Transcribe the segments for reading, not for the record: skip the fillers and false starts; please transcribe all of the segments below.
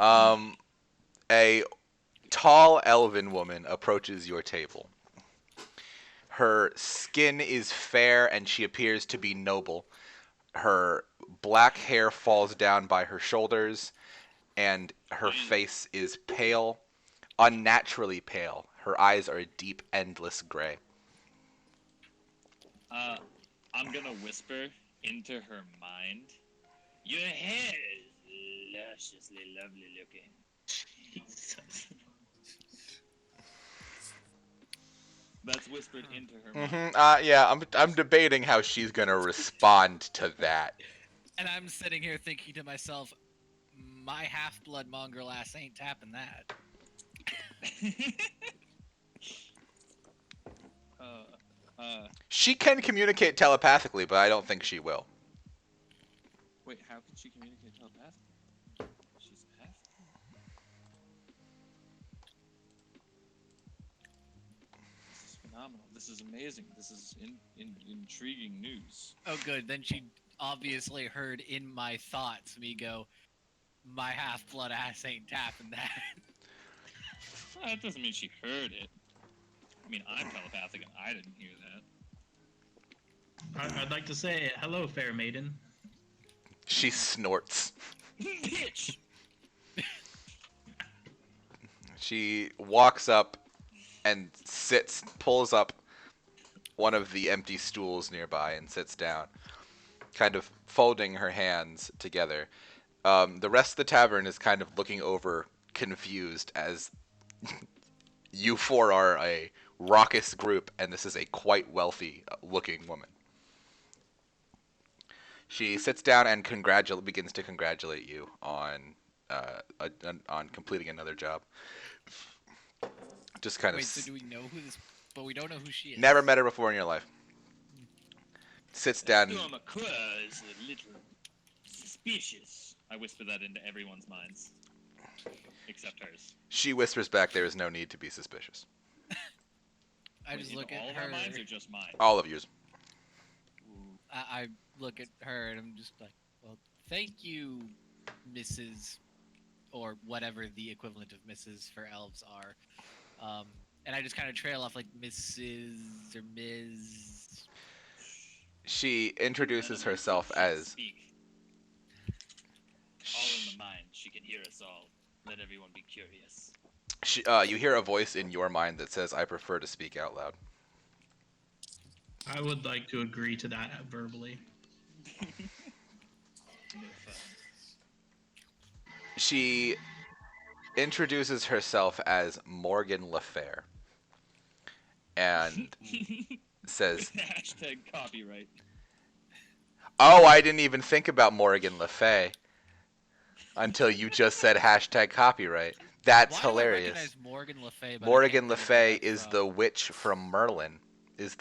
Um, a tall elven woman approaches your table. Her skin is fair and she appears to be noble. Her black hair falls down by her shoulders, and her face is pale, unnaturally pale. Her eyes are a deep, endless gray. I'm gonna whisper into her mind. Your hair is lusciously lovely looking. Jesus. That's whispered into her mind. Yeah, I'm debating how she's gonna respond to that. And I'm sitting here thinking to myself, my half-blood mongrel ass ain't tapping that. She can communicate telepathically, but I don't think she will. Wait, how can she communicate telepathically? She's a half. This is phenomenal. This is amazing. This is intriguing news. Oh, good. Then she obviously heard in my thoughts me go, my half-blood ass ain't tapping that. Well, that doesn't mean she heard it. I mean, I'm telepathic and I didn't hear that. I'd like to say hello, fair maiden. She snorts. Bitch! She walks up and pulls up one of the empty stools nearby and sits down, kind of folding her hands together. The rest of the tavern is kind of looking over, confused, as you four are a raucous group, and this is a quite wealthy-looking woman. She sits down and begins to congratulate you on completing another job. Just kind of. Wait, so do we know who this? But we don't know who she is. Never met her before in your life. Sits down. Storm Aqua is a little suspicious. I whisper that into everyone's minds, except hers. She whispers back, "There is no need to be suspicious." I just look all at of her. our minds or just mine? All of yours. I look at her and I'm just like, well, thank you, Mrs. or whatever the equivalent of Mrs. for elves are. And I just kind of trail off like Mrs. or Ms. She introduces herself as. Speak. All in the mind. She can hear us all. Let everyone be curious. You hear a voice in your mind that says, "I prefer to speak out loud." I would like to agree to that verbally. She introduces herself as Morgan Le Fayre and says, Hashtag copyright. "Oh, I didn't even think about Morgan Le Fay until you just said hashtag copyright. That's Why hilarious." Do I recognize Morgan Le Fay, but Morgan I Le can't Fay think of is the witch from Merlin. Is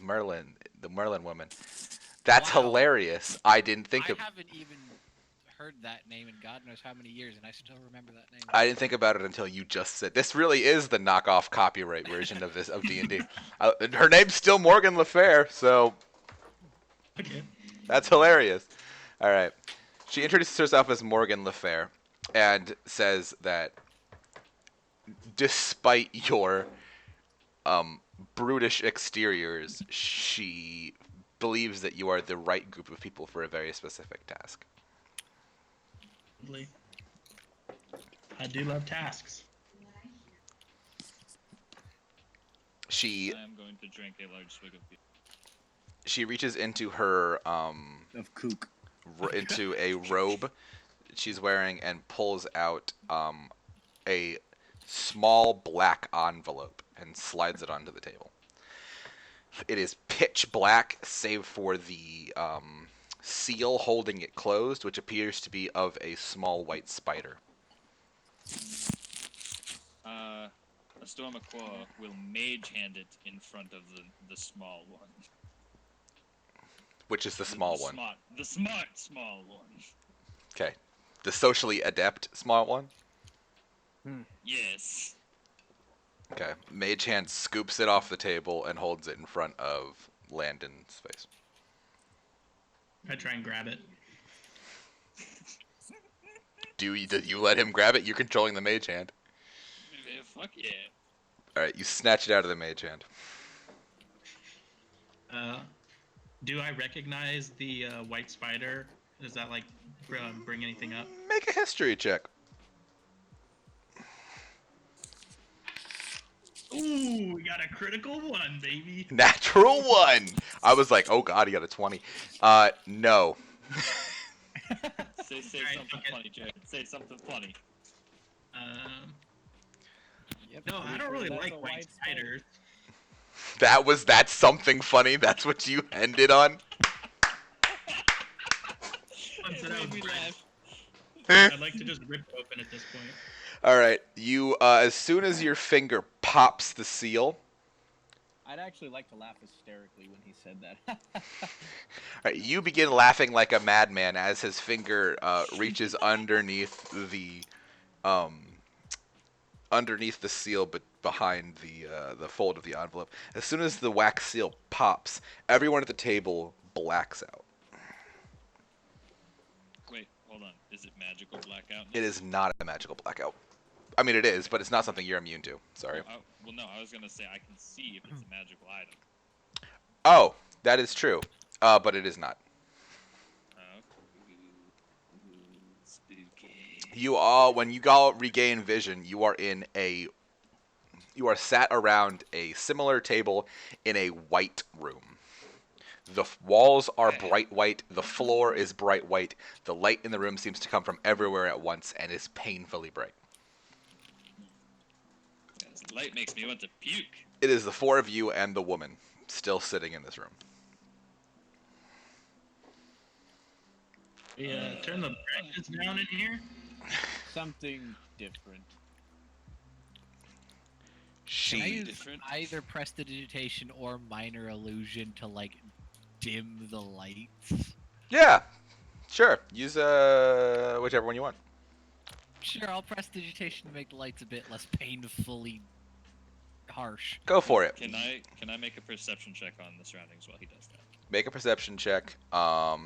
Merlin, the Merlin woman. That's Wow. hilarious. I didn't think I of. haven't even heard that name in God knows how many years, and I still remember that name. I didn't think about it until you just said. This really is the knockoff copyright version of this of D&D. Her name's still Morgan Le Fayre, so Okay. that's hilarious. All right. She introduces herself as Morgan Le Fayre and says that despite your brutish exteriors, she believes that you are the right group of people for a very specific task. I do love tasks. She I am going to drink a large swig of beer. She reaches into her Of kook. into a robe she's wearing and pulls out a small black envelope and slides it onto the table. It is pitch black, save for the seal holding it closed, which appears to be of a small white spider. A Storm Aqua will mage hand it in front of the small one. Which is the small one? The smart small one. Okay. The socially adept small one? Yes. Okay. Mage hand scoops it off the table and holds it in front of Landon's face. I try and grab it. Do you let him grab it? You're controlling the mage hand. Yeah, fuck yeah. All right, you snatch it out of the mage hand. Do I recognize the white spider? Does that like bring anything up? Make a history check. Ooh, we got a critical one, baby. Natural 1. I was like, oh god, he got a 20. No. Say Alright, something okay. funny, Jared. Say something funny. Yep, No, I pretty don't sure really that's like a white spiders. That's something funny. That's what you ended on. Ones that I It made was me bred. laugh. I'd like to just rip it open at this point. All right, you as soon as your finger pops the seal, I'd actually like to laugh hysterically when he said that. all right, you begin laughing like a madman as his finger reaches underneath the seal, but behind the fold of the envelope. As soon as the wax seal pops, everyone at the table blacks out. Wait, hold on. Is it magical blackout? It is not a magical blackout. I mean, it is, but it's not something you're immune to. Sorry. Well, no, I was gonna say I can see if it's a magical item. Oh, that is true, but it is not. Spooky. When you all regain vision, you are sat around a similar table in a white room. The walls are bright white, the floor is bright white, the light in the room seems to come from everywhere at once and is painfully bright. This light makes me want to puke. It is the 4 of you and the woman still sitting in this room. Yeah, turn the brightness down in here. Something different. Can I She use Different. either prestidigitation or minor illusion to like dim the lights? Yeah. Sure. Use whichever one you want. Sure, I'll prestidigitation to make the lights a bit less painfully harsh. Go for it. Can I make a perception check on the surroundings while he does that? Make a perception check. Yeah,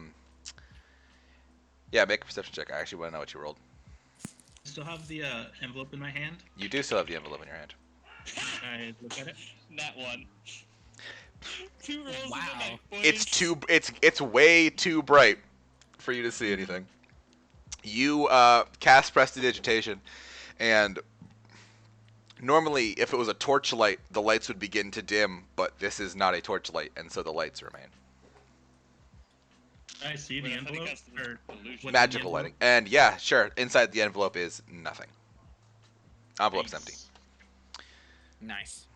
make a perception check. I actually want to know what you rolled. Still have the envelope in my hand. You do still have the envelope in your hand. I look at it. Nat 1. 2 rolls Wow. in the night, boys. It's way too bright for you to see anything. You cast prestidigitation, and normally if it was a torchlight, the lights would begin to dim, but this is not a torchlight, and so the lights remain. I see the Wait, I thought he envelope. cast Or illusion. what's in the Magical envelope? lighting. And yeah, sure, inside the envelope is nothing. Envelope's empty. Nice.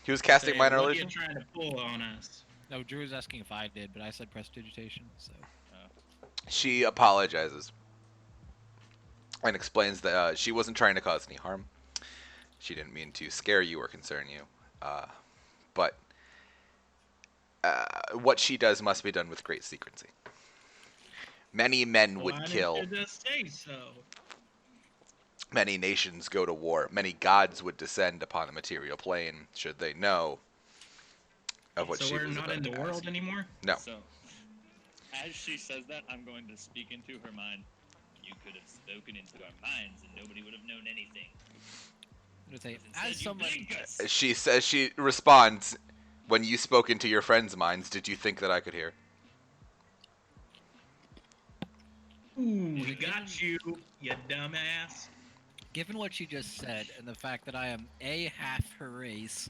He was casting Say, minor what are illusion? you trying to pull on us? No, Drew was asking if I did, but I said prestidigitation, so. She apologizes and explains that she wasn't trying to cause any harm. She didn't mean to scare you or concern you. But what she does must be done with great secrecy. Many men would Why kill. didn't you just say so? Many nations go to war. Many gods would descend upon the material plane should they know of what So she we're was not about in to the ask. world anymore? No. So, as she says that, I'm going to speak into her mind. You could have spoken into our minds and nobody would have known anything. I'm gonna say, Instead, as you someone, blinked us. She responds, when you spoke into your friends' minds, did you think that I could hear? Ooh, we got you, you dumbass. given what you just said, and the fact that I am A, half her race,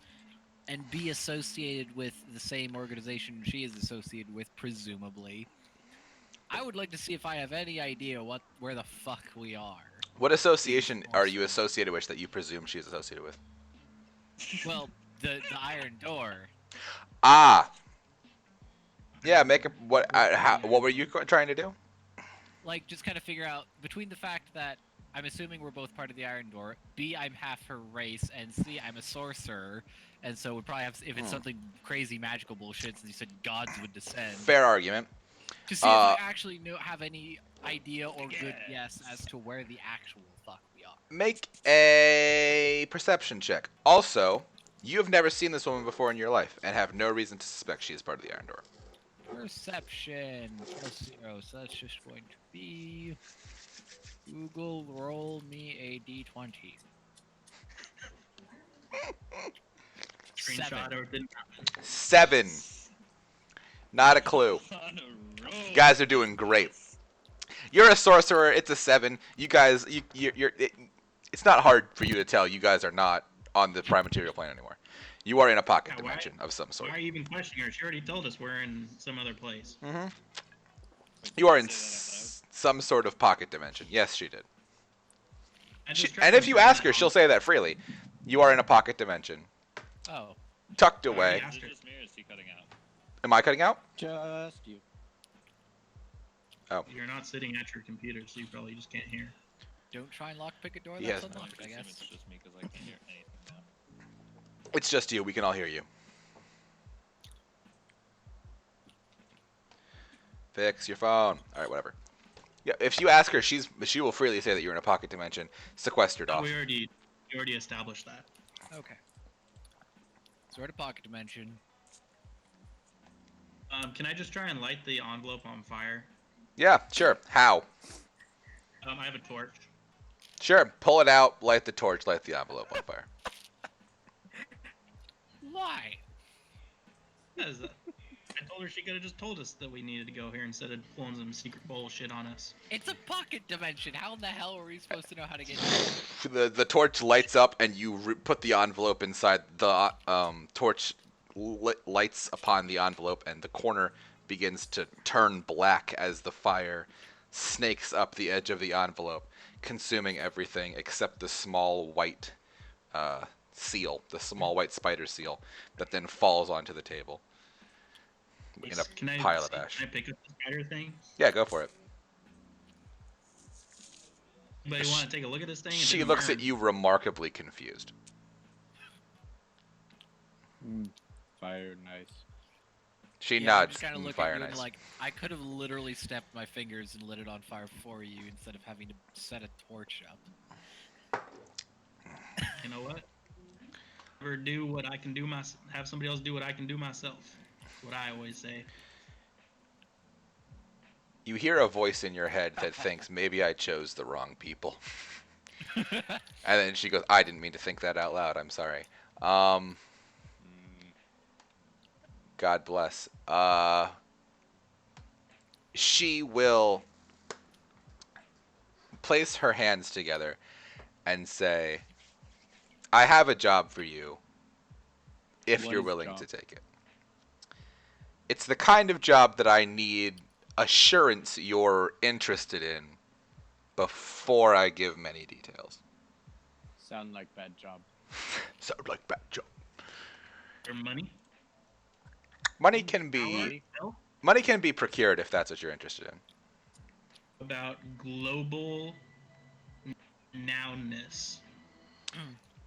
and B, associated with the same organization she is associated with, presumably, I would like to see if I have any idea where the fuck we are. What association are you Awesome. associated with that you presume she is associated with? Well, the Iron Door. Ah. Yeah, make a what? What were you trying to do? Like, just kind of figure out, between the fact that I'm assuming we're both part of the Iron Door, B, I'm half her race, and C, I'm a sorcerer, and so would probably have, if it's something crazy magical bullshit, since you said gods would descend, Fair argument. to see if I actually have any idea or good Yes. guess as to where the actual fuck we are. Make a perception check. Also, you have never seen this woman before in your life and have no reason to suspect she is part of the Iron Door. Perception +0, so that's just going to be Google, roll me a d20. Screenshot or didn't. 7. Not a clue. On a roll. You guys are doing great. You're a sorcerer. It's a 7. You guys, it's not hard for you to tell. You guys are not on the prime material plane anymore. You are in a pocket Yeah, why- dimension of some sort. Why are you even questioning her? She already told us we're in some other place. Mm-hmm. You are in Say some sort of pocket dimension. Yes, she did. I just tried And to if you confirm ask that her, she'll on- say that freely. You are in a pocket dimension, Oh. tucked Oh, away. yeah. Is it just me or is he cutting out? Am I cutting out? Just you. You're not sitting at your computer, so you probably just can't hear. Don't try and lockpick a door Yes. that's I unlocked, I assume guess. it's just me because I can't hear anything now. It's just you. We can all hear you. Fix your phone. All right, whatever. Yeah, if you ask her, she will freely say that you're in a pocket dimension, sequestered Oh, off. we already established that. Okay. So we're at a pocket dimension. Can I just try and light the envelope on fire? Yeah, sure. How? I have a torch. Sure. Pull it out. Light the torch. Light the envelope on fire. Why? Because I told her she could have just told us that we needed to go here instead of pulling some secret bullshit on us. It's a pocket dimension. How in the hell are we supposed to know how to get here? The torch lights up, and you put the envelope inside. The torch lights upon the envelope, and the corner begins to turn black as the fire snakes up the edge of the envelope, consuming everything except the small white seal, the small white spider seal, that then falls onto the table in a Can I, pile of ash. Can I pick up the spider thing? Yeah, go for it. Anybody want to take a look at this thing? It She didn't looks burn. at you remarkably confused. Fire, nice. She Yeah, I'm nods. just kind of "Mm, look fire at you nice." and like, I could have literally snapped my fingers and lit it on fire for you instead of having to set a torch up. You know what? Never do what I can do have somebody else do what I can do myself. That's what I always say. You hear a voice in your head that thinks, maybe I chose the wrong people. And then she goes, I didn't mean to think that out loud. I'm sorry. God bless. She will place her hands together and say, I have a job for you if What you're is the willing job? to take it. It's the kind of job that I need assurance you're interested in before I give many details. Sound like bad job. Sound like bad job. Or money? Money can Power? be Health? money can be procured if that's what you're interested in. About global nounness.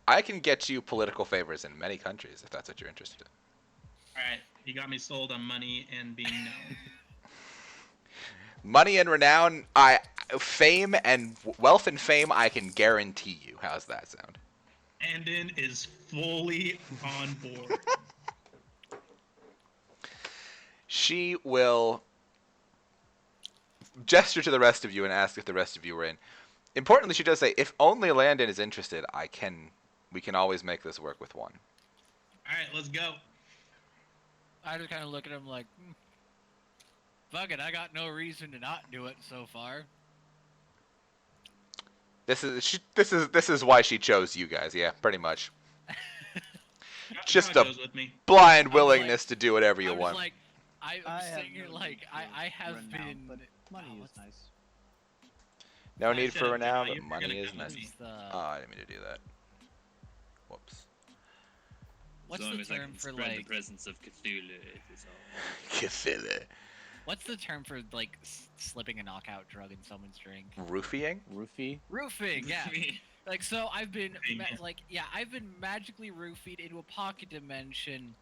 I can get you political favors in many countries if that's what you're interested in. Alright, you got me sold on money and being known. Money and renown, fame and wealth and fame, I can guarantee you. How's that sound? Andon is fully on board. She will gesture to the rest of you and ask if the rest of you are in. Importantly, she does say, if only Landon is interested, we can always make this work with one. Alright, let's go. I just kind of look at him like, fuck it, I got no reason to not do it so far. This is why she chose you guys. Yeah, pretty much. Just John a goes with me. blind like- willingness to do whatever you I was want. like, I'm I sitting have here no like, need I have renown, been... but money Oh, is what's- nice. No I need for should've, renown, you but were money gonna is come nice. with me. What's the, Oh, I didn't mean to do that. Whoops. what's as long the as I term can for spread the like, presence of Cthulhu, it is all. Cthulhu. what's the term for like slipping a knockout drug in someone's drink? Roofying? Roofie. Roofing, yeah. Like, so I've been, Yeah. I've been magically roofied into a pocket dimension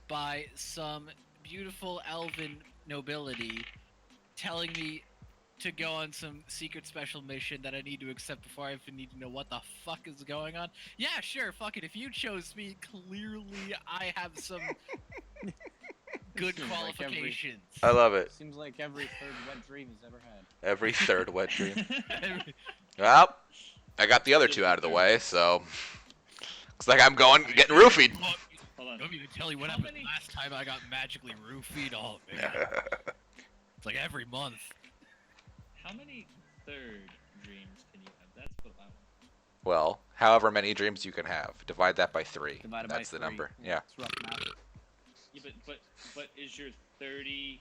by some beautiful elven nobility telling me to go on some secret special mission that I need to accept before I even need to know what the fuck is going on. Yeah, sure, fuck it. If you chose me, clearly I have some good Seems like every- qualifications. I love it. Seems like every third wet dream he's ever had. Every third wet dream. Well, I got the other Just two the out of the third. way, so looks like I'm getting roofied. Hold on. Let me tell you what How happened many- last time I got magically roofied. Oh man, it's like every month. How many third dreams can you have? That's what I want. Well, however many dreams you can have, divide that by 3. Divided That's by the 3. number. Yeah. It's rough math. Yeah, but is your 33rd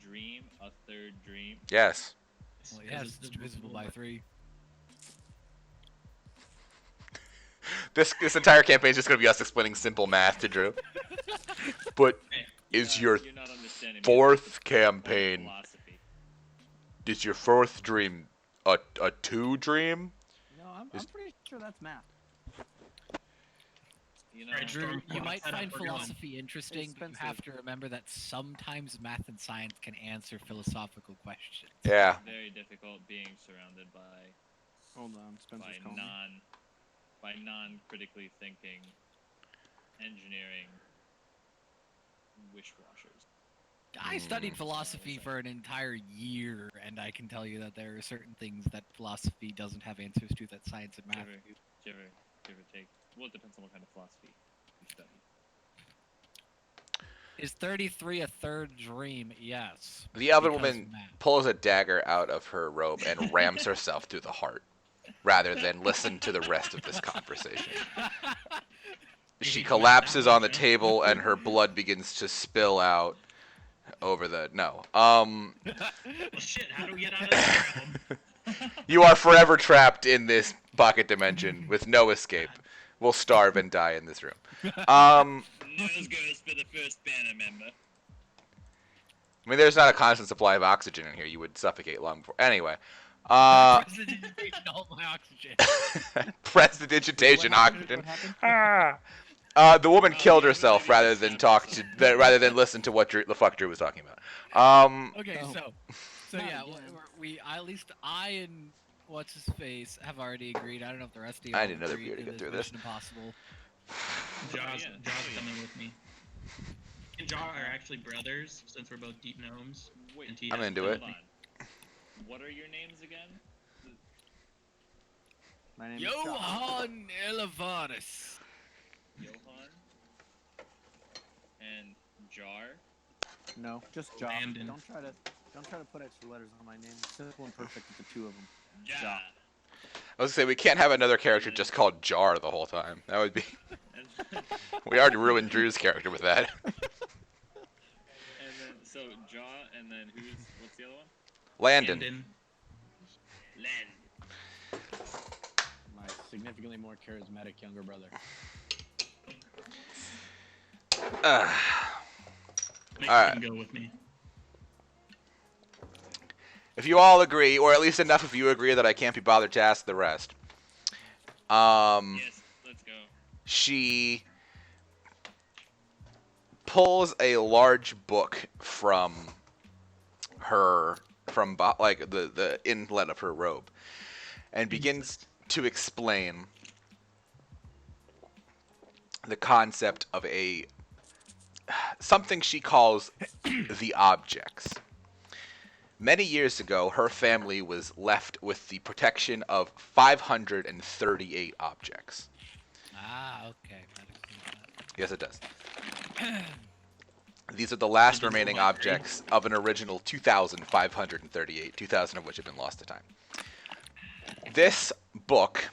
dream a third dream? Yes. Well, yes, it's divisible by 3. This entire campaign is just gonna be us explaining simple math to Drew. But is your You're not understanding me. fourth It's a campaign? philosophy. Is your fourth dream a 2 dream? No, I'm pretty sure that's math. You know, Alright, Drew, Storm, you what might setup find we're going? philosophy interesting, but you have to remember that sometimes math and science can answer philosophical questions. Yeah. it's very difficult being surrounded by Hold on, Spencer's calling me. non-critically thinking engineering wishwashers. I studied philosophy for an entire year, and I can tell you that there are certain things that philosophy doesn't have answers to that science and math do. Give or take. Well, it depends on what kind of philosophy you study. Is 33 a third dream? Yes. The other Because woman math. pulls a dagger out of her robe and rams herself through the heart, rather than listen to the rest of this conversation. She collapses on the table and her blood begins to spill out over the Well, shit, how do we get out of this realm? You are forever trapped in this pocket dimension with no escape. We'll starve and die in this room. Nose goes for the first banner member. I mean, there's not a constant supply of oxygen in here. You would suffocate long before. Anyway, Prestidigitation, all my oxygen. prestidigitation What happened? oxygen. What happened? The woman killed herself rather than rather than listen to what the fuck Drew was talking about. Okay, Oh. so Not yeah, again. we at least I and what's his face have already agreed. I don't know if the rest of you. I have didn't know that we agreed were gonna to get through this. Mission Impossible. Jaw's Yeah. coming with me. Me and Jaw are actually brothers, since we're both deep gnomes. Wait, And he I'm has into to it. come hold with me. on. What are your names again? My name is Josh. Johan Elevaris. Johan and Jar. No, just Josh. Landon. Don't try to put extra letters on my name. It's simple and perfect with the 2 of them. Ja. Ja. I was gonna say we can't have another character just called Jar the whole time. That would be. And, We already ruined Drew's character with that. and then so Ja, and then what's the other one? Landon. Len. My significantly more charismatic younger brother. Make Alright. him go with me. If you all agree, or at least enough of you agree that I can't be bothered to ask the rest. Yes, let's go. She pulls a large book from the inlet of her robe and begins to explain the concept of something she calls the objects. Many years ago, her family was left with the protection of 538 objects. Ah, okay. That explains that. Yes, it does. These are the last Did you remaining know about objects of an original 2,538, 2,000 of which have been lost to time. This book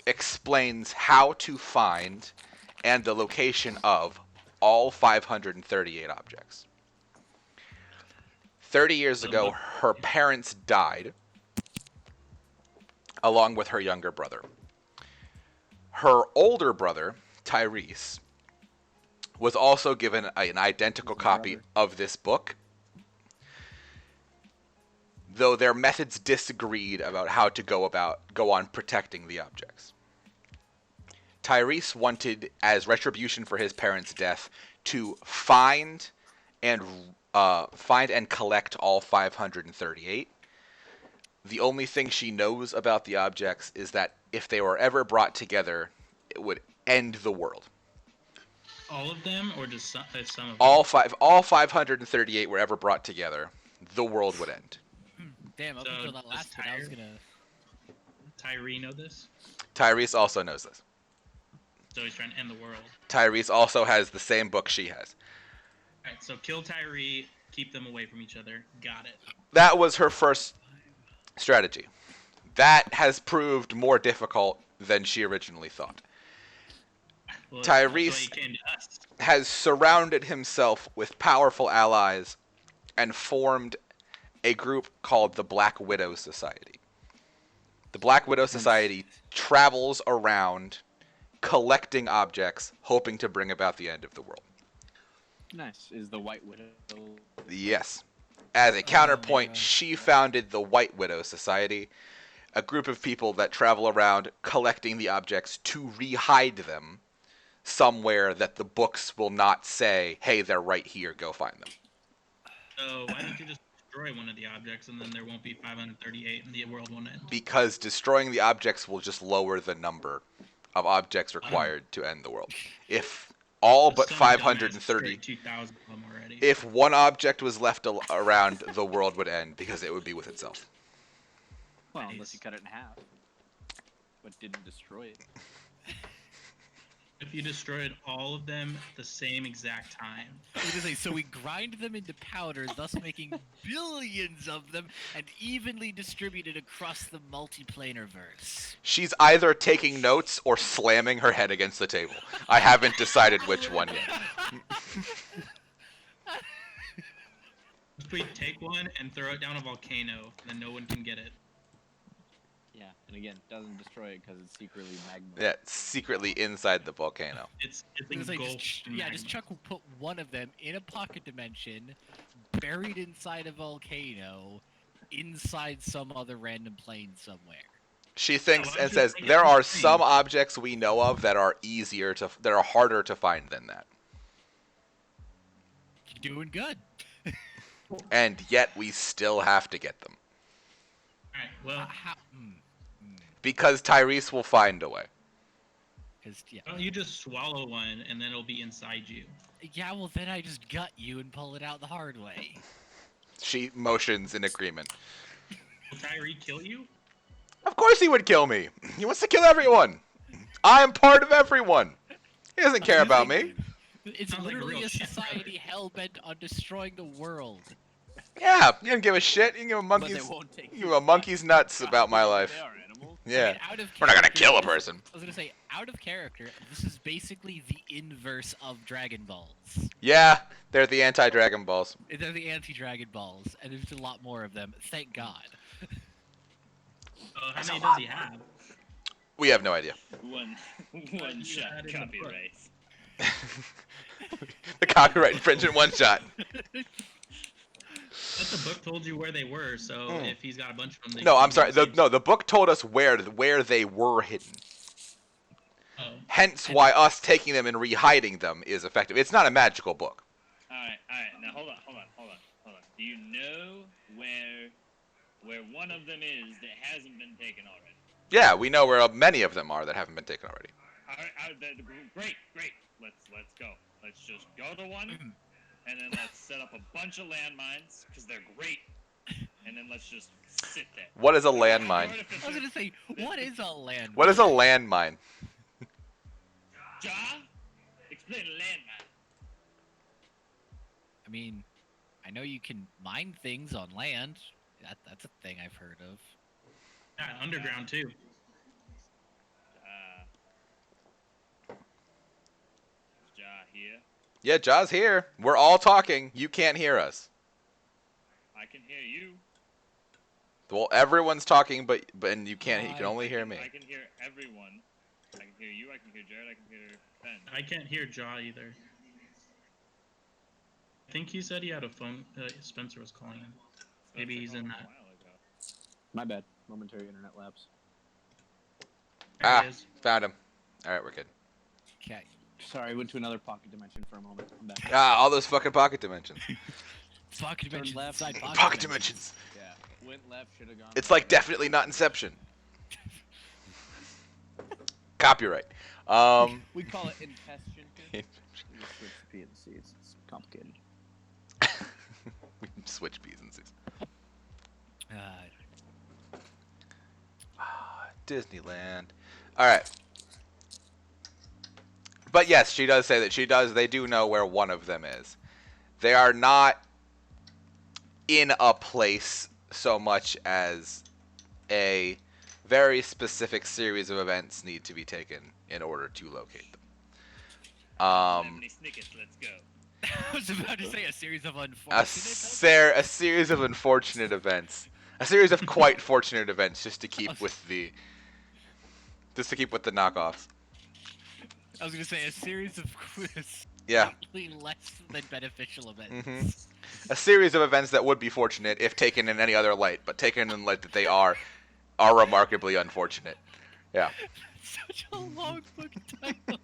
explains how to find and the location of all 538 objects. 30 years ago, her parents died, along with her younger brother. Her older brother, Tyrese, was also given an identical He's my copy brother. of this book, though their methods disagreed about how to go on protecting the objects. Tyrese wanted, as retribution for his parents' death, to find and collect all 538. The only thing she knows about the objects is that if they were ever brought together, it would end the world. All of them, or just some of them? All 538 were ever brought together, the world would end. Damn, up So until that does last bit, I was gonna. Tyree know this? Tyrese also knows this. So he's trying to end the world. Tyrese also has the same book she has. Alright, so kill Tyree, keep them away from each other. Got it. That was her first strategy. That has proved more difficult than she originally thought. Well, Tyrese that's why he came to us. has surrounded himself with powerful allies and formed a group called the Black Widow Society. The Black Widow Society travels around collecting objects, hoping to bring about the end of the world. Nice. Is the White Widow? Yes. As a counterpoint, God. she founded the White Widow Society, a group of people that travel around collecting the objects to re-hide them somewhere that the books will not say, hey, they're right here, go find them. So why don't you just destroy one of the objects and then there won't be 538 and the world won't end? Because destroying the objects will just lower the number of objects required to end the world. If all but Some dumbass 530, destroyed 2,000 of them already. if one object was left around, the world would end because it would be with itself. Well, unless you cut it in half, but didn't destroy it. If you destroyed all of them at the same exact time. I was gonna say, so we grind them into powder, thus making billions of them, and evenly distributed across the multiplanar verse. She's either taking notes or slamming her head against the table. I haven't decided which one yet. If we take one and throw it down a volcano, then no one can get it. Yeah, and again, doesn't destroy it because it's secretly magma. Yeah, it's secretly inside the volcano. It's I was gonna say, engulfed in just magma. Chuck will put one of them in a pocket dimension, buried inside a volcano, inside some other random plane somewhere. She thinks why don't and you says think there it's are insane? some objects we know of that are that are harder to find than that. You're doing good. And yet we still have to get them. Alright, well, Because Tyrese will find a way. Yeah. why don't you just swallow one and then it'll be inside you? Yeah, well then I just gut you and pull it out the hard way. She motions in agreement. Will Tyree kill you? Of course he would kill me. He wants to kill everyone. I am part of everyone. He doesn't care about me. It's Sounds like literally real a shit, society hell-bent on destroying the world. Yeah, you don't give a shit. You can give a But they monkey's, won't take you give a monkey's nuts about my life. They are animals. I Yeah. mean, out of We're not gonna character, kill a this- person. I was gonna say, out of character, this is basically the inverse of Dragon Balls. Yeah, they're the anti-Dragon Balls. They're the anti-Dragon Balls, and there's a lot more of them. Thank God. How many does he have? We have no idea. One you shot had in the book. copyright. The copyright infringement one shot. But the book told you where they were, so if he's got a bunch of them... they No, can I'm sorry. use The book told us where they were hidden. Oh. Hence why us taking them and re-hiding them is effective. It's not a magical book. Alright, now hold on. Do you know where one of them is that hasn't been taken already? Yeah, we know where many of them are that haven't been taken already. Great. Let's go. Let's just go to one, and then let's set up a bunch of landmines because they're great, and then let's just sit there. What is a landmine? I was gonna say, what is a land? What is a landmine? Ja? Explain a landmine. I mean, I know you can mine things on land. That's a thing I've heard of. Yeah, underground, too. Is Ja here? Yeah, Ja's here. We're all talking. You can't hear us. I can hear you. Well, everyone's talking, but and you can't. You can only hear me. I can hear everyone. I can hear you. I can hear Jared. I can hear Ben. I can't hear Jaw either. I think he said he had a phone. Spencer was calling him. Maybe he's in that. A while ago. My bad. Momentary internet lapse. There he is. Found him. All right, we're good. Okay. Sorry, went to another pocket dimension for a moment. I'm back. All those fucking pocket dimensions. Pocket Turn dimensions left. inside Pocket dimensions. Yeah, went left, should have gone. It's right. like definitely not Inception. Copyright. We call it infestion. You just switch to P and C. It's complicated. We can switch B's and C's. Disneyland. All right. But yes, she does say that they do know where one of them is. They are not in a place so much as a very specific series of events need to be taken in order to locate them. How many Snickers? Let's go. I was about to say a series of A unfortunate. series of unfortunate events. A series of quite fortunate events just to keep with the knockoffs. I was gonna say a series of Yeah. slightly less than beneficial events. Mm-hmm. A series of events that would be fortunate if taken in any other light, but taken in the light that they are remarkably unfortunate. Yeah. Such a long book title.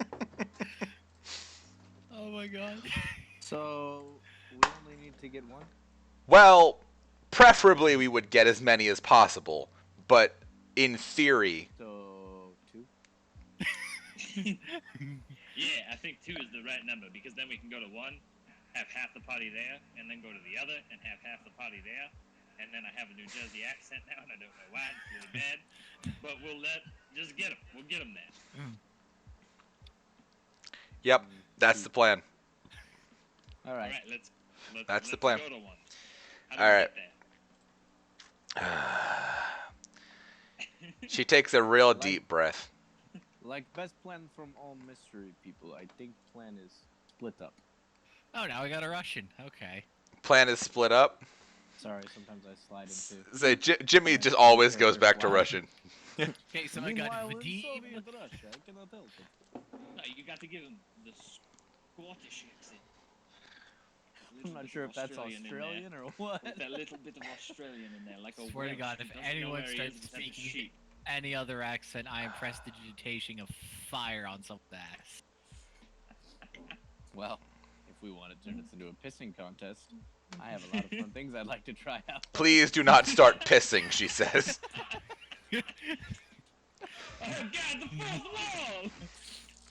Oh my god. So we only need to get one. Well, preferably we would get as many as possible, but in theory, So 2. Yeah, I think 2 is the right number because then we can go to 1, have half the party there, and then go to the other and have half the party there. And then I have a New Jersey accent now, and I don't know why. It's really bad. But just get them. We'll get them there. yep, that's the plan. All All right. right, let's That's the plan. go to 1. All right. She takes a real deep breath. Like best plan from all mystery people, I think plan is split up. Oh, now we got a Russian. Okay. Plan is split up. Sorry, sometimes I slide into. Say Jimmy just always goes back to Russian. Okay, so I got Meanwhile, in Vadim. Soviet Russia, I cannot help it. No, you got to give him the Scottish accent. I'm not sure if that's Australian or what. With that little bit of Australian in there, like a Swear to Welsh God, who if doesn't know anyone where he starts is except his speaking sheep. any other accent, I am prestidigitating a fire on someone's ass. Well, if we want to turn this into a pissing contest, I have a lot of fun things I'd like to try out. Please do not start pissing, she says. Oh God, the fourth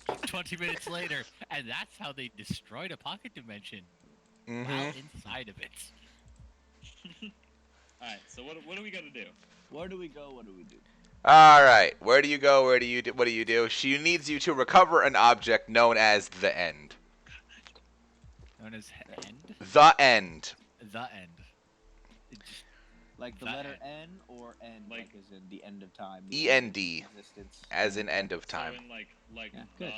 wall! 20 minutes later, and that's how they destroyed a pocket dimension. Mm-hmm. While inside of it. All right, so what do we got to do? Where do we go? What do we do? All right. Where do you go? Where do you do? What do you do? She needs you to recover an object known as the End. Known as end? The End. The end. Like the That letter end. N or N, Like- like as in the end of time. END. Existence. As in end of time. So in like Yeah, the, good.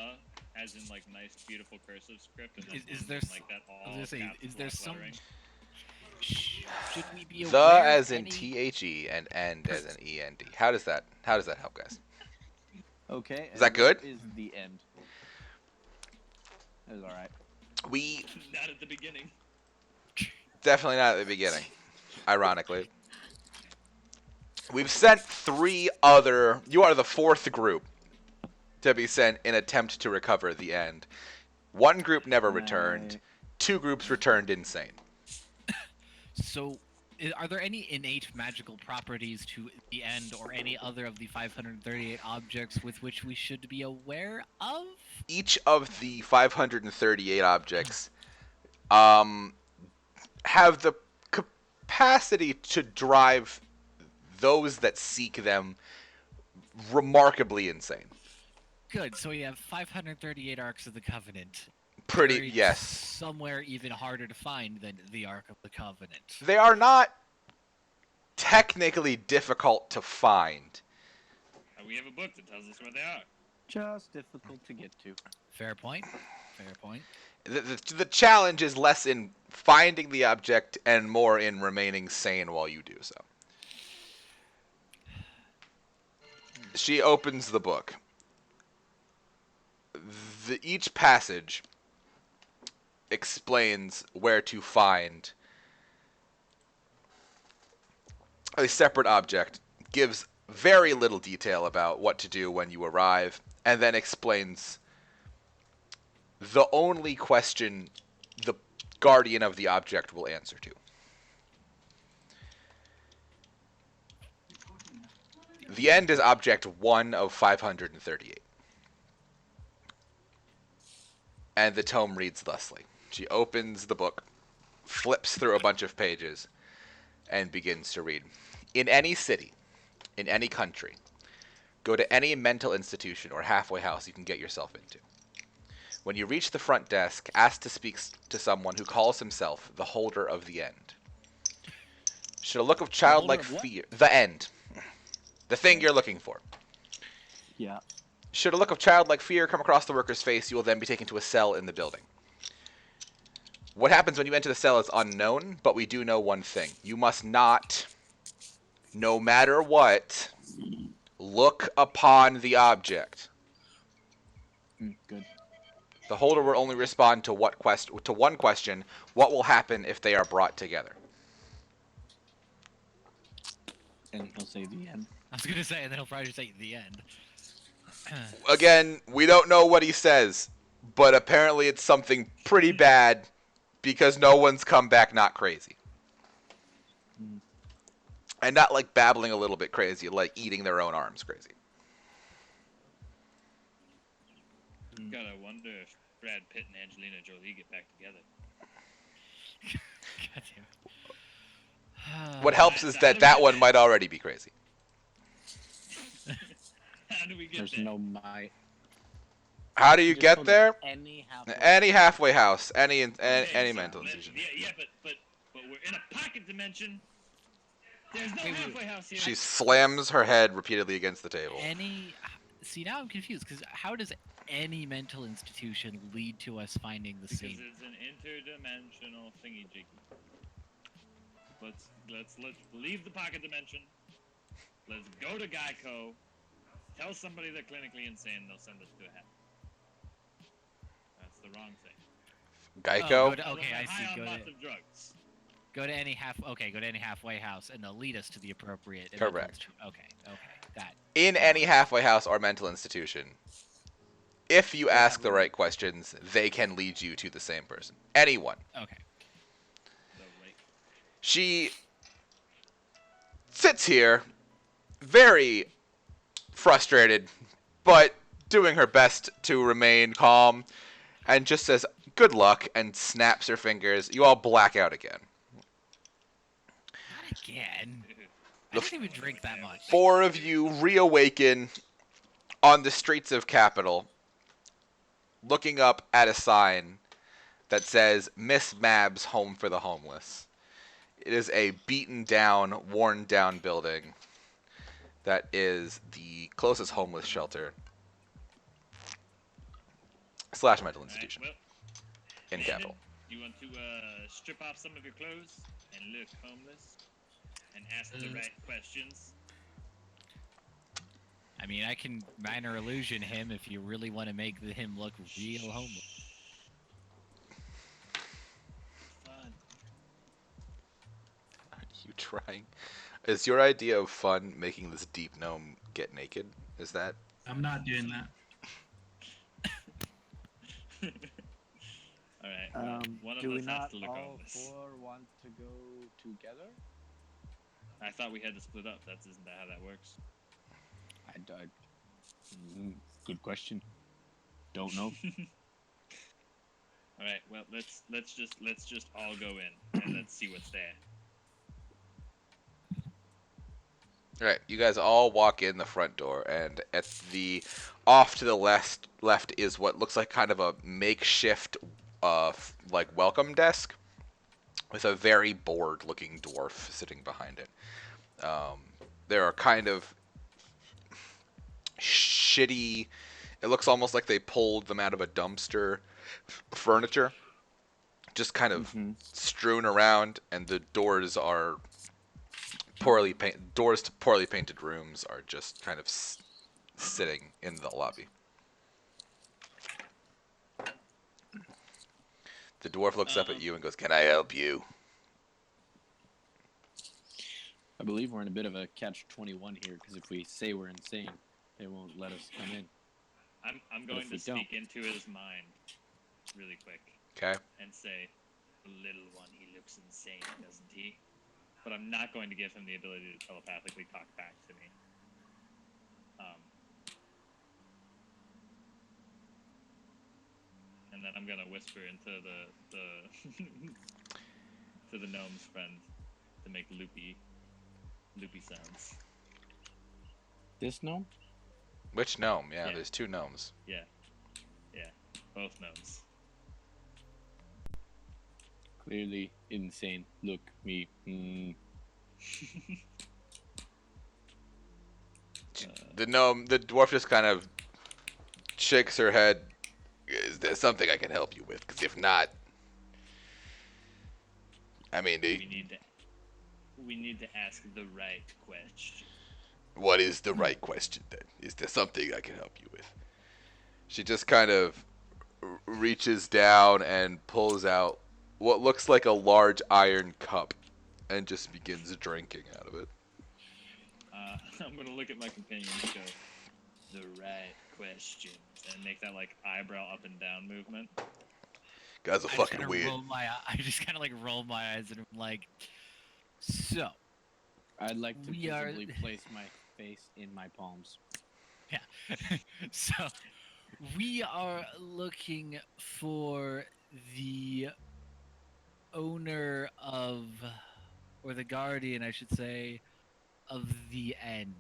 as in like nice beautiful cursive script, and then Is end there in, s- like that I all was gonna say, caps is there block some lettering? should we be The aware as of in any... THE and end as in END. How does that help, guys? Okay. Is that and good? what is the end? That was all right. We Not at the beginning. definitely not at the beginning. Ironically. We've sent 3 other. You are the 4th group to be sent in attempt to recover the End. 1 group never returned. 2 groups returned insane. So, are there any innate magical properties to the end or any other of the 538 objects with which we should be aware of? Each of the 538 objects have the capacity to drive those that seek them remarkably insane. Good, so we have 538 Arks of the Covenant. Pretty, Buried yes. Somewhere even harder to find than the Ark of the Covenant. They are not technically difficult to find. We have a book that tells us where they are. Just difficult to get to. Fair point. Fair point. The challenge is less in finding the object and more in remaining sane while you do so. She opens the book. Each passage explains where to find a separate object, gives very little detail about what to do when you arrive, and then explains the only question the guardian of the object will answer to. The End is object 1 of 538. And the tome reads thusly. She opens the book, flips through a bunch of pages, and begins to read. In any city, in any country, go to any mental institution or halfway house you can get yourself into. When you reach the front desk, ask to speak to someone who calls himself the Holder of the End. Should a look of childlike of what? fear... The End. The thing you're looking for. Yeah. Should a look of childlike fear come across the worker's face, you will then be taken to a cell in the building. What happens when you enter the cell is unknown, but we do know one thing. You must not, no matter what, look upon the object. Good. The holder will only respond to one question: what will happen if they are brought together? And he'll say the end. I was gonna say, and then he'll probably say the end. Again, we don't know what he says, but apparently it's something pretty bad because no one's come back not crazy. And not like babbling a little bit crazy, like eating their own arms crazy. Gotta wonder if Brad Pitt and Angelina Jolie get back together. God damn it. What helps is that one might already be crazy. How do we get There's there? no my. How do you Just get go to there? Any halfway. Any halfway house, any Okay, mental so institution. Yeah, but we're in a pocket dimension. There's no Wait, halfway house here. She slams her head repeatedly against the table. See, now I'm confused, because how does any mental institution lead to us finding the Because same? it's an interdimensional thingy jiggy. Let's leave the pocket dimension. Let's go to Geico. Tell somebody they're clinically insane. They'll send us to a half. That's the wrong thing. Geico? Okay, I see. High on Go lots to of drugs. go to any halfway house, and they'll lead us to the appropriate. Correct. Okay, that. In any halfway house or mental institution, if you ask the right questions, they can lead you to the same person. Anyone. Okay. Lovely. She sits here, very frustrated, but doing her best to remain calm, and just says, "Good luck," and snaps her fingers. You all black out again. Not again. I don't even drink that much. 4 of you reawaken on the streets of Capital, looking up at a sign that says Miss Mab's Home for the Homeless. It is a beaten down, worn down building that is the closest homeless shelter / mental institution Well, in Landon, Capital. you want to strip off some of your clothes and look homeless and ask the right questions? I mean, I can minor illusion him if you really want to make him look real homeless. Fun. Are you trying? Is your idea of fun making this deep gnome get naked? Is that? I'm not doing that. Alright, well, one of Do we us has not to look all homeless. 4 want to go together? I thought we had to split up. Isn't that how that works? Good question. Don't know. Alright, well let's just all go in and let's see what's there. All right, you guys all walk in the front door, and at the off to the left is what looks like kind of a makeshift, like welcome desk, with a very bored-looking dwarf sitting behind it. There are kind of shitty. It looks almost like they pulled them out of a dumpster. Furniture, just kind of strewn around, and the doors are poorly painted. Doors to poorly painted rooms are just kind of sitting in the lobby. The dwarf looks up at you and goes, "Can I help you?" I believe we're in a bit of a catch-21 here, because if we say we're insane, they won't let us come in. I'm But going if to we don't- sneak into his mind really quick Okay. and say, "The little one, he looks insane, doesn't he?" But I'm not going to give him the ability to telepathically talk back to me. And and then I'm gonna whisper into the to the gnome's friend to make loopy sounds. This gnome? Which gnome? Yeah, Yeah. there's two gnomes. Yeah, both gnomes. Clearly insane. Look, me. The dwarf just kind of shakes her head. Is there something I can help you with? Because if not, I mean, We need to ask the right question. what is the right question then? Is there something I can help you with? She just kind of reaches down and pulls out what looks like a large iron cup and just begins drinking out of it. I'm gonna look at my companion and go, the right question, and make that like eyebrow up and down movement. Guys are fucking weird. I just kind of like roll my eyes and I'm like, so I'd like to We are- visibly place my face in my palms. so we are looking for the owner of, or the guardian, I should say, of the end.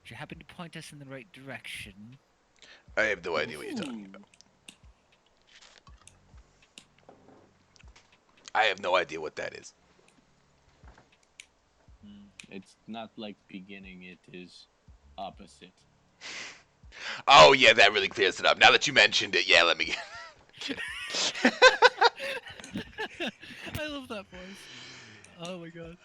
Would you happen to point us in the right direction? I have no idea what you're talking about. I have no idea what that is. It's not like beginning, it is opposite. Oh yeah, that really clears it up. Now that you mentioned it, yeah, let me. I love that voice. Oh my god.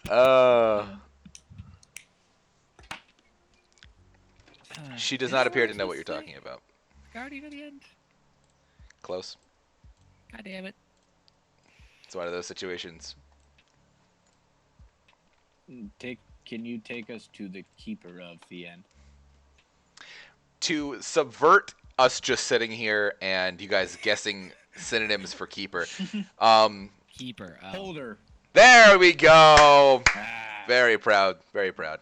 She does not appear to know what you're talking about. Guardian of the end. Close. God damn it. It's one of those situations. Can you take us to the keeper of the end? To subvert us just sitting here and you guys guessing synonyms for keeper. Keeper. Oh. Holder. There we go. Ah, Very proud. Very proud.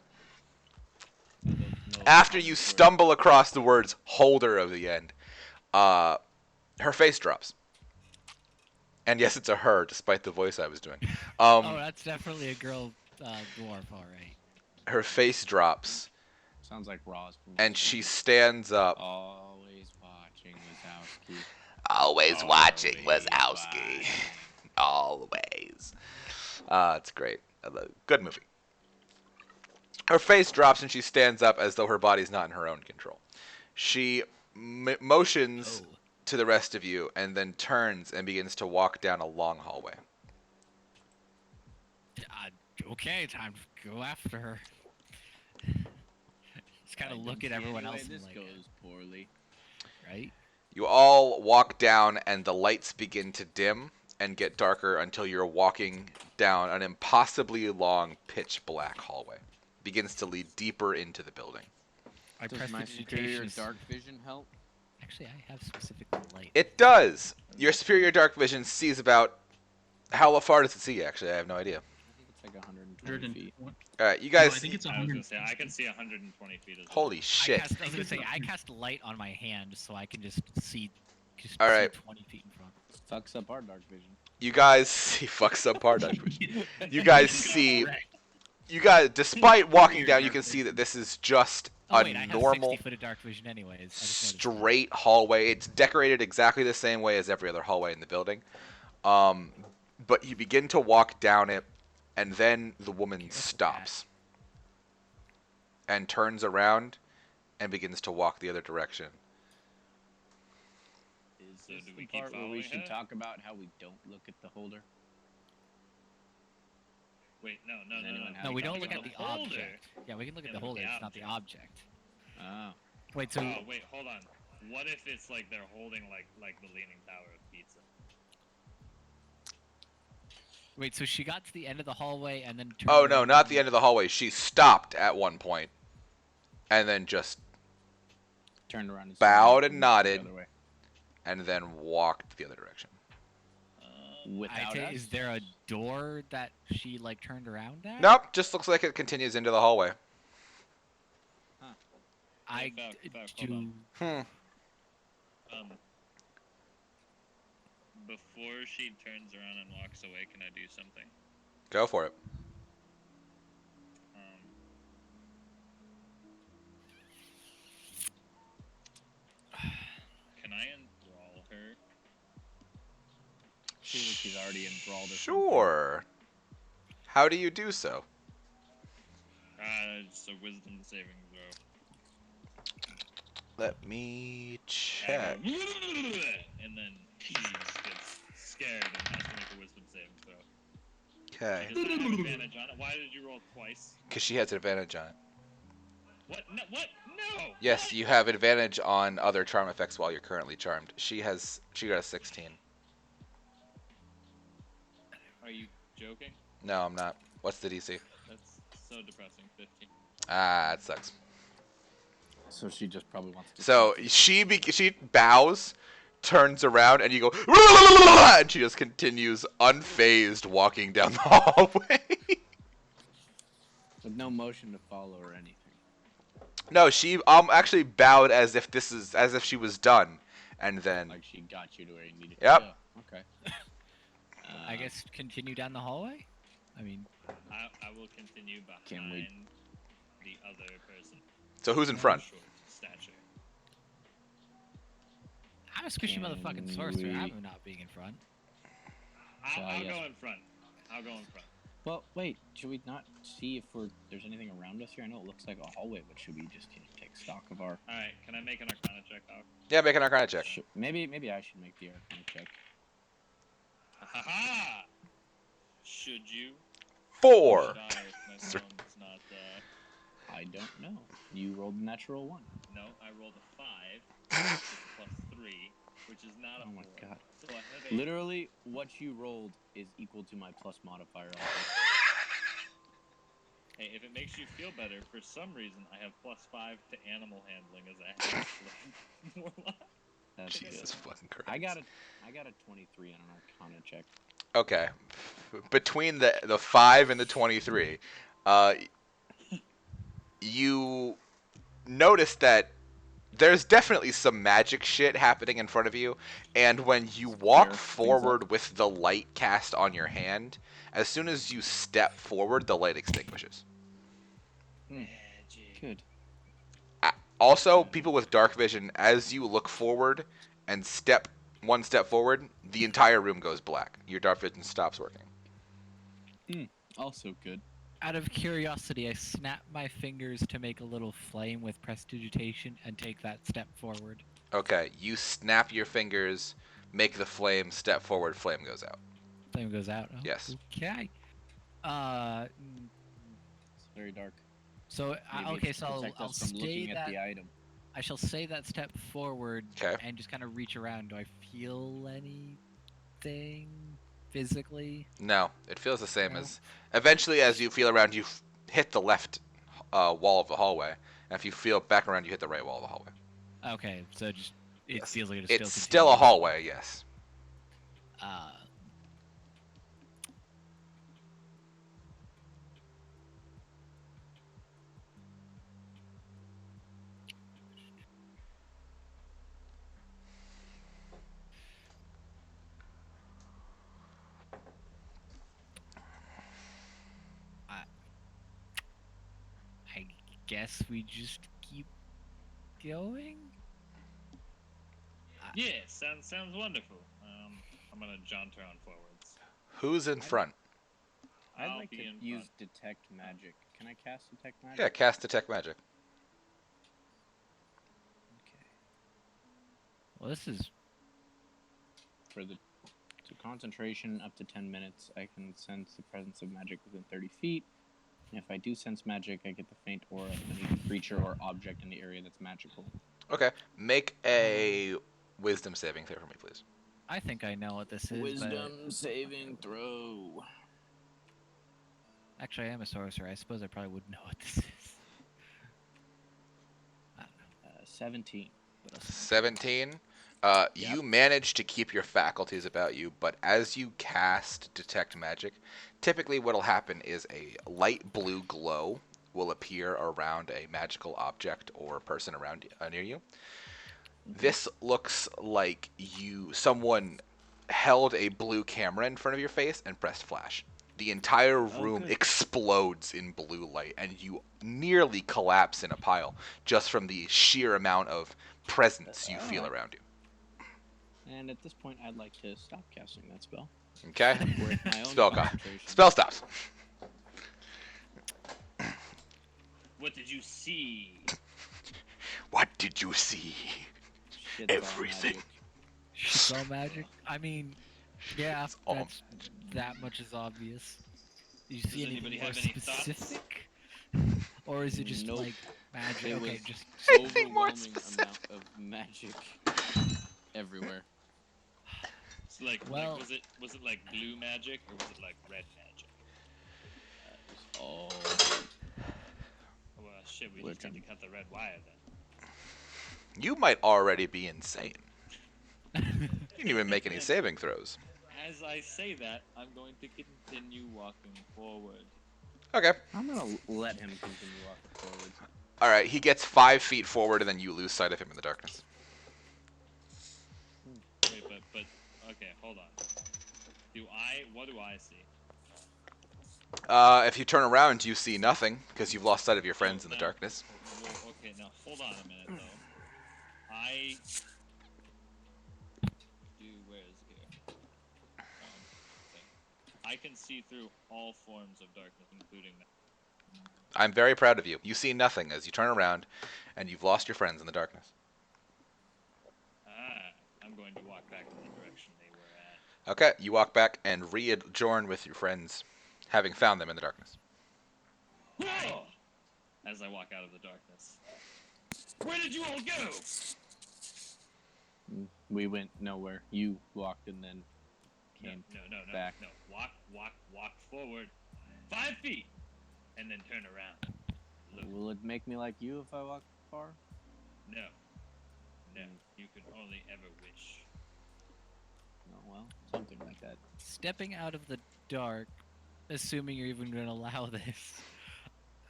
I don't know After the you word. stumble across the words holder of the end, her face drops. And yes, it's a her, despite the voice I was doing. Oh, that's definitely a girl dwarf, alright. Her face drops, Sounds like Ross. From and she stands up. Always watching Wazowski. Always watching Always Wazowski. watching. Always. It's great. Good movie. Her face drops and she stands up as though her body's not in her own control. She motions Oh. to the rest of you and then turns and begins to walk down a long hallway. Okay, time to go after her. Just kind I of don't look at see everyone any way else and this like, goes poorly. right? You all walk down and the lights begin to dim and get darker until you're walking down an impossibly long pitch black hallway. Begins to lead deeper into the building. I Does press my the superior digitations. dark vision help? Actually, I have specifically light. It does. Your superior dark vision sees about... How far does it see, actually? I have no idea. I think it's like 120 feet. Alright, you No, guys... I think it's I was 100. gonna say I can see 120 feet as well. Holy shit. I was gonna say I cast light on my hand so I can just see, All right. 20 feet in front. Fucks up our dark vision. You guys see... Fucks up our dark vision. You guys see... You guys, despite walking down, you can see that this is just Oh a wait, I have normal... 60 foot of dark vision anyways. I just noticed that. straight hallway. It's decorated exactly the same way as every other hallway in the building. But you begin to walk down it, and then the woman Okay, what's with stops and turns around and begins to walk the other direction. Is So this do the we keep part where we following should her? talk about how we don't look at the holder? Wait, no. Does anyone have No, we any don't look at comments the on object. Yeah, we can look at Yeah, the look at holder. the It's not the object. Oh. Wait, so Oh wait, hold on. What if it's like they're holding like the Leaning Tower of Pizza? wait, so she got to the end of the hallway and then turned Oh no, around not and- the end of the hallway. She stopped at one point, and then just Turned around and Bowed started and walking nodded. The other way. and then walked the other direction. Without us? Is there a door that she like turned around at? Nope, just looks like it continues into the hallway. I Falk, do. hold Hmm. Before she turns around and walks away, can I do something? Go for it. Can I enthrall her? She's already enthralled or Sure. How do you do so? It's a wisdom saving throw. Let me I check. go, and then she gets scared and has to make a wisdom saving throw. Okay. She does not have advantage on it. Why did you roll twice? Because she has an advantage on it. What? No, what? No! Yes, What? you have advantage on other charm effects while you're currently charmed. She got a 16. Are you joking? No, I'm not. What's the DC? That's so depressing. 15. Ah, it sucks. So she just probably wants to. So she bows, turns around, and you go, and she just continues unfazed walking down the hallway. With no motion to follow or anything. No, she actually bowed as if she was done, and then Like she got you to where you needed Yep. to go. Okay. I guess continue down the hallway. I mean, I will continue Can behind we- the other person. so who's in front? Short stature. I'm a squishy Can motherfucking sorcerer. we- I'm not being in front. I'll yes. go in front. I'll go in front. Well, wait. Should we not see if there's anything around us here? I know it looks like a hallway, but should we just take stock of our? All right. Can I make an Arcana check, Doc? Yeah, make an Arcana check. Maybe I should make the Arcana check. Ha ha! Should you? 4. Should I if my phone's not? I don't know. You rolled a natural 1. No, I rolled a 5, which is plus 3, which is not a 4. Oh my god. So I have a Literally, what you rolled is equal to my plus modifier. On Hey, if it makes you feel better, for some reason I have plus 5 to animal handling as a half-slave warlock. That's Jesus good. fucking Christ. I got a 23 on an Arcana check. Okay. Between the 5 and the 23, you notice that there's definitely some magic shit happening in front of you, and when you walk Clear things forward with the light cast on your hand, as soon as you step forward, the light extinguishes. Good. Also, people with dark vision, as you look forward and step one step forward, the entire room goes black. Your dark vision stops working. Also good. Out of curiosity, I snap my fingers to make a little flame with prestidigitation and take that step forward. Okay, you snap your fingers, make the flame, step forward, flame goes out. Flame goes out. Oh, Yes. Okay. It's very dark. So Maybe okay, it's so to protect I'll us from stay looking that. at the item. I shall say that step forward 'Kay. and just kind of reach around. Do I feel anything physically? No, it feels the same No. as... Eventually, as you feel around, you hit the left wall of the hallway. And if you feel back around, you hit the right wall of the hallway. Okay, so just it Yes. feels like It's still a hallway, yes. I guess we just keep going. Yeah, sounds wonderful. I'm gonna jaunt on forwards. Who's in front? I'd I'll like be to in use front. detect magic. Can I cast detect magic? Yeah, cast Detect Magic. Okay. Well, this is For the concentration up to 10 minutes, I can sense the presence of magic within 30 feet. And if I do sense magic, I get the faint aura of any creature or object in the area that's magical. Okay, make a Wisdom saving throw for me, please. I think I know what this is. Wisdom saving throw. But actually, I am a sorcerer. I suppose I probably would know what this is. I don't know. 17. What else? 17. You manage to keep your faculties about you, but as you cast Detect Magic, typically what'll happen is a light blue glow will appear around a magical object or person around near you. This looks like someone held a blue camera in front of your face and pressed flash. The entire room good. explodes in blue light, and you nearly collapse in a pile just from the sheer amount of presence you feel around you. And at this point, I'd like to stop casting that spell. Okay? With my own Spell concentration. Spell stops. What did you see? What did you see? Shit's all Everything. magic. It's all magic. I mean, yeah, all- that's that much is obvious. Do you see Does anything anybody more have any thoughts? specific? Or is it just Nope. like magic? It Okay, was just Anything more overwhelming amount of magic everywhere. It's like, Well- was it like blue magic or was it like red magic? Oh, Well, shit, we Which just need one? to cut the red wire then. You might already be insane. You didn't even make any saving throws. As I say that, I'm going to continue walking forward. Okay. I'm gonna let him continue walking forward. All right. He gets 5 feet forward, and then you lose sight of him in the darkness. Wait, but okay, hold on. What do I see? If you turn around, you see nothing because you've lost sight of your friends in the No. darkness. Well, okay, now hold on a minute though. Where is it here? Okay. I can see through all forms of darkness, including that. I'm very proud of you. You see nothing as you turn around, and you've lost your friends in the darkness. I'm going to walk back in the direction they were at. Okay. You walk back and rejoin with your friends, having found them in the darkness. Whoa! As I walk out of the darkness. Where did you all go? We went nowhere. You walked and then came. No, back. no. Walk forward 5 feet, and then turn around. Look. Will it make me like you if I walk far? No. You can only ever wish. Oh, well, something like that. stepping out of the dark, assuming you're even going to allow this.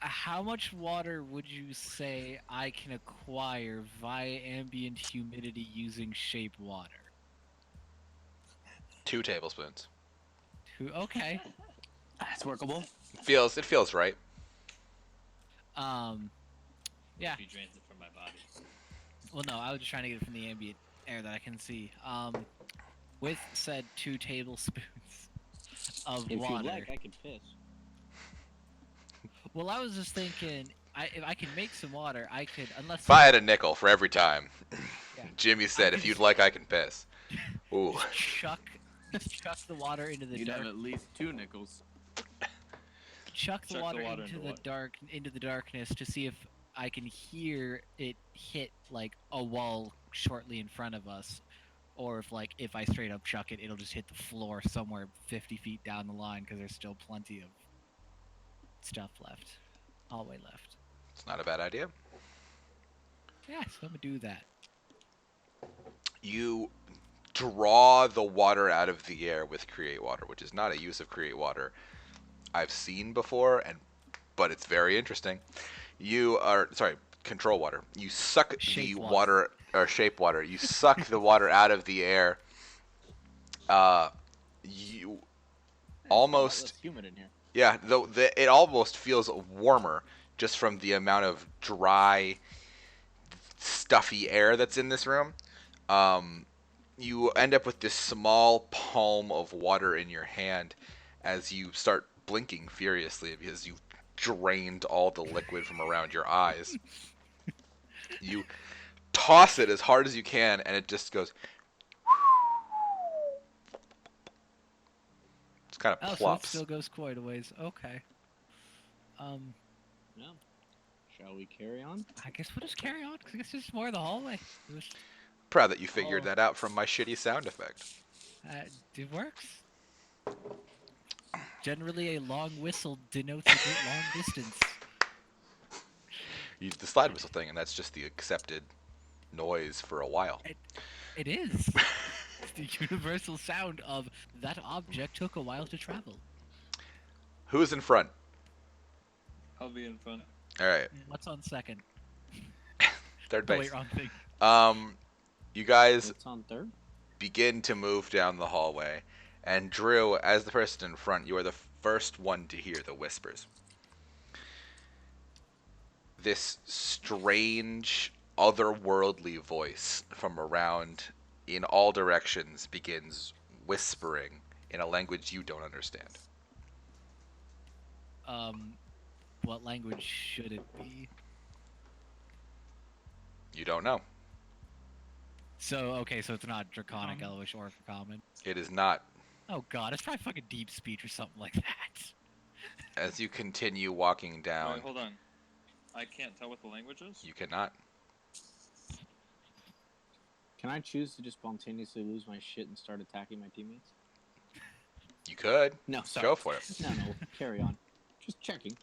How much water would you say I can acquire via ambient humidity using shape water? 2 tablespoons. Okay. That's workable. It feels right. Yeah. He drains it from my body. Well, no, I was just trying to get it from the ambient air that I can see. With said 2 tablespoons of If water. you like, I could piss. Well, I was just thinking, if I can make some water, I could, unless If I had a nickel for every time, Yeah. Jimmy said, I if could you'd just- like, I can piss. Ooh. chuck the water into the You'd dark. have at least 2 nickels. Chuck the Chuck water, the water into into the what? into the darkness to see if I can hear it hit like a wall shortly in front of us, or if I straight up chuck it, it'll just hit the floor somewhere 50 feet down the line because there's still plenty of stuff left, hallway left. It's not a bad idea. Yeah, so I'm gonna do that. You draw the water out of the air with Create Water, which is not a use of Create Water I've seen before, but it's very interesting. Control Water. You suck Shape the water. water, or Shape Water. You suck the water out of the air. You almost, It's humid in here. yeah, though it almost feels warmer just from the amount of dry, stuffy air that's in this room. You end up with this small palm of water in your hand as you start blinking furiously because you've drained all the liquid from around your eyes. You toss it as hard as you can, and it just goes. It's kind of Oh, so it plops. still goes quite a ways. Okay. Yeah. Shall we carry on? I guess we'll just carry on because I guess there's more of the hallway. Proud that you figured Oh. that out from my shitty sound effect. It works. Generally, a long whistle denotes a good long distance. You use the slide whistle thing, and that's just the accepted noise for a while. It is. It's the universal sound of that object took a while to travel. Who's in front? I'll be in front. All right, What's on second? third Oh, base. wait, wrong thing. You guys It's on third. begin to move down the hallway, and Drew, as the person in front, you are the first one to hear the whispers. This strange, otherworldly voice from around in all directions begins whispering in a language you don't understand. What language should it be? You don't know. So, okay, so it's not Draconic, Elvish, or Common. It is not. Oh god, it's probably fucking Deep Speech or something like that. As you continue walking down, Wait, hold on. I can't tell what the language is. you cannot. Can I choose to just spontaneously lose my shit and start attacking my teammates? You could. No, sorry. Go for it. No, carry on. Just checking.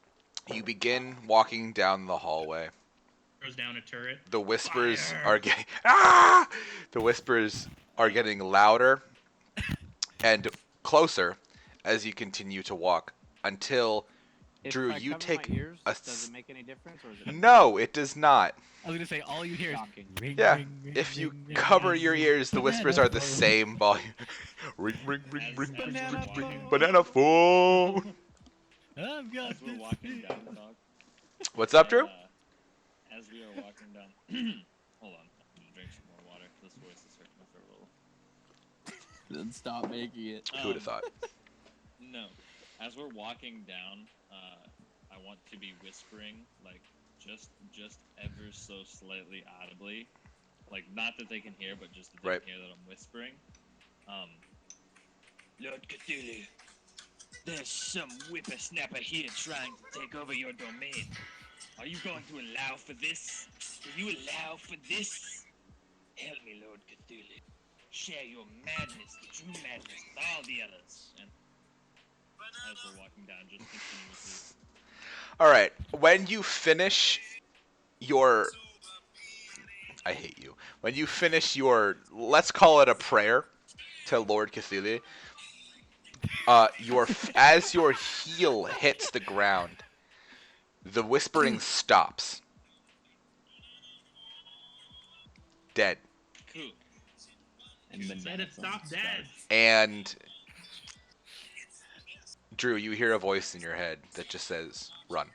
You begin walking down the hallway. Throws down a turret. The whispers Fire! are getting ah! The whispers are getting louder and closer as you continue to walk until If Drew, I you cover take my ears, a does it make any difference, or is it no, it does not. I was gonna say, all you hear is shocking? ring, Yeah, ring, ring, if you ring, ring, cover ring, your ring. ears, the whispers are the Banana same volume. Ring, ring, ring, As- ring, as ring, we're ring, walking- ring, banana phone. I've got As we're this walking thing. down, dog. What's up, Drew? As we are walking down. Hold on. I need to drink some more water. This voice is hurting my throat a little. Then stop making it. Who would have thought? No. As we're walking down, I want to be whispering, like, just ever so slightly audibly. Like, not that they can hear, but just that they Right. can hear that I'm whispering. Lord Cthulhu, there's some whippersnapper here trying to take over your domain. Are you going to allow for this? Will you allow for this? Help me, Lord Cthulhu. Share your madness, the true madness, with all the others. And as we're walking down, just continuously. All right. When you finish your, I hate you. When you finish your, let's call it a prayer to Lord Cthulhu, as your heel hits the ground, the whispering stops. Dead. Cool. And Said banana it stopped phone dead. starts. And Drew, you hear a voice in your head that just says, "Run,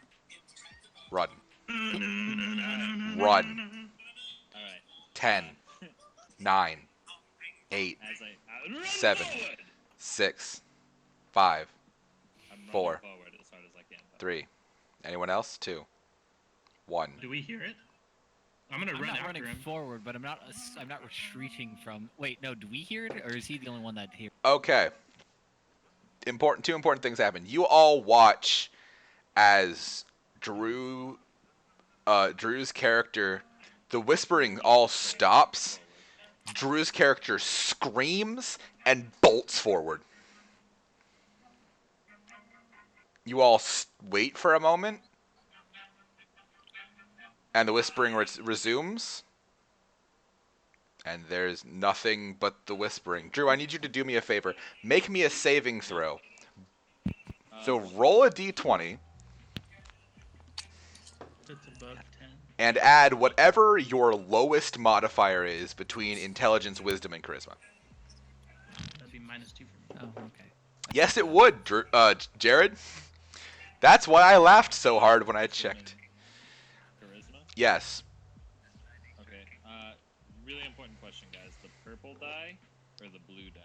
run, run." Alright. 10, 9, 8, As I run 7, forward! 6, 5, I'm running 4, forward as hard as I can. 3. Anyone else? 2, 1. Do we hear it? I'm gonna I'm run not after running him. forward, but I'm not retreating from. Wait, no. Do we hear it, or is he the only one that hears? Okay. Two important things happen. You all watch as Drew's character, the whispering all stops. Drew's character screams and bolts forward. You all wait for a moment, and the whispering resumes. And there's nothing but the whispering. Drew, I need you to do me a favor. Make me a saving throw. So roll a d20 It's above 10. and add whatever your lowest modifier is between intelligence, wisdom, and charisma. That'd be -2 for me. Oh, okay. Yes, it would, Drew, Jared. That's why I laughed so hard when I checked. Charisma? Yes. Okay. Really important question, guys. The purple die or the blue die?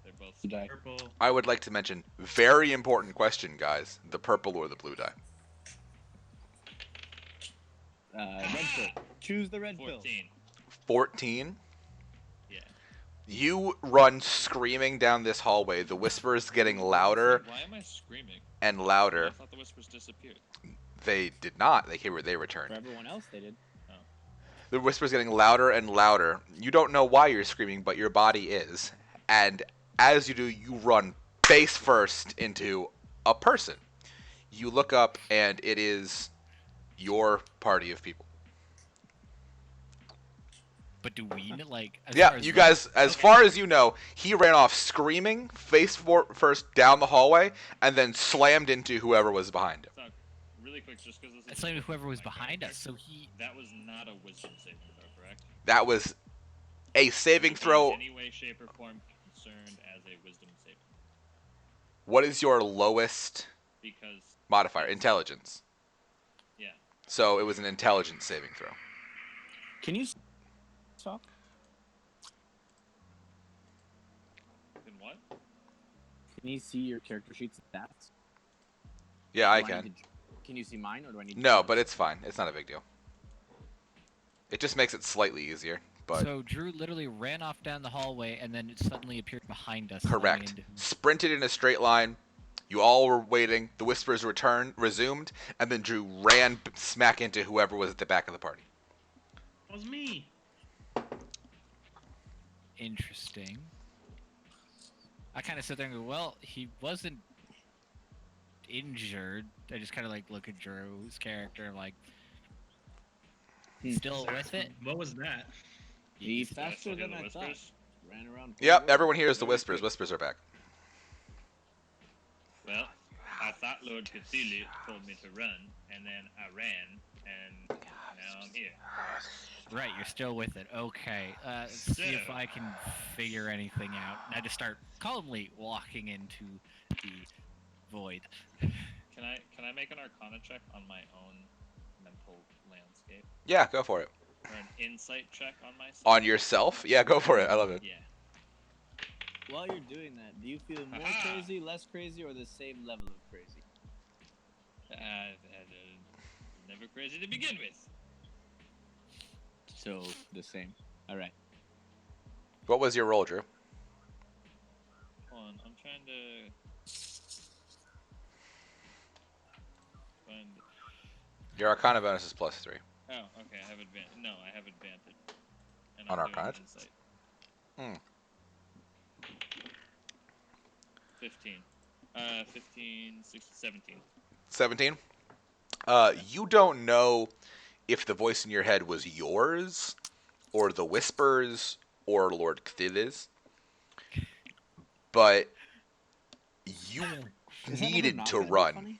They're both Blue die. Purple. I would like to mention, very important question, guys. The purple or the blue die? Red pill. Choose the red pill. 14. 14. Yeah. You run screaming down this hallway. The whispers getting louder Why am I screaming? and I louder. thought the whispers disappeared. They did not. They For returned. everyone else, they did. The whispers getting louder and louder. You don't know why you're screaming, but your body is. And as you do, you run face first into a person. You look up, and it is your party of people. But do we like? As Yeah, far as you the- guys, as Okay. far as you know, he ran off screaming, first down the hallway, and then slammed into whoever was behind him. So, really quick, just because this is. It's like important whoever for was my behind us. character, So he. That was not a wisdom saving throw, correct? That was a saving Would it be throw. in any way, shape, or form concerned as a wisdom saving? What is your lowest Because. modifier? it's- Intelligence. Yeah. So it was an intelligence saving throw. Can you talk? Then what? Can you see your character sheet's stats? Yeah, I Do can. need to- Can you see mine, or do I need to? No, but it's fine. It's not a big deal. It just makes it slightly easier. But So Drew literally ran off down the hallway and then it suddenly appeared behind us. slamming correct. into him. Sprinted in a straight line. You all were waiting. The whispers resumed, and then Drew ran smack into whoever was at the back of the party. That was me. Interesting. I kind of sit there and go, well, he wasn't injured. I just kind of like look at Drew's character, like, still with it. What was that? He's Did I faster still hear than the I thought. whispers? Ran around. Yep, forward, everyone hears the very whispers. quick. Whispers are back. Well, I thought Lord Cthulhu told me to run, and then I ran, and now I'm here. Right, you're still with it. Okay. Let's see if So- I can figure anything out. And I just start calmly walking into the void. Can I make an Arcana check on my own mental landscape, Yeah, go for it. or an insight check on myself? On yourself? Yeah, go for it. I love it. Yeah. While you're doing that, do you feel more Aha! crazy, less crazy, or the same level of crazy? Never crazy to begin with. So the same. All right. What was your roll, Drew? Hold on, I'm trying to find. Your Arcana bonus is +3. Oh, okay. I have advantage. No, I have advantage. And On I'm doing Arcana? insight. Hmm. 15. 15, 16, 17. 17? You don't know if the voice in your head was yours, or the whispers, or Lord Cthulhu's, but you Is that number needed not to gonna be run, funny?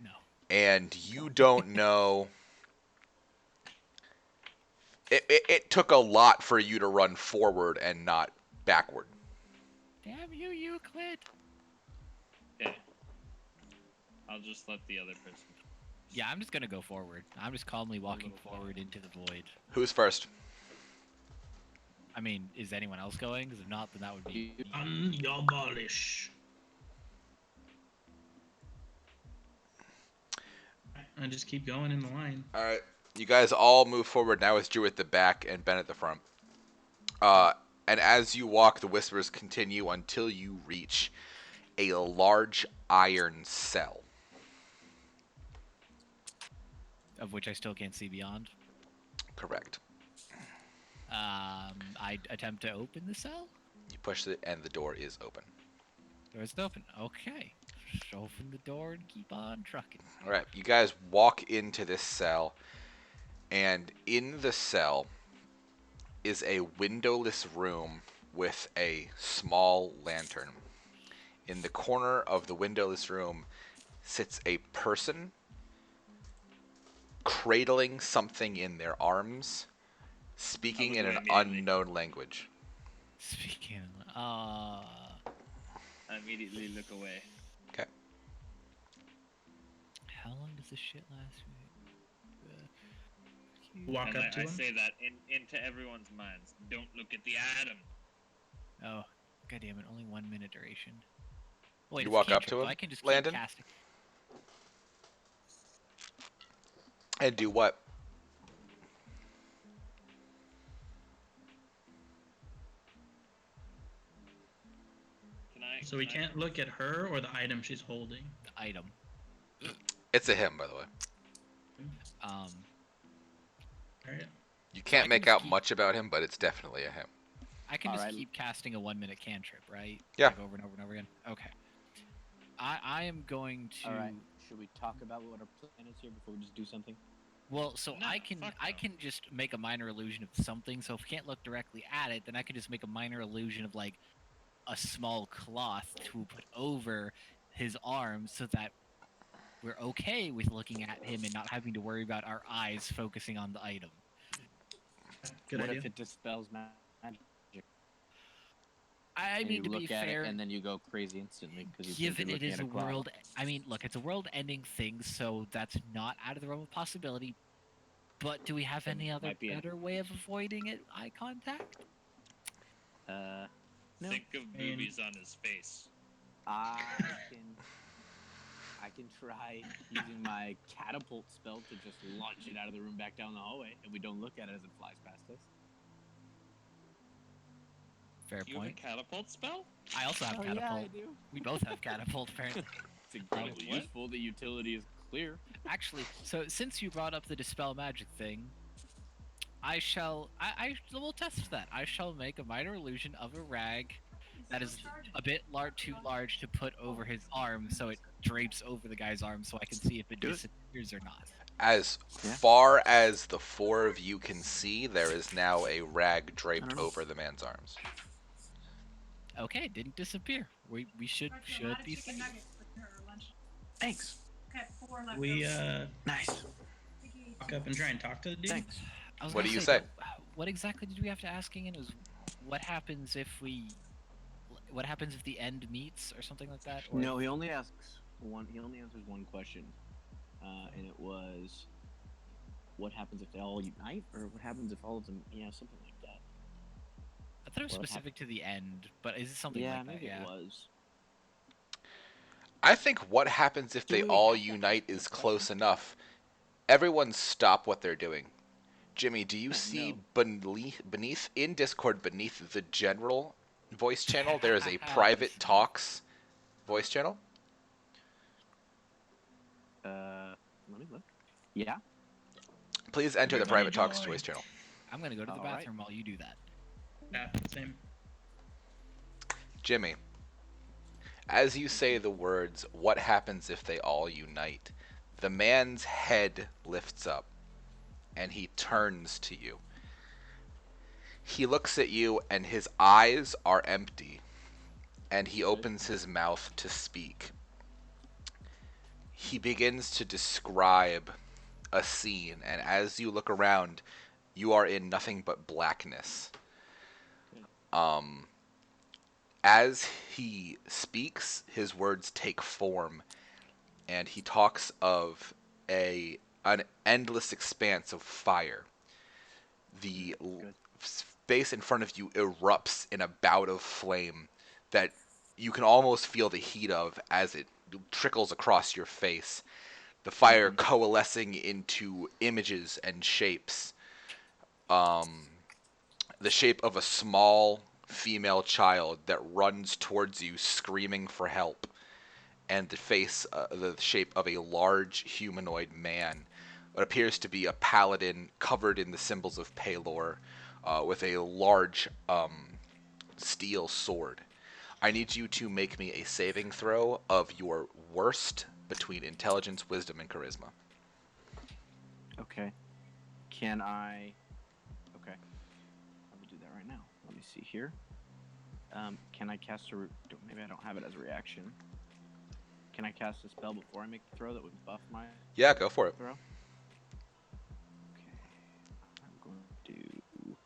No. and you don't know. It took a lot for you to run forward and not backward. Damn you, Euclid! Okay. I'll just let the other person. Yeah, I'm just gonna go forward. I'm just calmly walking little forward into the void. Who's first? I mean, is anyone else going? Because if not, then that would be. Unabolish. I just keep going in the line. All right, you guys all move forward now with Drew at the back and Ben at the front. And as you walk, the whispers continue until you reach a large iron cell. Of which I still can't see beyond. Correct. I attempt to open the cell. You push it, and the door is open. Door's open. Okay. Just open the door and keep on trucking. All right, you guys walk into this cell, and in the cell is a windowless room with a small lantern. In the corner of the windowless room sits a person cradling something in their arms, speaking in an unknown language. Speaking. I immediately look away. Okay. How long does this shit last? Walk And up I to him. say that into everyone's minds. Don't look at the item. Oh, god damn it! Only 1 minute duration. Wait, You it's walk up cantrip, to so him, I can just Landon? keep casting. And do what? Can I? So we can I- can't look at her or the item she's holding. The item. It's a him, by the way. Um. You Right? I can't can make just out keep- much about him, but it's definitely a him. I can just Alright. keep casting a 1 minute cantrip, right? Yeah. Like over and over and over again. Okay. I am going to. All right. Should we talk about what our plan is here before we just do something? Well, so No, I can fuck I no. can just make a minor illusion of something. So if we can't look directly at it, then I can just make a minor illusion of like a small cloth to put over his arm, so that we're okay with looking at him and not having to worry about our eyes focusing on the item. Good What idea. if it dispels magic? I And mean, you to be look at it e fair, and then you go crazy instantly because you think given you're it looking is at a a cloud. world, I mean, look, it's a world-ending thing, so that's not out of the realm of possibility. But do we have It any other might be an better way of avoiding it? Eye contact? no. Think of I mean- boobies on his face. I can try using my catapult spell to just launch it out of the room back down the hallway, and we don't look at it as it flies past us. Fair Do you have a point. catapult spell? I also have catapult. Yeah, I do. We both have catapult, apparently. It's incredibly What? useful. The utility is clear. Actually, so since you brought up the dispel magic thing, I will test that. I shall make a minor illusion of a rag that is a bit too large to put over his arm, so it drapes over the guy's arm, so I can see if it Do it. disappears or not. As Yeah. far as the four of you can see, there is now a rag I draped don't know. over the man's arms. Okay, it didn't disappear. We should be safe. Thanks. We Nice. walk up and try and talk to the dude. Thanks. I was What gonna do you say? What exactly did we have to ask again? It was what happens if the end meets or something like that? Or No, he only asks one. He only answers one question, and it was, "What happens if they all unite, or what happens if all of them?" Yeah, something like that. I thought it was what specific to the end, but is it something Yeah, like that? maybe Yeah. it was. I think what happens if Do they we all have to unite ask is that close question? enough. Everyone stop what they're doing. Jimmy, do you Oh, see no. beneath in Discord, beneath the general voice channel, there is a private talks voice channel? Let me look. Yeah. Please enter the Everybody private talks join. voice channel. I'm gonna go to the All right. bathroom while you do that. Yeah, same. Jimmy, as you say the words, what happens if they all unite? The man's head lifts up and he turns to you. He looks at you and his eyes are empty and he opens his mouth to speak. He begins to describe a scene, and as you look around, you are in nothing but blackness. As he speaks, his words take form, and he talks of an endless expanse of fire. The space in front of you erupts in a bout of flame that you can almost feel the heat of as it trickles across your face. The fire coalescing into images and shapes. The shape of a small female child that runs towards you screaming for help, and the shape of a large humanoid man, what appears to be a paladin covered in the symbols of Pelor, with a large steel sword. I need you to make me a saving throw of your worst between intelligence, wisdom, and charisma. Okay. Can I? Okay. Let me do that right now. Let me see here. Can I cast a? Maybe I don't have it as a reaction. Can I cast a spell before I make the throw that would buff my Yeah, go for it. throw? Okay. I'm going to.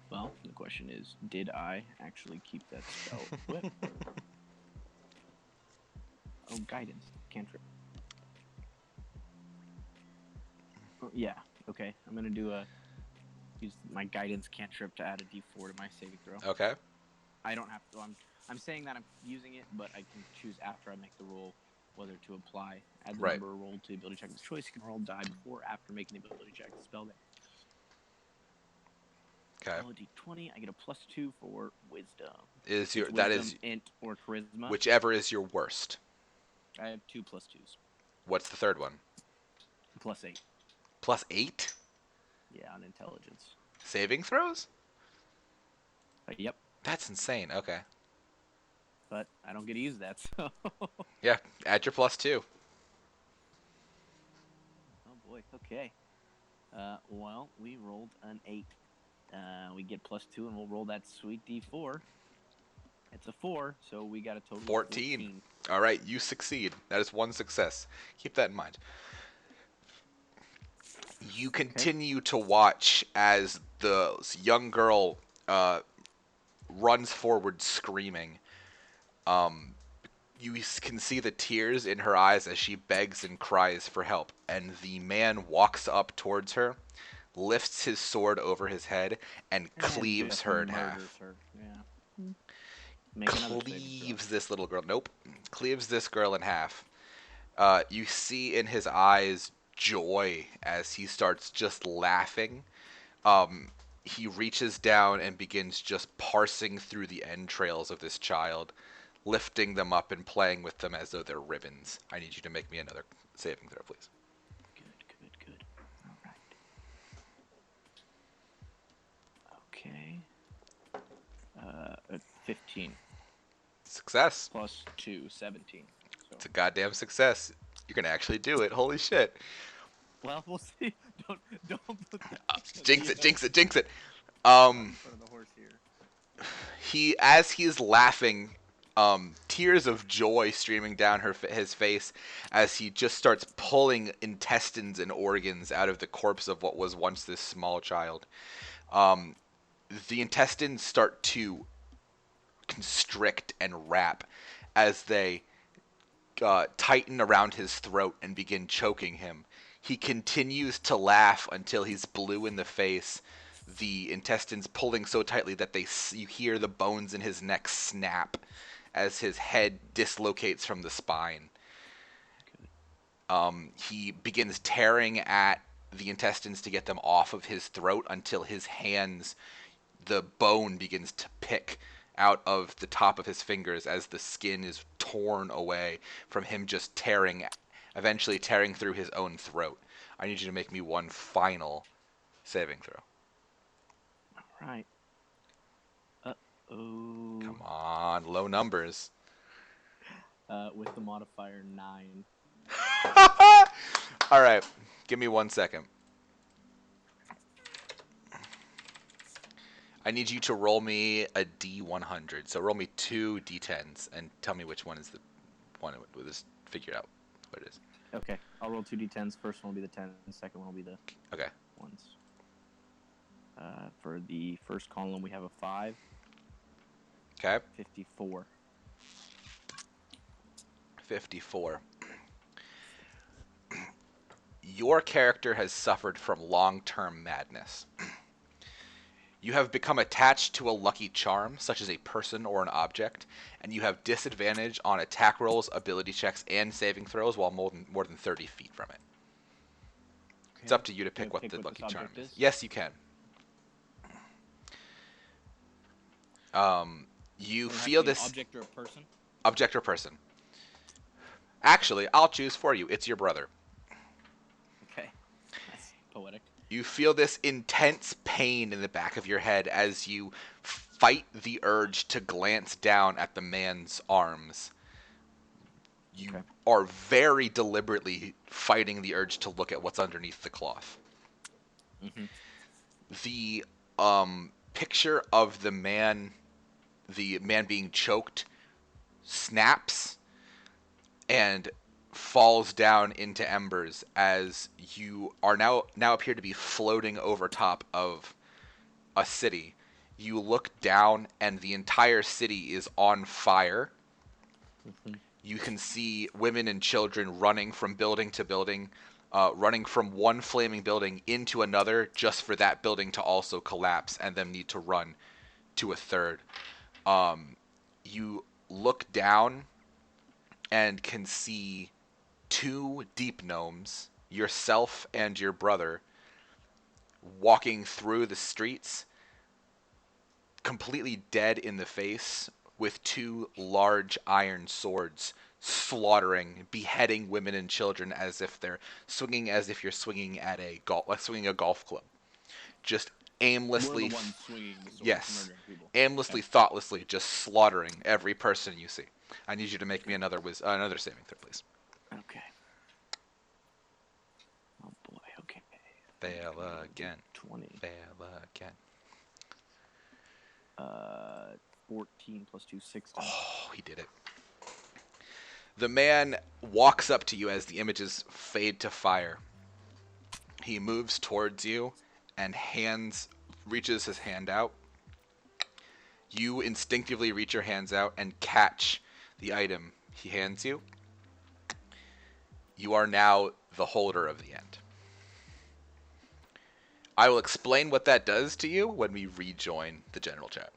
Well, the question is, did I actually keep that spell equipped? Oh, guidance cantrip. Oh, yeah. Okay. I'm gonna use my guidance cantrip to add a D4 to my saving throw. Okay. I don't have to. I'm saying that I'm using it, but I can choose after I make the roll whether to apply. Add the Right. number rolled to the ability check of choice. You can roll die before or after making the ability check to spell that. Okay. Roll a D20. I get a +2 for wisdom. Is your It's that wisdom, is int or charisma? whichever is your worst. I have 2 +2s. What's the third one? +8. +8 Yeah, on intelligence. saving throws? Yep. That's insane. Okay. But I don't get to use that, so. Yeah, add your +2. Oh boy. Okay. Well, we rolled an 8. We get +2, and we'll roll that sweet D4. It's a 4, so we got a total of 14. All right, you succeed. That is one success. Keep that in mind. You continue to watch as the young girl runs forward screaming. You can see the tears in her eyes as she begs and cries for help. And the man walks up towards her, lifts his sword over his head, and cleaves just her in murders half. her. Yeah. Make another saving throw. Cleaves this little girl. Nope. Cleaves this girl in half. You see in his eyes joy as he starts just laughing. He reaches down and begins just parsing through the entrails of this child, lifting them up and playing with them as though they're ribbons. I need you to make me another saving throw, please. Good. All right. Okay. 15 Success. +2, 17. So. It's a goddamn success. You're gonna actually do it. Holy shit. Well, we'll see. Don't put that. Jinx it. In front of the horse here. As he's laughing, tears of joy streaming down his face as he just starts pulling intestines and organs out of the corpse of what was once this small child. The intestines start to constrict and wrap as they tighten around his throat and begin choking him. He continues to laugh until he's blue in the face, the intestines pulling so tightly that you hear the bones in his neck snap as his head dislocates from the spine. He begins tearing at the intestines to get them off of his throat until his hands, the bone begins to pick out of the top of his fingers as the skin is torn away from him just eventually tearing through his own throat. I need you to make me one final saving throw. All right. Uh-oh. Come on, low numbers. With the modifier 9. All right, give me 1 second. I need you to roll me a D100. So roll me 2 D10s and tell me which one is the one with this figured out what it is. Okay, I'll roll 2 D10s. First one will be the 10, the second one will be the Okay. ones. For the first column, we have a 5. Okay. 54. 54. Your character has suffered from long-term madness. You have become attached to a lucky charm, such as a person or an object, and you have disadvantage on attack rolls, ability checks, and saving throws while more than 30 feet from it. Okay. It's up to you to pick what the lucky charm is. Yes, you can. You feel this... Object or a person? Object or person. Actually, I'll choose for you. It's your brother. Okay. That's poetic. You feel this intense pain in the back of your head as you fight the urge to glance down at the man's arms. You are very deliberately fighting the urge to look at what's underneath the cloth. Mm-hmm. The picture of the man being choked, snaps and falls down into embers as you are now appear to be floating over top of a city. You look down and the entire city is on fire. Mm-hmm. You can see women and children running from building to building, running from one flaming building into another just for that building to also collapse and then need to run to a third. You look down and can see 2 deep gnomes, yourself and your brother, walking through the streets, completely dead in the face, with 2 large iron swords, slaughtering, beheading women and children as if you're swinging at swinging a golf club, just aimlessly. We're the ones swinging the swords, yes, murdering people. aimlessly, thoughtlessly, just slaughtering every person you see. I need you to make me another saving throw, please. Okay. Oh boy. Okay. Fail again. 20. Fail again. 14 plus 2, 16. Oh, he did it. The man walks up to you as the images fade to fire. He moves towards you and reaches his hand out. You instinctively reach your hands out and catch the item he hands you. You are now the holder of the end. I will explain what that does to you when we rejoin the general chat.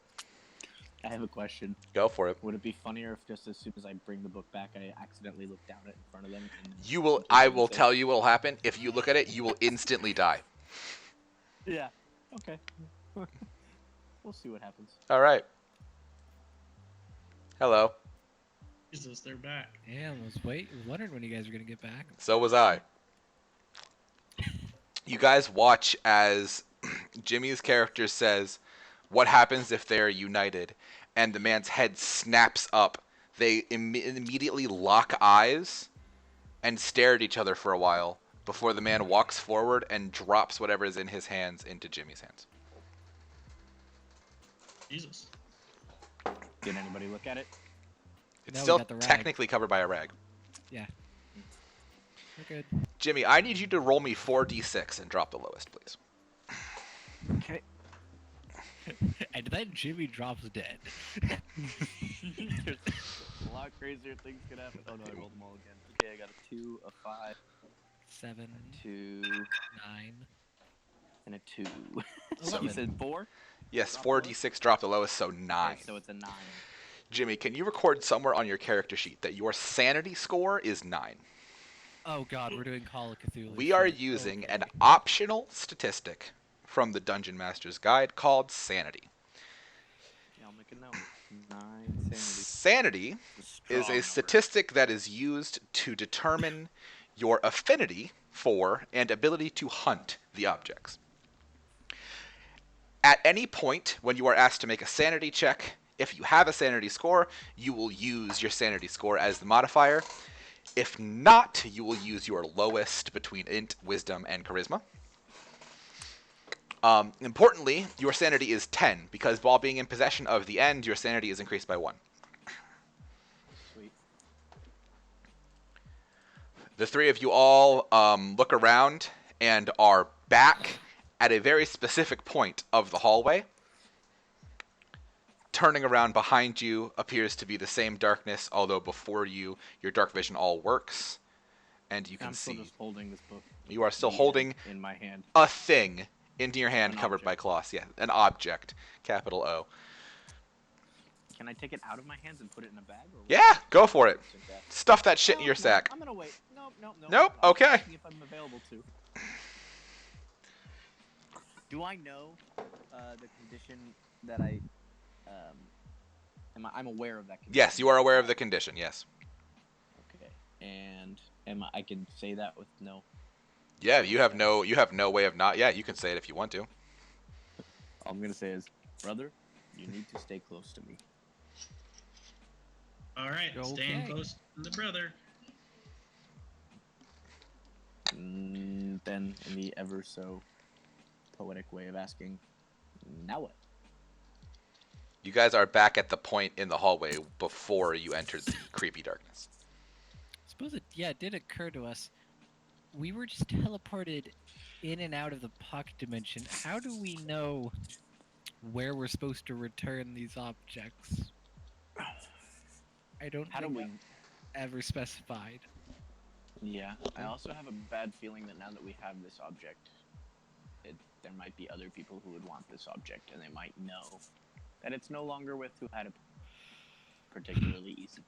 I have a question. Go for it. Would it be funnier if just as soon as I bring the book back, I accidentally look down it in front of them? I will tell you what will happen. If you look at it, you will instantly die. Yeah. Okay. We'll see what happens. All right. Hello. Jesus, they're back. Yeah, I was wondering when you guys were gonna get back. So was I. You guys watch as Jimmy's character says, "What happens if they're united?" And the man's head snaps up. They immediately lock eyes and stare at each other for a while before the man walks forward and drops whatever is in his hands into Jimmy's hands. Jesus. Did anybody look at it? It's No, we still got the rag. technically covered by a rag. Yeah. We're good. Jimmy, I need you to roll me 4d6 and drop the lowest, please. Okay. And then Jimmy drops dead. There's a lot crazier things could happen. Oh no, I rolled them all again. Okay, I got a 2, a 5, 7, 2, 9. and a 2. So- You said 4? Yes, Drop 4d6, drop the lowest, so 9. Okay, so it's a 9. Jimmy, can you record somewhere on your character sheet that your sanity score is 9? Oh god, we're doing Call of Cthulhu. We are shit. using Okay. an optional statistic from the Dungeon Master's Guide called sanity. Yeah, I'll make a note. 9 sanity. Sanity is a statistic that is used to determine your affinity for and ability to hunt the objects. At any point when you are asked to make a sanity check, if you have a sanity score, you will use your sanity score as the modifier. If not, you will use your lowest between int, wisdom, and charisma. Importantly, your sanity is 10, because while being in possession of the end, your sanity is increased by 1. Sweet. The three of you all look around and are back at a very specific point of the hallway. Turning around behind you appears to be the same darkness, although before you, your dark vision all works, and you can I'm still see. just holding this book. You are still The holding end in my hand. a thing into your hand An covered by object. cloths. Yeah, an object, capital O. Can I take it out of my hands and put it in a bag? Or what? Yeah, go for it. Like that? Stuff that shit in No, your no, sack. I'm gonna wait. Nope. Nope, I'm okay. asking if I'm available to. Do I know the condition that I'm aware of that condition? Yes, you are aware of the condition. Yes. Okay. And I can say that with no. Yeah, you have no way of not. Yeah, you can say it if you want to. All I'm gonna say is, brother, you need to stay close to me. All right, staying Okay. close to the brother. Then, in the ever so poetic way of asking, now what? You guys are back at the point in the hallway before you entered the creepy darkness. Suppose it did occur to us. We were just teleported in and out of the pocket dimension. How do we know where we're supposed to return these objects? I don't How do think we? ever specified. Yeah, I also have a bad feeling that now that we have this object, there might be other people who would want this object, and they might know that it's no longer with who had it particularly easy.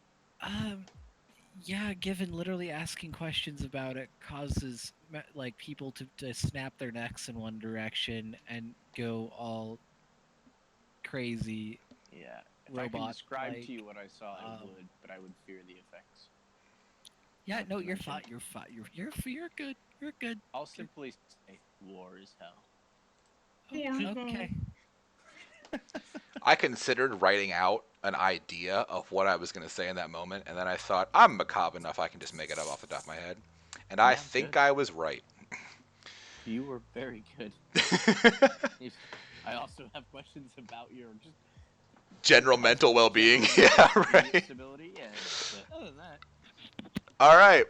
Yeah, given literally asking questions about it causes like people to snap their necks in one direction and go all crazy. Yeah, if I can Robot, describe like, to you what I saw, I um, would, but I would fear the effects. Yeah, Not no, to you're mention- fine. You're fine. You're good. You're good. I'll simply say, war is hell. Okay. I considered writing out an idea of what I was going to say in that moment, and then I thought, I'm macabre enough I can just make it up off the top of my head. And I Yeah, think good. I was right. You were very good. I also have questions about your just General mental well-being. Yeah, right. stability. Yeah. But other than that, All right.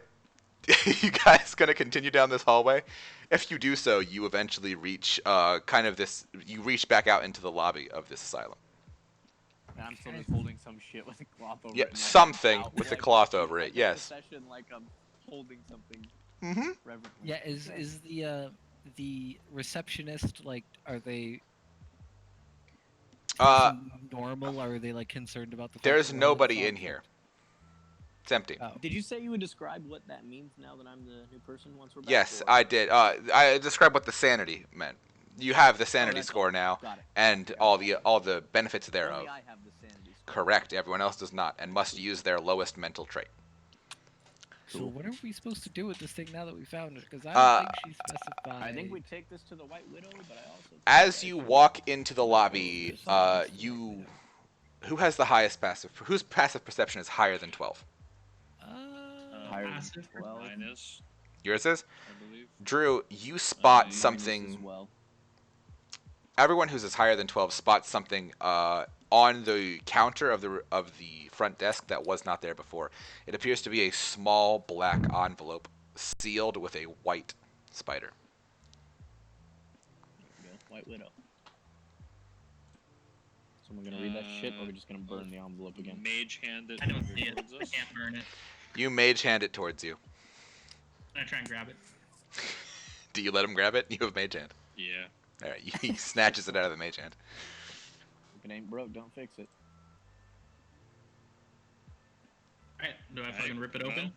You guys gonna continue down this hallway? If you do so, you eventually reach you reach back out into the lobby of this asylum. and I'm still just holding some shit with a cloth over Yep, it. And something out, with a like, cloth over I it. go Yes. Session like I'm holding something Mm-hmm. reverently. Yeah, is the receptionist like? Are they normal? Or are they like concerned about the fact There's that we're all nobody in inside? here. It's empty. Oh, Did you say you would describe what that means now that I'm the new person once we're back? Yes, or- I did. I described what the sanity meant. You have the sanity that's score all. now, Got it. and Okay, all the benefits thereof. Only I have the sanity score. Correct. Everyone else does not, and must use their lowest mental trait. so what are we supposed to do with this thing now that we found it? Because I Uh, don't think she specified. I think we take this to the White Widow, but I also think As I you should- walk into the lobby, Something. who has the highest passive? Whose passive perception is higher than 12? Higher than passive. 12. Minus, Yours is? I believe. Drew, you spot Minus As something. well. Everyone who's higher than 12 spots something on the counter of the front desk that was not there before. It appears to be a small black envelope sealed with a white spider. There we go. White Widow. So we're gonna read that shit, or we're just gonna burn the envelope again? Mage hand it I don't over see it. towards I us. can't burn it. You mage hand it towards you. I'm gonna try and grab it. Do you let him grab it? You have mage hand. Yeah. All right, he snatches it out of the mage hand. If it ain't broke, don't fix it. Alright, do I fucking rip it open?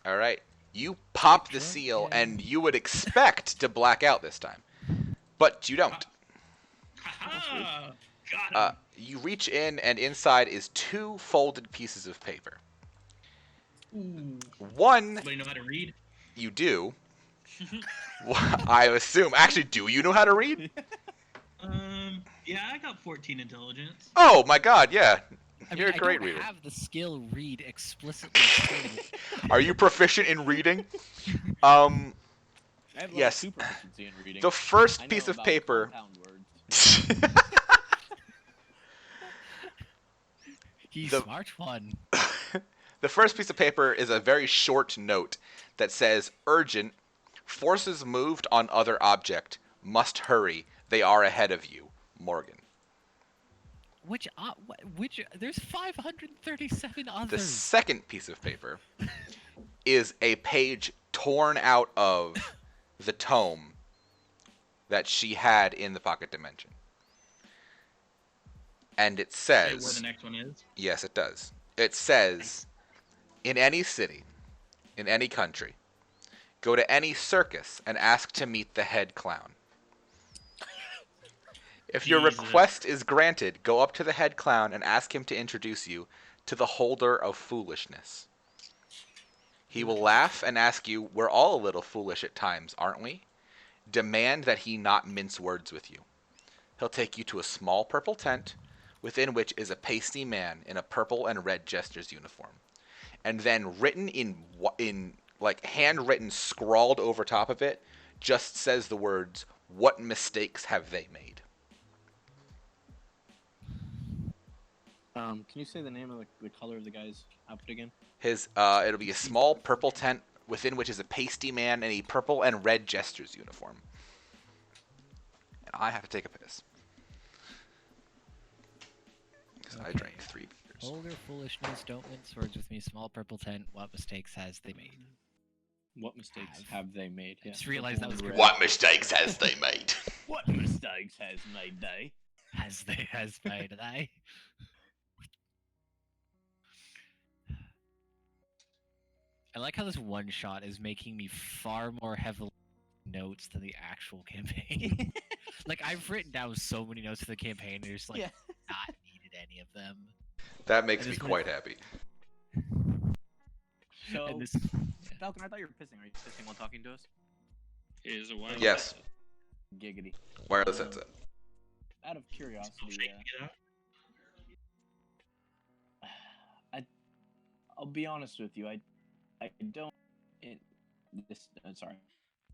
All right, you pop the Drunk, seal, yeah. and you would expect to black out this time, but you don't. Ha-ha! Got him! You reach in, and inside is 2 folded pieces of paper. Ooh. One Somebody know how to read? you do. I assume. Actually, do you know how to read? Yeah, I got 14 intelligence. Oh my God, yeah. I You're mean, a great I don't reader. have the skill read explicitly stated. Are you proficient in reading? I have Yes. 2 proficiency in reading. The first I know piece of about paper. compound words. He's The- smart one. The first piece of paper is a very short note that says, "Urgent. Forces moved on other object. Must hurry. They are ahead of you. Morgan." Which there's 537 The others. second piece of paper is a page torn out of the tome that she had in the pocket dimension. And it Say where says, the next one is. yes, it does. It says, in any city, in any country, go to any circus and ask to meet the head clown. If your Jesus. request is granted, go up to the head clown and ask him to introduce you to the holder of foolishness. He will laugh and ask you, "We're all a little foolish at times, aren't we?" Demand that he not mince words with you. He'll take you to a small purple tent, within which is a pasty man in a purple and red jester's uniform. And then written in like handwritten, scrawled over top of it, just says the words, "What mistakes have they made?" Can you say the name of the color of the guy's outfit again? It'll be a small purple tent within which is a pasty man in a purple and red jester's uniform. And I have to take a piss. Because I Okay. drank 3 beers. Older foolishness, don't mince words with me. Small purple tent. What mistakes has they made? What mistakes have they made? I just realized that was Red. What mistakes has they made? What mistakes has made they? has made they? I like how this one shot is making me far more heavily notes than the actual campaign. Like I've written down so many notes for the campaign, and there's like Yeah. not needed any of them. That makes I me just quite happy. So, And this, Falcon, I thought you were pissing. Are you pissing while talking to us? Is a wireless Yes. headset. Giggity. Wireless headset. Out of Still curiosity, shaking it out. I'll be honest with you. I don't. Sorry.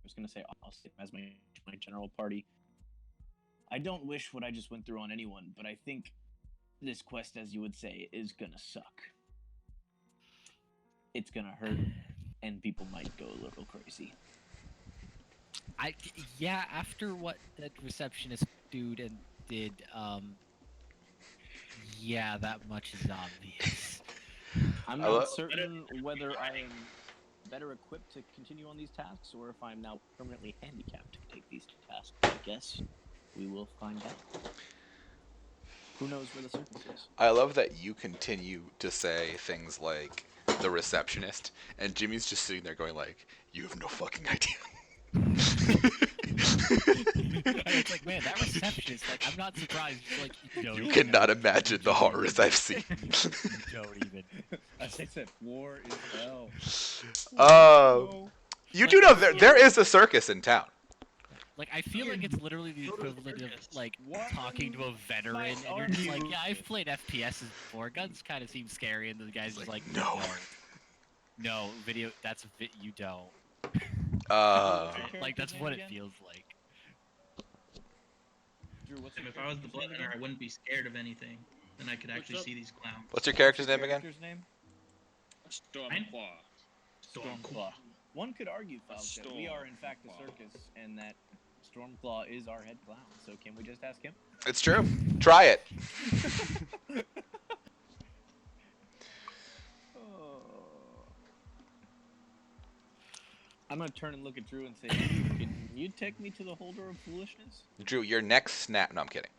was gonna say I'll say as my general party. I don't wish what I just went through on anyone, but I think this quest, as you would say, is gonna suck. It's gonna hurt, and people might go a little crazy. Yeah, after what that receptionist dude did, yeah, that much is obvious. I'm not certain whether I am better equipped to continue on these tasks or if I'm now permanently handicapped to take these tasks. I guess we will find out. Who knows where the circus is? I love that you continue to say things like the receptionist, and Jimmy's just sitting there going like, "You have no fucking idea." It's like, man, that receptionist, like, I'm not surprised. Like, You cannot imagine the horrors I've seen. You don't even. As I said, war is hell. You do know there is a circus in town. Like, I feel like it's literally the equivalent of, like, talking to a veteran, and you're just like, yeah, I've played FPSs before. Guns kind of seem scary, and the guy's just like, no. No, video, you don't. Like, that's what it feels like. Drew, what's If I was the bloodrunner, I wouldn't be scared of anything. Then I could actually see these clowns. What's your character's name again? Stormclaw. Stormclaw. One could argue, Faust, that we are in fact a circus, and that Stormclaw is our head clown. So can we just ask him? It's true. Try it. I'm gonna turn and look at Drew and say, "Can you take me to the Holder of Foolishness?" Drew, your neck snap. No, I'm kidding.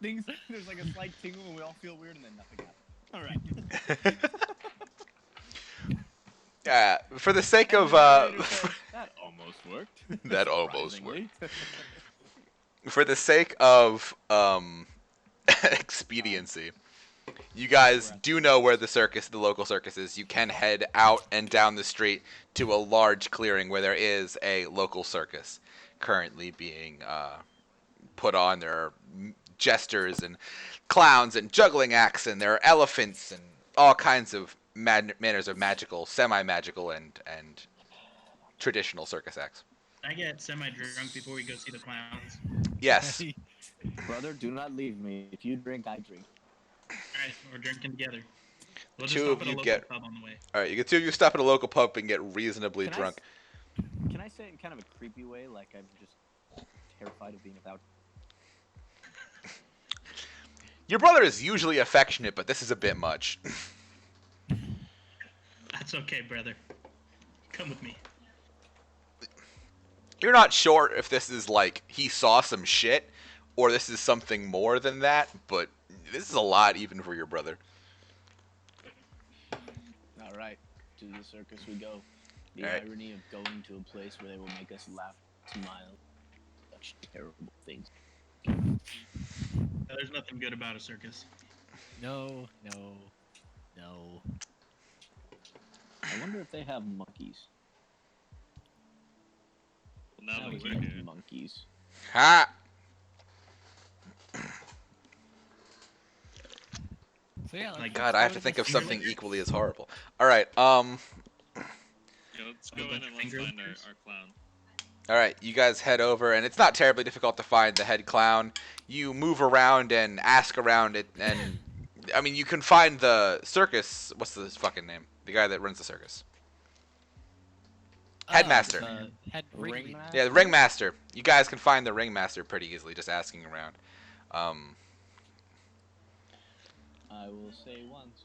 There's like a slight tingle, and we all feel weird, and then nothing happens. All right. Yeah, for the sake of that almost worked. That almost worked. For the sake of expediency, you guys do know where the local circus is. You can head out and down the street to a large clearing where there is a local circus currently being put on. There are jesters and clowns and juggling acts, and there are elephants and all kinds of manners of magical, semi-magical, and traditional circus acts. Can I get semi-drunk before we go see the clowns? Yes. Brother, do not leave me. If you drink, I drink. Alright, we're drinking together. We'll Two just of stop at a you local get- pub on the way. All right, you get two of you stop at a local pub and get reasonably Can I drunk. Can I say it in kind of a creepy way, like I'm just terrified of being without? Your brother is usually affectionate, but this is a bit much. That's okay, brother. Come with me. You're not sure if this is like he saw some shit or this is something more than that, but this is a lot even for your brother. All right, to the circus we go. The All right. irony of going to a place where they will make us laugh, smile, such terrible things. There's nothing good about a circus. No. I wonder if they have monkeys. Well, now Now that we we're have here. monkeys. Ha! So yeah, like, God, I have to think of something equally as horrible. All right, Yeah, let's go in and let's Finger find lickers. our clown. all right, you guys head over, and it's not terribly difficult to find the head clown. You move around and ask around it, and I mean, you can find the circus. What's his fucking name? The guy that runs the circus. Headmaster. Ringmaster? Yeah, the ringmaster. You guys can find the ringmaster pretty easily just asking around. I will say once,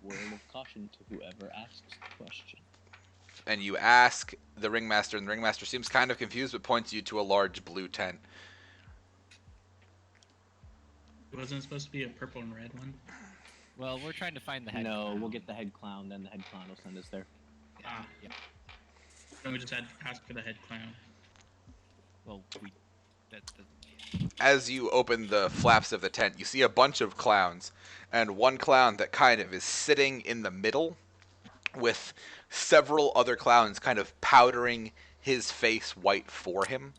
word of caution to whoever asks the question. And you ask the ringmaster, and the ringmaster seems kind of confused, but points you to a large blue tent. It wasn't supposed to be a purple and red one. Well, we're trying to find the head. No, clown. we'll get the head clown, then the head clown will send us there. Ah. Yeah. Then we just had to ask for the head clown. Well, As you open the flaps of the tent, you see a bunch of clowns, and one clown that kind of is sitting in the middle with several other clowns kind of powdering his face white for him.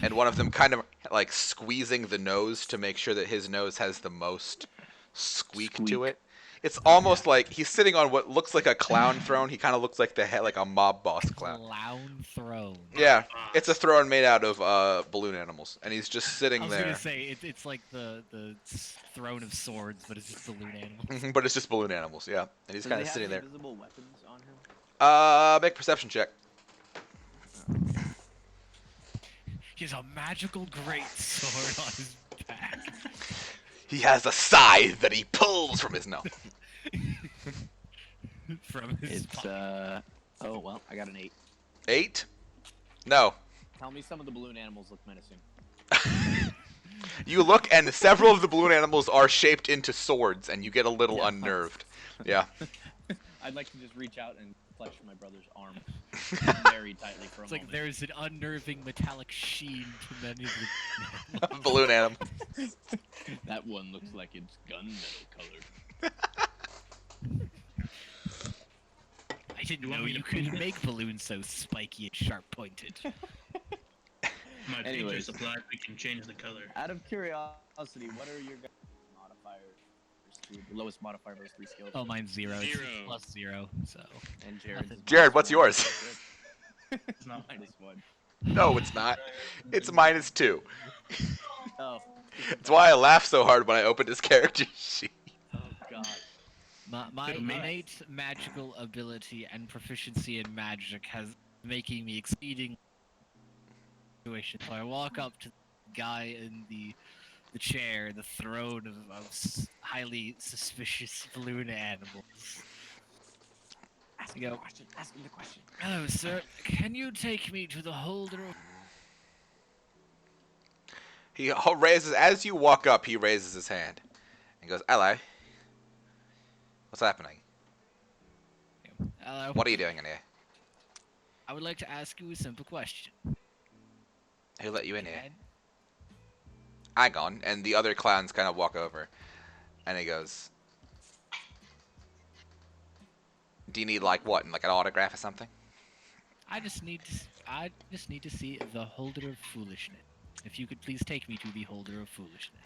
And one of them kind of like squeezing the nose to make sure that his nose has the most squeak to it. It's almost like he's sitting on what looks like a clown throne. He kind of looks like the head, like a mob boss clown. Clown throne. Yeah, Ah, it's a throne made out of balloon animals, and he's just I sitting was there. gonna say it's like the throne of swords, but it's just balloon animals. But it's just balloon animals, yeah. And he's Does kind he of have sitting there. invisible weapons on him? Make a perception check. He has a magical great sword on his back. He has a scythe that he pulls from his nose. From his It's pocket. Oh well, I got an 8. 8? No. Tell me some of the balloon animals look menacing. You look, and several of the balloon animals are shaped into swords, and you get a little Yeah. unnerved. Yeah. I'd like to just reach out and clutch my brother's arm very tightly for a It's like moment. there's an unnerving metallic sheen to many of the Balloon animal. That one looks like it's gunmetal colored. I didn't You want know me to you could prove it? make balloons so spiky and sharp pointed. My picture Anyways. supplied, we can change the color. Out of curiosity, what are your guys' modifiers to the lowest modifier versus 3 skills? Oh, mine's 0. It's Zero. plus 0, so. And Jared's is Jared, -1. what's yours? It's not. -1. No, it's not. It's -2. Oh. That's why I laughed so hard when I opened his character sheet. Oh god. My Could've made- innate magical ability and proficiency in magic has making me exceeding situation. So I walk up to the guy in the chair, the throne of highly suspicious balloon animals. Ask You him go. the question. Ask him the question. Hello, sir. Can you take me to the holder of... He raises, as you walk up, he raises his hand and goes, "Hello. What's happening? Hello. What are you doing in here? I would like to ask you a simple question. Who let you in here?" Can- Hang on. And the other clowns kind of walk over, and he goes, "Do you need like what? Like an autograph or something?" I just need to see the holder of foolishness. If you could please take me to the holder of foolishness.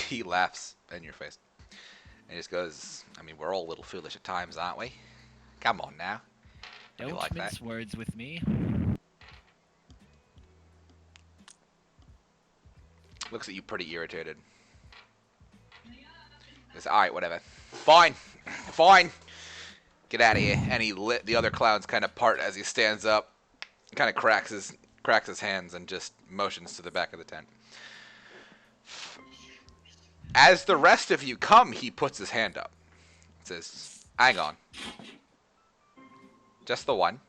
He laughs in your face, and he just goes, "I mean, we're all a little foolish at times, aren't we? Come on now." Don't be Don't like that. mince words with me. Looks at you pretty irritated. Goes, "All right, whatever. Fine, fine. Get out of here." And the other clowns kind of part as he stands up, kind of cracks his hands and just motions to the back of the tent. As the rest of you come, he puts his hand up. Says, "Hang on. Just the one."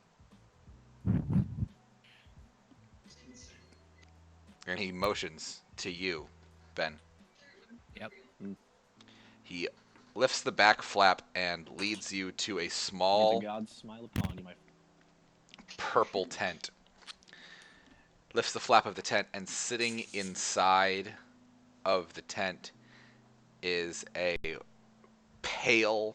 And he motions to you, Ben. Yep. He lifts the back flap and leads you to a May small the gods smile upon you, my purple tent. Lifts the flap of the tent, and sitting inside of the tent is a pale,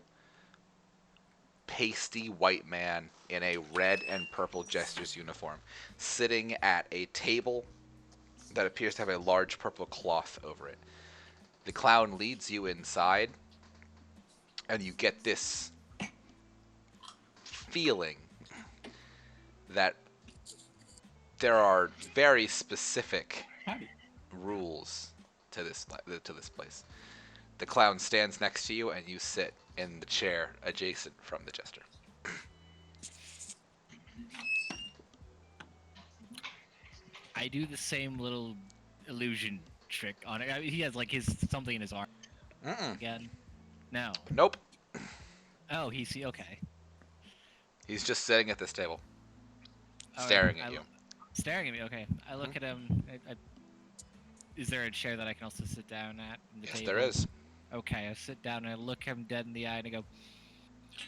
pasty white man in a red and purple jester's uniform, sitting at a table that appears to have a large purple cloth over it. The clown leads you inside, and you get this feeling that there are very specific Howdy. rules to this place. The clown stands next to you, and you sit in the chair adjacent from the jester. I do the same little illusion trick on it. He has like his something in his arm Mm-mm. again. No. Nope. Oh, okay. He's just sitting at this table, All right, staring at you. Staring at me. Okay. I look at him. Is there a chair that I can also sit down at? The Yes, table? there is. Okay, I sit down and I look him dead in the eye and I go,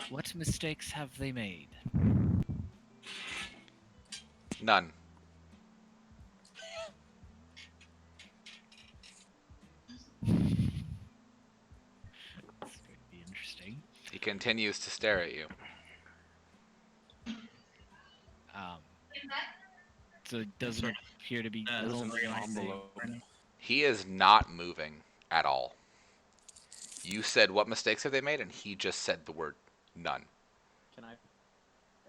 "What mistakes have they made?" None. This would be interesting. He continues to stare at you. Um, so it doesn't appear to be. There's an real envelope. He is not moving at all. You said what mistakes have they made, and he just said the word none. Can I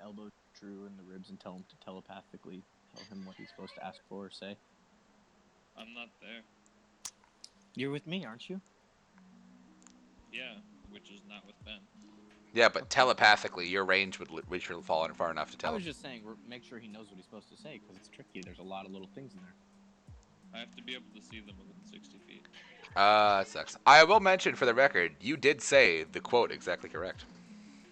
elbow Drew in the ribs and tell him to telepathically tell him what he's supposed to ask for or say? I'm not there. You're with me, aren't you? Yeah, which is not with Ben. Yeah, but telepathically, your range would reach far enough to I tell was him. just saying, make sure he knows what he's supposed to say, because it's tricky. There's a lot of little things in there. I have to be able to see them within 60 feet. That sucks. I will mention for the record, you did say the quote exactly correct.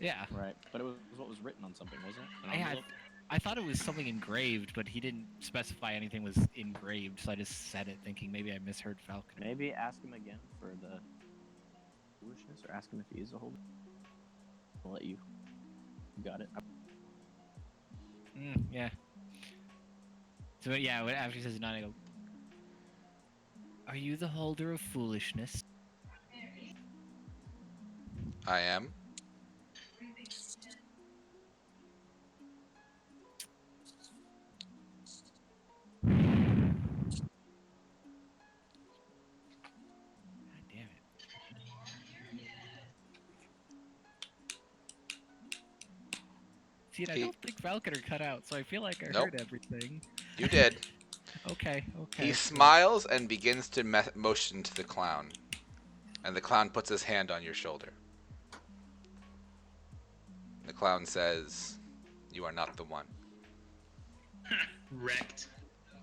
Yeah. Right, but it was what was written on something, wasn't it? An I had. envelope? I thought it was something engraved, but he didn't specify anything was engraved, so I just said it thinking maybe I misheard Falconer. Maybe ask him again for the foolishness, or ask him if he is a holder. I'll let you. You got it. Yeah. So yeah, after he says none, I go, "Are you the holder of foolishness?" I am. God damn it. See, I don't think Falconer cut out, so I feel like I Nope. heard everything. You did. Okay. He smiles and begins to motion to the clown. And the clown puts his hand on your shoulder. The clown says, "You are not the one." Wrecked.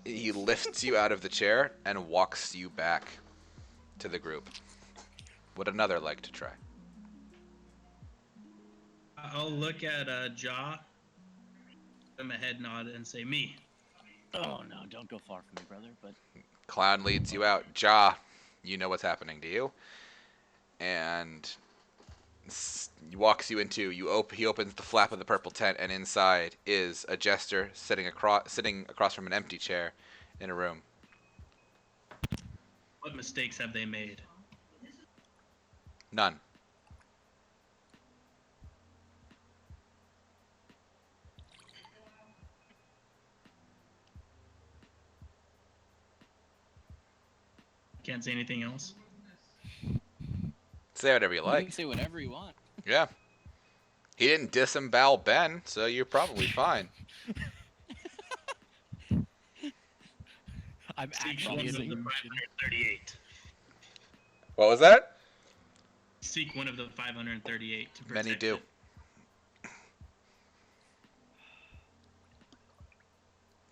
He lifts you out of the chair and walks you back to the group. Would another like to try? I'll look at Jaw, give him a head nod, and say, me. Oh no, don't go far from me, brother. But Clown leads you out. Ja, you know what's happening to you. And he walks you into. He opens the flap of the purple tent, and inside is a jester sitting across from an empty chair in a room. What mistakes have they made? None. Can't say anything else. Say whatever you you like. can say whatever you want. Yeah. He didn't disembowel Ben, so you're probably fine. I'm Seek one actually of in the illusion. 538. What was that? Seek one of the 538 to protect Many do. it.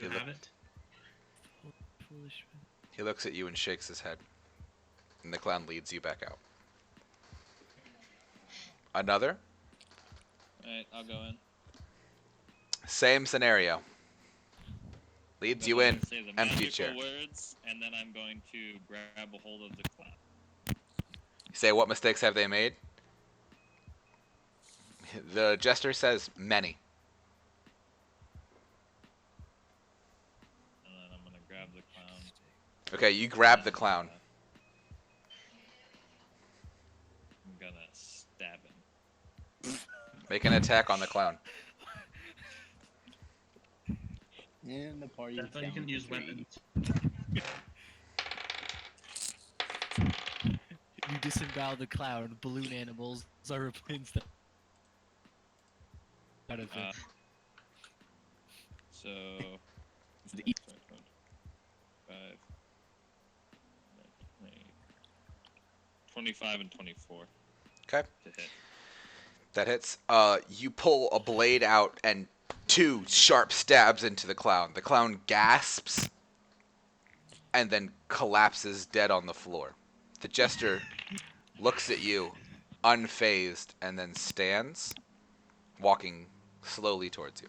You have it? Foolish. He looks at you and shakes his head. And the clown leads you back out. Another? Alright, I'll go in. Same scenario. Leads you in, Say the empty magical chair. words, and then I'm going to grab a hold of the clown. You say, what mistakes have they made? The jester says, many. And then I'm gonna grab the clown. Okay, you grab the clown. I'm gonna stab him. Make an attack on the clown. And the party. I thought you can use weapons. You disembowel the clown. Balloon animals are replaced. Out of it. So. The 5, 25 and 24. Okay. To hit. That hits. You pull a blade out and 2 sharp stabs into the clown. The clown gasps and then collapses dead on the floor. The jester looks at you, unfazed, and then stands, walking slowly towards you.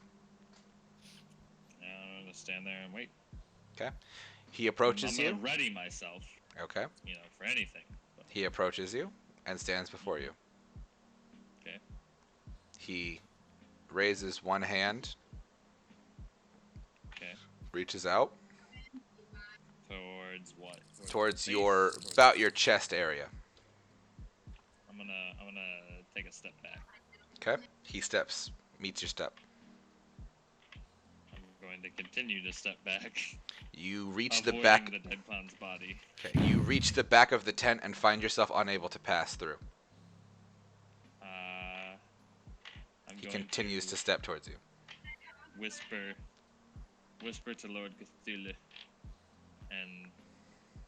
Now I'm gonna stand there and wait. Okay. He approaches I'm you. gonna ready myself, Okay. for anything. But, He approaches you and stands before you. okay. He raises one hand, Okay. reaches out Towards what? towards the your face? about your chest area. I'm gonna take a step back. Okay. He meets your step. I'm going to continue to step back. You reach the avoiding back. the dead clown's body. Okay. You reach the back of the tent and find yourself unable to pass through. He going continues to step towards you. whisper to Lord Cthulhu and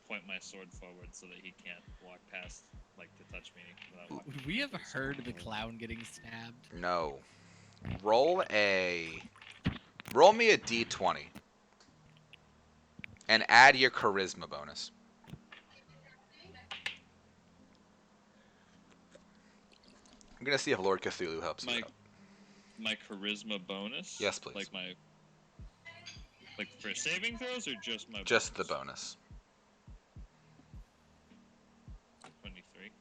point my sword forward so that he can't walk past, like, to touch me without walking. Would we have heard the clown getting stabbed? No. Roll me a d20 and add your charisma bonus. I'm gonna see if Lord Cthulhu helps you out. My charisma bonus? Yes, please. Like for saving throws or just my Just the bonus? bonus. 23.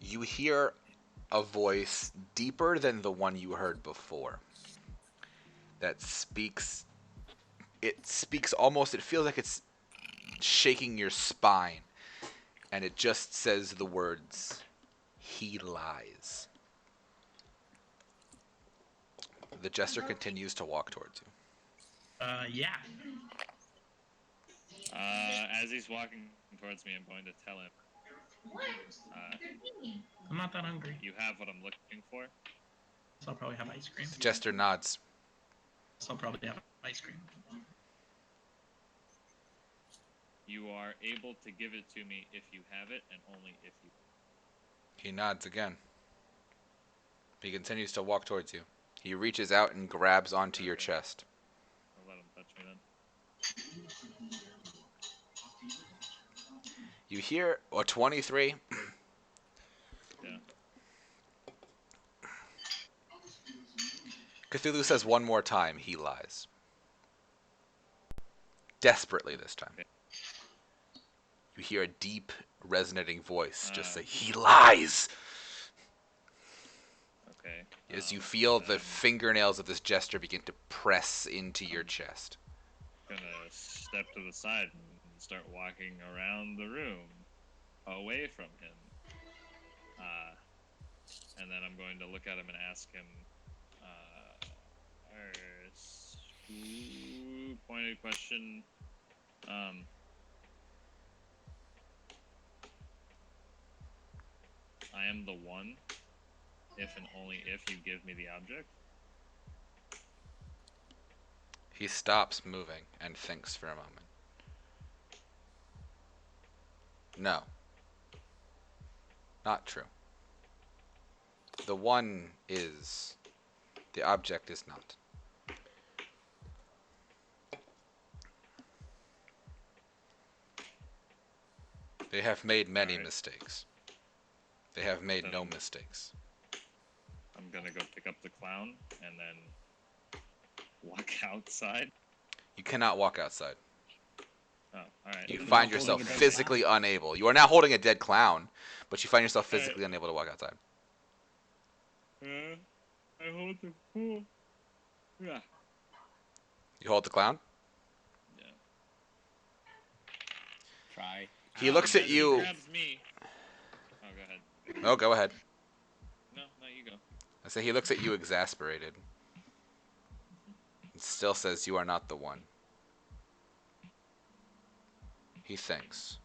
You hear a voice deeper than the one you heard before that speaks. It speaks almost, it feels like it's shaking your spine, and it just says the words, "He lies." The jester continues to walk towards you. Yeah. As he's walking towards me, I'm going to tell him, I'm not that hungry, you have what I'm looking for. so I'll probably have ice cream. The jester nods. So I'll probably have ice cream. You are able to give it to me if you have it, and only if you... He nods again. He continues to walk towards you. He reaches out and grabs onto your chest. I'll let him touch me then. You hear a 23. Yeah. Cthulhu says one more time, "He lies." Desperately this time. Okay. You hear a deep, resonating voice just say, "He lies!" Okay. As you feel the I'm fingernails of this jester begin to press into your chest. gonna step to the side and start walking around the room, away from him. And then I'm going to look at him and ask him, pointed question. I am the one, if and only if you give me the object. He stops moving and thinks for a moment. No. Not true. The one is. The object is not. They have made many Alright. mistakes. They have made Then no mistakes. I'm gonna go pick up the clown and then walk outside. You cannot walk outside. Oh, alright. You You're find not yourself holding a dead physically unable. You are now holding a dead clown, but you find yourself Alright. physically unable to walk outside. I hold the pool. Yeah. You hold the clown? Yeah. Try. He looks at He you. grabs me. Oh, go ahead. Oh, go ahead. No, you go. I say he looks at you exasperated. It still says you are not the one. He thinks.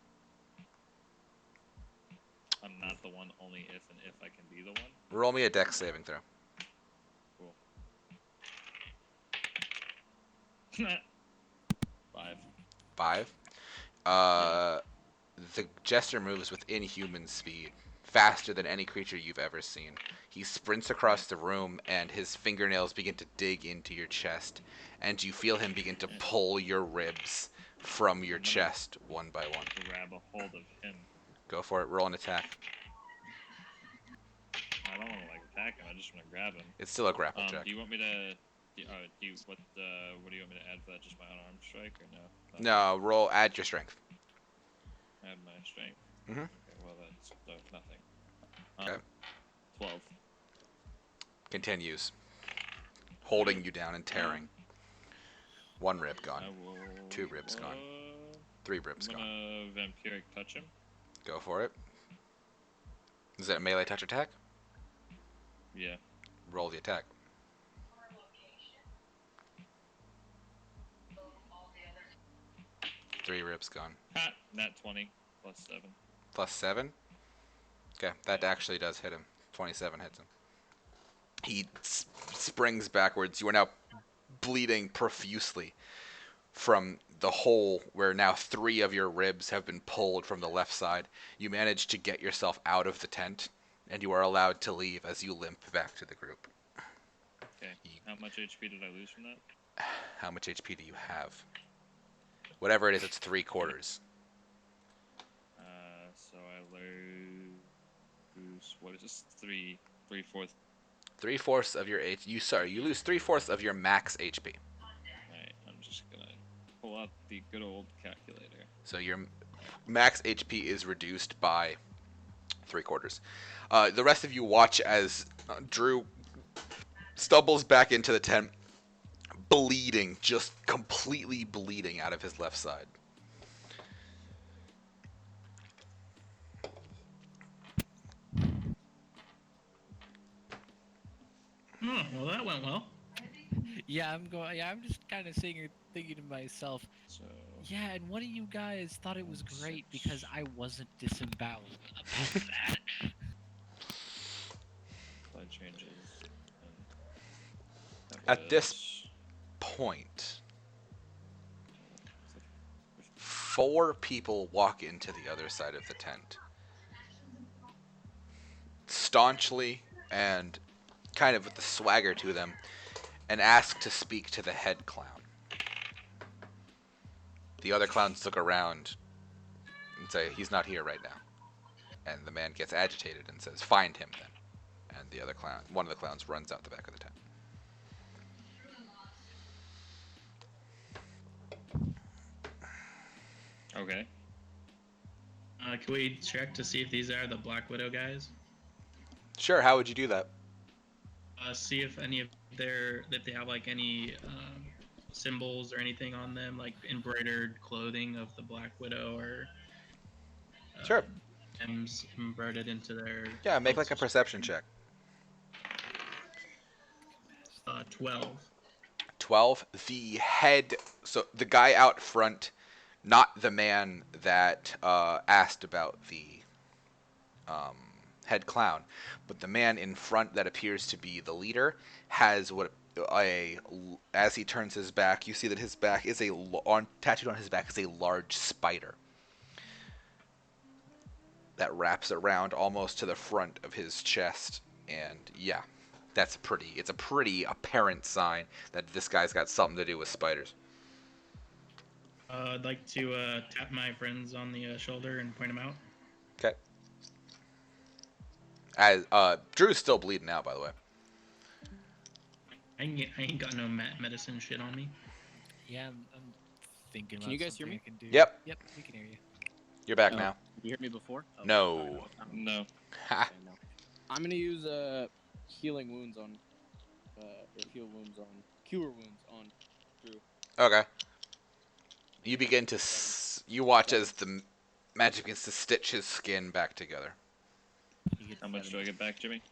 I'm not the one, only if and if I can be the one. Roll me a dex saving throw. Cool. 5. 5. The jester moves with inhuman speed, faster than any creature you've ever seen. He sprints across the room, and his fingernails begin to dig into your chest, and you feel him begin to pull your ribs from your chest one by one. Grab a hold of him. Go for it. Roll an attack. I don't want to attack him. I just want to grab him. It's still a grapple check. Do you want me to? What do you want me to add for that? Just my unarmed strike or no? No, roll. Add your strength. Add my strength. Mhm. Okay, well that's nothing. Okay. 12. Continues, holding you down and tearing. One rib gone. 2 ribs gone. 3 ribs I'm gone. gonna vampiric touch him. Go for it. Is that a melee touch attack? Yeah. Roll the attack. Three ribs gone. Ha! Nat 20 plus 7. Plus 7. Okay, that actually does hit him. 27 hits him. He springs backwards. You are now bleeding profusely from the hole where now 3 of your ribs have been pulled from the left side. You manage to get yourself out of the tent, and you are allowed to leave as you limp back to the group. Okay. How much HP did I lose from that? How much HP do you have? Whatever it is, it's 3/4. So I lose. What is this? 3/4. 3/4 of your H. You lose 3/4 of your max HP. Alright, I'm just gonna pull out the good old calculator. So your max HP is reduced by 3/4. The rest of you watch as Drew stumbles back into the tent, bleeding, just completely bleeding out of his left side. Oh, well, that went well. Yeah, I'm just kind of sitting here thinking to myself, So yeah, and one of you guys thought it was great because I wasn't disemboweled about that. that changes. And At this point, 4 people walk into the other side of the tent. Staunchly and kind of with the swagger to them, and ask to speak to the head clown. The other clowns look around and say, he's not here right now. And the man gets agitated and says, find him then. And the other clown, one of the clowns, runs out the back of the tent. Okay. Can we check to see if these are the Black Widow guys? Sure, how would you do that? See if any of that they have like any symbols or anything on them, like embroidered clothing of the Black Widow or Sure. M's embroidered into their. Yeah, make like a perception check. 12. 12. The head, so the guy out front, not the man that asked about the head clown, but the man in front that appears to be the leader has as he turns his back, you see that his back is tattooed on his back is a large spider that wraps around almost to the front of his chest, and yeah, it's a pretty apparent sign that this guy's got something to do with spiders. I'd like to tap my friends on the shoulder and point them out. Okay. As Drew's still bleeding out, by the way. I ain't got no medicine shit on me. Yeah, I'm thinking. Can you guys hear something me? I can do. Yep. Yep, we can hear you. You're back Oh, now. You heard me before? Oh, No. sorry, No. Ha. okay, no. I'm gonna use healing wounds on, or cure wounds on Drew. Okay. You begin to you watch as the magic begins to stitch his skin back together. You get How much do I get back, Jimmy?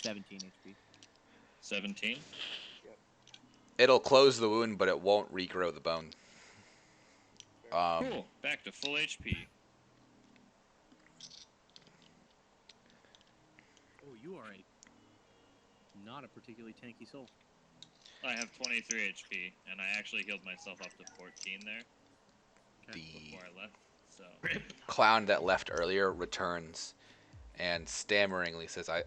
17 HP. 17. It'll close the wound, but it won't regrow the bone. Cool. Back to full HP. Oh, you are not a particularly tanky soul. I have 23 HP, and I actually healed myself up to 14 there The before I left. So clown that left earlier returns and stammeringly says, I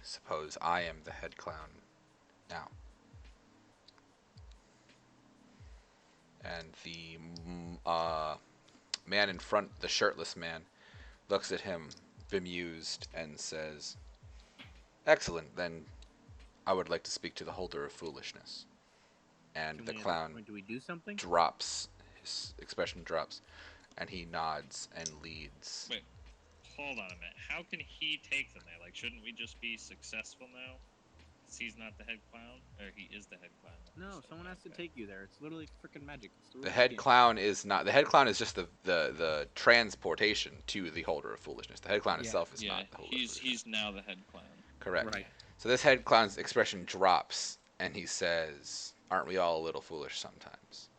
suppose I am the head clown now. And the man in front, the shirtless man, looks at him bemused and says, excellent, then I would like to speak to the holder of foolishness. And the clown Do we do something? drops, his expression drops, and he nods and leads. wait, hold on a minute. How can he take them there? Like, shouldn't we just be successful now? 'Cause he's not the head clown, or he is the head clown. No, So, someone has to okay. take you there. It's literally freaking magic. It's The head clown is not. The head clown is just the transportation to the holder of foolishness. The head clown Yeah. itself is Yeah, not the holder of foolishness. he's now the head clown. Correct. Right. So this head clown's expression drops, and he says, "Aren't we all a little foolish sometimes?"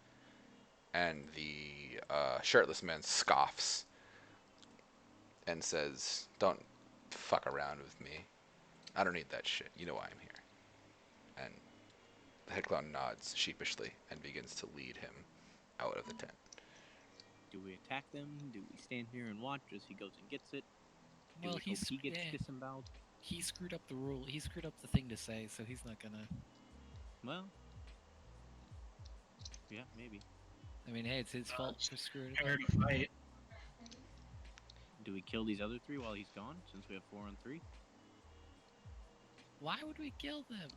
And the shirtless man scoffs. and says, "Don't fuck around with me. I don't need that shit. You know why I'm here." And the head clown nods sheepishly and begins to lead him out of the tent. Do we attack them? Do we stand here and watch as he goes and gets it? Do Well, we hope he gets yeah, disemboweled? he screwed up the rule. He screwed up the thing to say, so he's not gonna. Well, yeah, maybe. I mean, hey, it's his fault for screwing it Prepare up. to fight. Do we kill these other 3 while he's gone, since we have 4 on 3? Why would we kill them?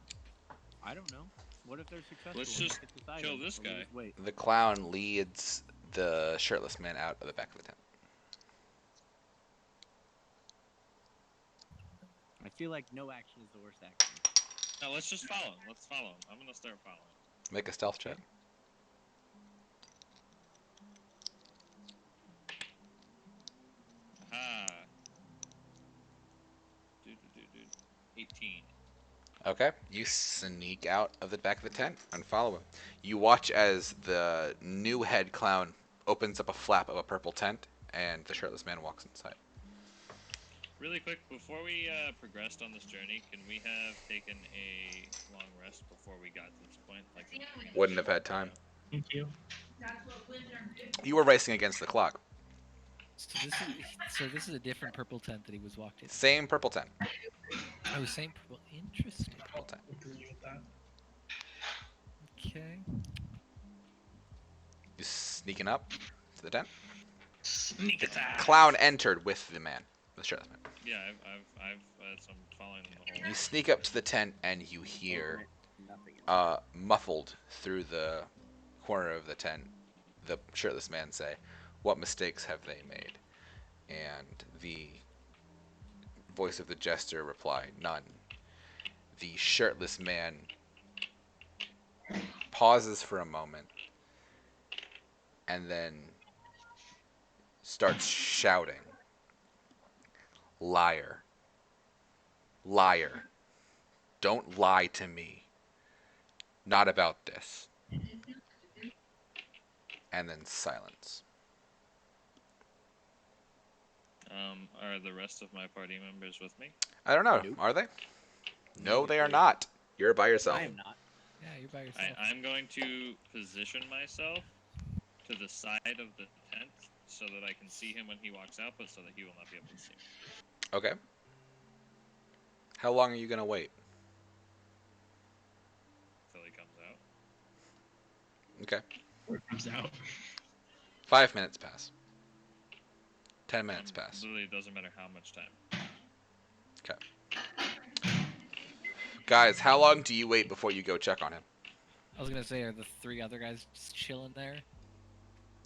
I don't know. What if they're successful? Let's and we just get this item, kill this or we guy. just wait? The clown leads the shirtless man out of the back of the tent. I feel like no action is the worst action. No, let's just follow him. Let's follow him. I'm gonna start following. Make a stealth check. Aha. 18. Okay, you sneak out of the back of the tent and follow him. You watch as the new head clown opens up a flap of a purple tent, and the shirtless man walks inside. Really quick, before we progressed on this journey, can we have taken a long rest before we got to this point? Like, Wouldn't have had time. Thank you. You were racing against the clock. So this is a different purple tent that he was walked in. Same purple tent. Oh, same purple. Interesting. Purple tent. Agree with that. Okay. You sneaking up to the tent. Sneak attack. Clown entered with the man, the shirtless man. yeah, so I'm following them the whole You sneak up to the tent and you hear, Nothing. muffled through the corner of the tent, the shirtless man say, "What mistakes have they made?" And the voice of the jester replied, "None." The shirtless man pauses for a moment and then starts shouting, "Liar. Liar. Don't lie to me. Not about this." And then silence. Are the rest of my party members with me? I don't know. Nope. Are they? No, they are not. You're by yourself. I am not. Yeah, you're by yourself. I'm going to position myself to the side of the tent so that I can see him when he walks out, but so that he will not be able to see me. Okay. How long are you gonna wait? Until he comes out. Okay. Word comes out. 5 minutes pass. 10 minutes pass. Literally, it doesn't matter how much time. Guys, how long do you wait before you go check on him? I was gonna say, are the 3 other guys just chilling there?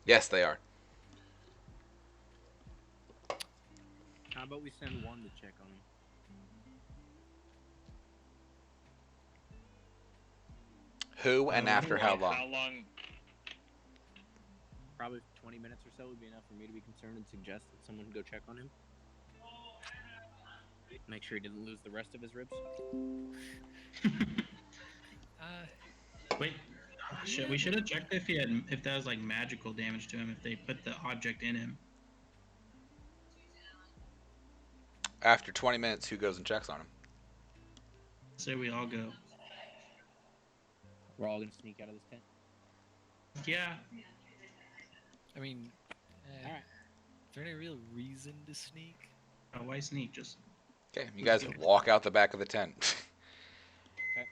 Yes, they are. How about we send one to check on him? Who and after how long? How long? Probably 20 minutes or so would be enough for me to be concerned and suggest that someone go check on him. Make sure he didn't lose the rest of his ribs. Wait, shit. We should have checked if that was like magical damage to him if they put the object in him. After 20 minutes, who goes and checks on him? Say we all go. We're all gonna sneak out of this tent. Yeah. I mean, Alright. is there any real reason to sneak? Why sneak? Just Okay, you guys walk out the back of the tent. Okay.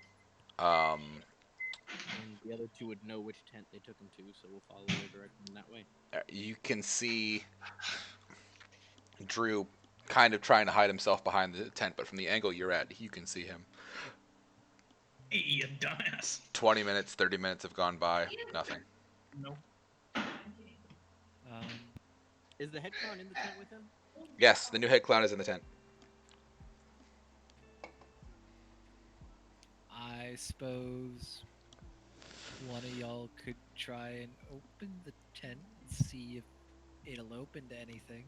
And the other 2 would know which tent they took him to, so we'll follow their direction that way. You can see Drew kind of trying to hide himself behind the tent, but from the angle you're at, you can see him. hey, you dumbass. 20 minutes, 30 minutes have gone by. Nothing. Nope. Is the head clown in the tent with him? Yes, the new head clown is in the tent. I suppose one of y'all could try and open the tent and see if it'll open to anything.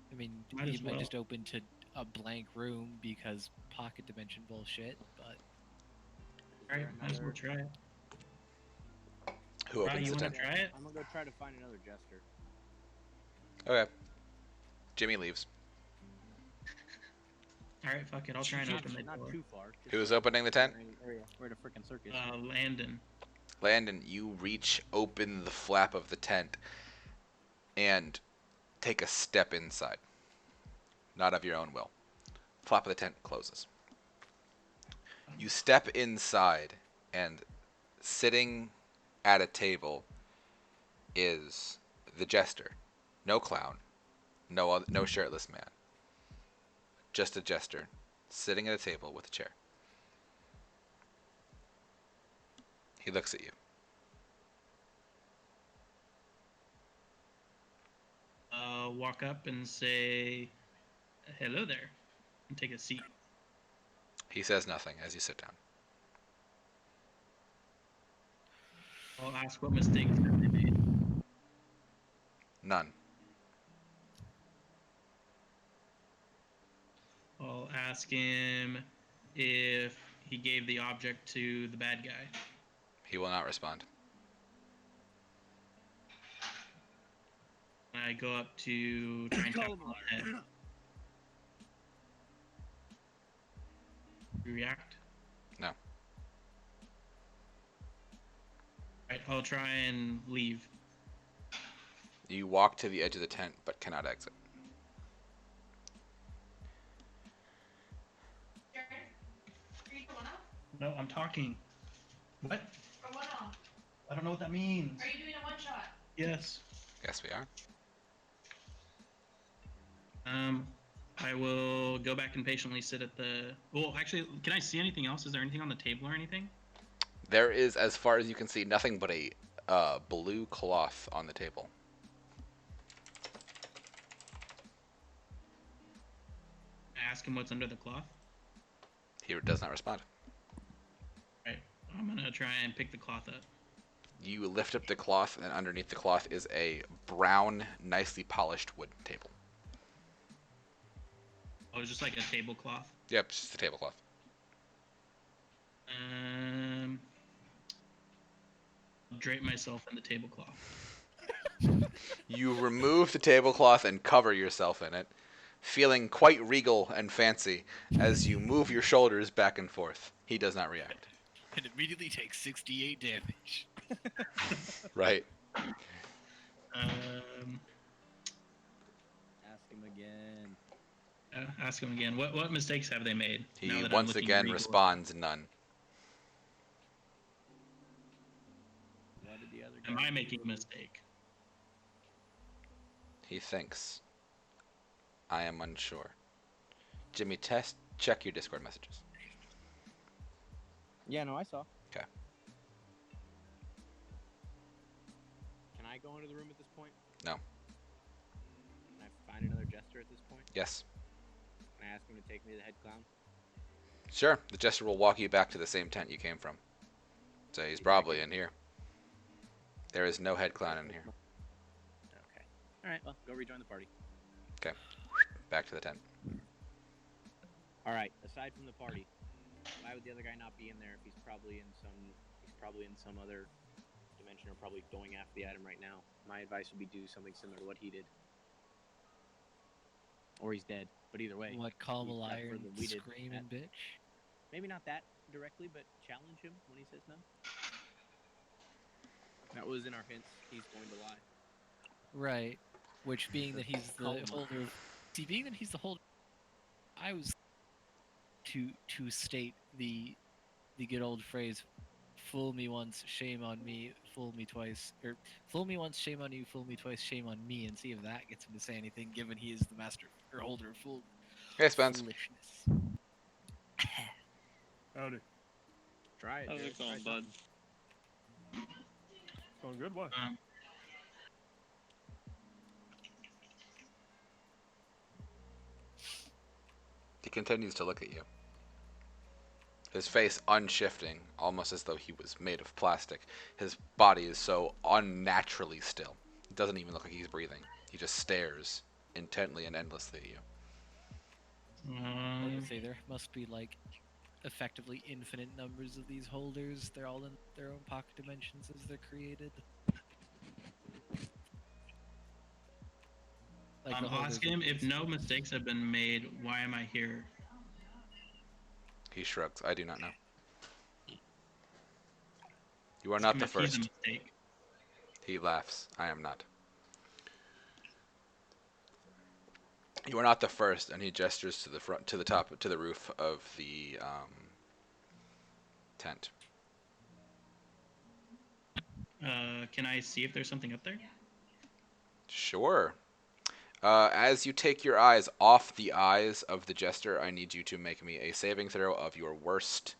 I mean, Might it as might well. just open to a blank room because pocket dimension bullshit, but Alright, might as well try it. Who Right, opens you the wanna tent? try it? I'm gonna go try to find another jester. Okay. Jimmy leaves. All right, fuck it. I'll try and open the Not door. too far. just Who's like opening the tent? area. We're at a freaking circus. Landon. Landon, you reach open the flap of the tent and take a step inside. Not of your own will. Flap of the tent closes. You step inside, and sitting at a table is the jester. No clown. No shirtless man. Just a jester sitting at a table with a chair. He looks at you. Walk up and say, hello there, and take a seat. He says nothing as you sit down. I'll ask what mistakes have they made. None. I'll ask him if he gave the object to the bad guy. He will not respond. I go up to try and tap him on the head. You react? No. Right, I'll try and leave. You walk to the edge of the tent but cannot exit. No, I'm talking. What? Or one off? I don't know what that means. Are you doing a one shot? Yes. Yes, we are. I will go back and patiently sit at the... Well, actually, can I see anything else? Is there anything on the table or anything? There is, as far as you can see, nothing but a blue cloth on the table. I ask him what's under the cloth. He does not respond. Right. I'm gonna try and pick the cloth up. You lift up the cloth, and underneath the cloth is a brown, nicely polished wooden table. Oh, it's just like a tablecloth. Yep, it's just a tablecloth. I'll drape myself in the tablecloth. You remove the tablecloth and cover yourself in it, feeling quite regal and fancy as you move your shoulders back and forth. He does not react. And immediately takes 68 damage. Right. Ask him again. Ask him again. What mistakes have they made? He now that I'm once looking again regal? responds none. What did the other Am guy I do? making a mistake? He thinks. I am unsure. Jimmy, check your Discord messages. Yeah, no, I saw. Okay. Can I go into the room at this point? No. Can I find another jester at this point? Yes. Can I ask him to take me to the head clown? Sure. The jester will walk you back to the same tent you came from. So he's probably in here. There is no head clown in here. Okay. Alright, well, go rejoin the party. Okay. Back to the tent. Alright, aside from the party, why would the other guy not be in there if he's probably in some other dimension or probably going after the item right now? My advice would be do something similar to what he did. Or he's dead, but either way. What, call him a he's got liar further and we did. screaming bitch? Maybe not that directly, but challenge him when he says no. That was in our hints. He's going to lie. Right. Which, being that he's the Call him. holder of... See, being that he's the holder... I was... To state the good old phrase, fool me once, shame on me, fool me twice, or fool me once, shame on you, fool me twice, shame on me, and see if that gets him to say anything, given he is the master or holder of Hey, Spence. foolishness. Howdy. Try it. How's Jared. it going, Try bud? something. Going good? What? He continues to look at you. His face unshifting, almost as though he was made of plastic. His body is so unnaturally still. It doesn't even look like he's breathing. He just stares intently and endlessly at you. I would say there must be, like, effectively infinite numbers of these holders. They're all in their own pocket dimensions as they're created. Like the Holders Ask him, if Oneshot. no mistakes have been made, why am I here? He shrugs. I do not know. You are Ask not him the if he's a first. mistake. He laughs. I am not. You are not the first, and he gestures to the front, to the top, to the roof of the tent. Can I see if there's something up there? Sure. As you take your eyes off the eyes of the jester, I need you to make me a saving throw of your worst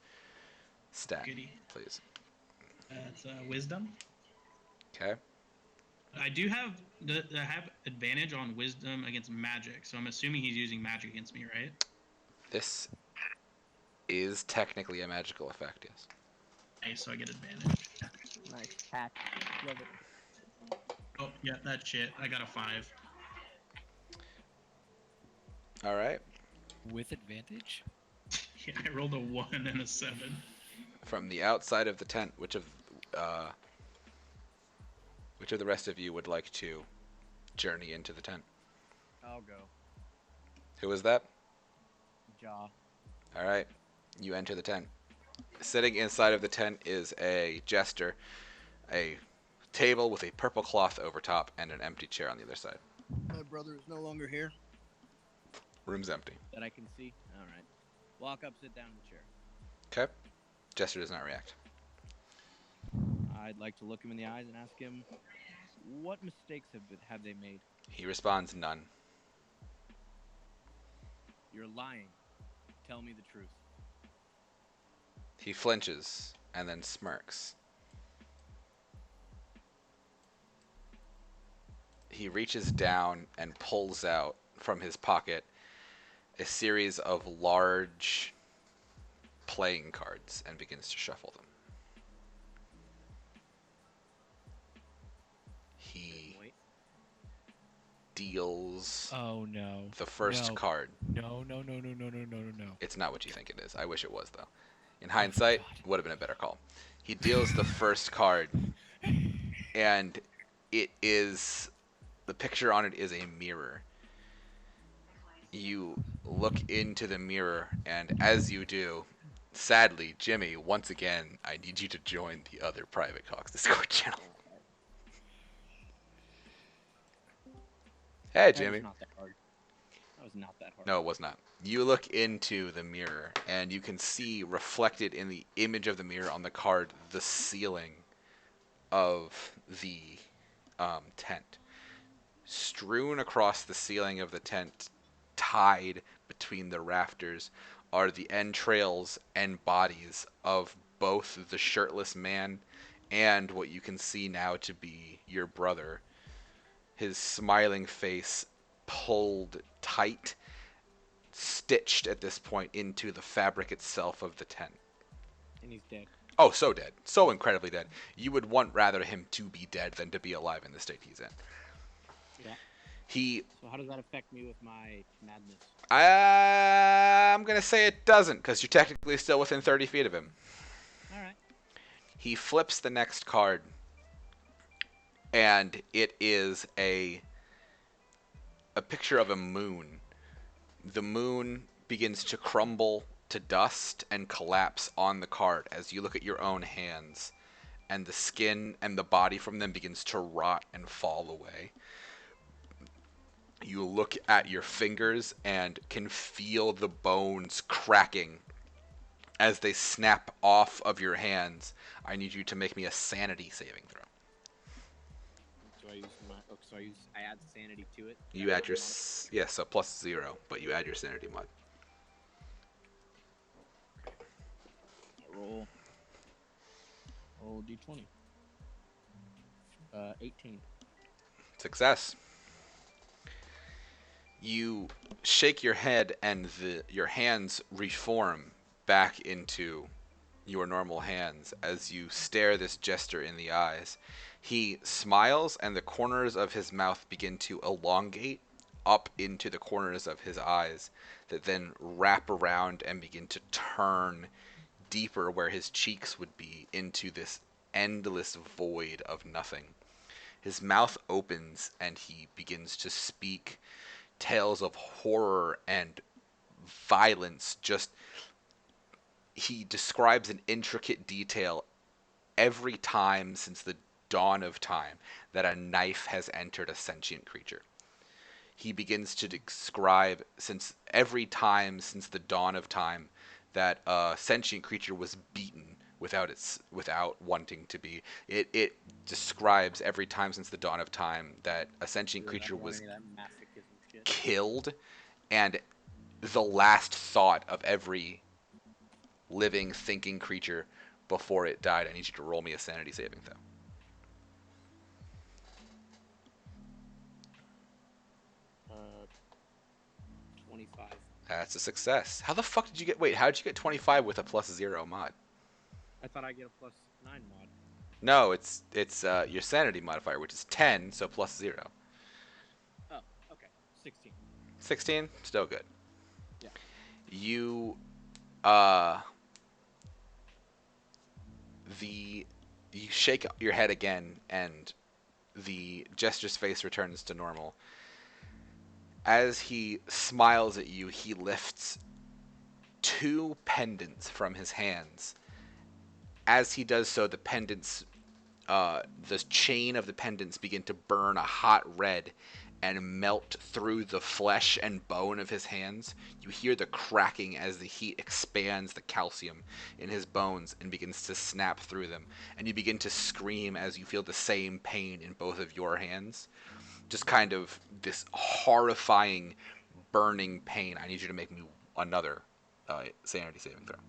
stat, Goody. please. That's wisdom. Okay. I do have I have advantage on wisdom against magic, so I'm assuming he's using magic against me, right? This is technically a magical effect, yes. Nice, so I get advantage. Nice hack. Love it. Oh, yeah, that shit. I got a 5. All right. With advantage? Yeah, I rolled a 1 and a 7. From the outside of the tent, which of the rest of you would like to journey into the tent? I'll go. Who is that? Jaw. All right. You enter the tent. Sitting inside of the tent is a jester, a table with a purple cloth over top, and an empty chair on the other side. My brother is no longer here. Room's empty. That I can see. All right. Walk up, sit down in the chair. Okay. Jester does not react. I'd like to look him in the eyes and ask him, what mistakes have they made? He responds, none. You're lying. Tell me the truth. He flinches and then smirks. He reaches down and pulls out from his pocket a series of large playing cards and begins to shuffle them. He Wait. deals Oh no. the first No. card. No. It's not what you think it is. I wish it was, though. In hindsight, it would have been a better call. He deals the first card, and it is... the picture on it is a mirror. You look into the mirror, and as you do, sadly, Jimmy, once again, I need you to join the other Private Cox Discord channel. Hey, Jimmy. That was not that hard. That was not that hard. No, it was not. You look into the mirror, and you can see reflected in the image of the mirror on the card the ceiling of the tent. Strewn across the ceiling of the tent, tied between the rafters, are the entrails and bodies of both the shirtless man and what you can see now to be your brother. His smiling face pulled tight, stitched at this point into the fabric itself of the tent. And he's dead. Oh, so dead. So incredibly dead. You would want rather him to be dead than to be alive in the state he's in. Yeah. He... So how does that affect me with my madness? I'm going to say it doesn't, because you're technically still within 30 feet of him. All right. He flips the next card, and it is a picture of a moon. The moon begins to crumble to dust and collapse on the card as you look at your own hands, and the skin and the body from them begins to rot and fall away. You look at your fingers and can feel the bones cracking as they snap off of your hands. I need you to make me a sanity saving throw. So I use I add sanity to it. You add your so plus 0, but you add your sanity mod. Roll d20. 18. Success. You shake your head and your hands reform back into your normal hands as you stare this jester in the eyes. He smiles, and the corners of his mouth begin to elongate up into the corners of his eyes that then wrap around and begin to turn deeper where his cheeks would be into this endless void of nothing. His mouth opens and he begins to speak tales of horror and violence. He describes in intricate detail every time since the dawn of time that a knife has entered a sentient creature. He begins to describe since every time since the dawn of time that a sentient creature was beaten without wanting to be. It describes every time since the dawn of time that a sentient creature was killed, and the last thought of every living, thinking creature before it died. I need you to roll me a sanity saving throw. 25. That's a success. How the fuck did you get? Wait, how did you get 25 with a +0 mod? I thought I get a +9 mod. No, it's your sanity modifier, which is 10, so +0. Oh, okay. 16. 16, still good. Yeah. You you shake your head again, and the jester's face returns to normal. As he smiles at you, he lifts 2 pendants from his hands. As he does so, the chain of the pendants begin to burn a hot red and melt through the flesh and bone of his hands. You hear the cracking as the heat expands the calcium in his bones and begins to snap through them. And you begin to scream as you feel the same pain in both of your hands. Just kind of this horrifying, burning pain. I need you to make me another sanity saving throw.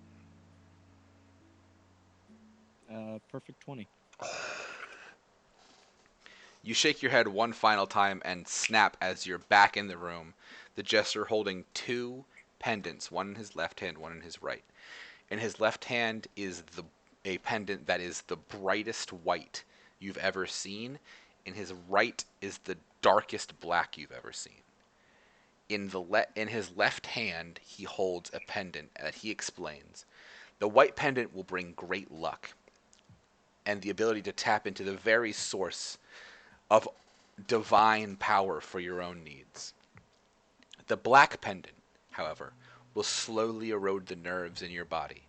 Perfect 20. You shake your head one final time and snap as you're back in the room, the jester holding 2 pendants, one in his left hand, one in his right. In his left hand is a pendant that is the brightest white you've ever seen. In his right is the darkest black you've ever seen. In his left hand, he holds a pendant that he explains. The white pendant will bring great luck and the ability to tap into the very source of divine power for your own needs. The black pendant, however, will slowly erode the nerves in your body,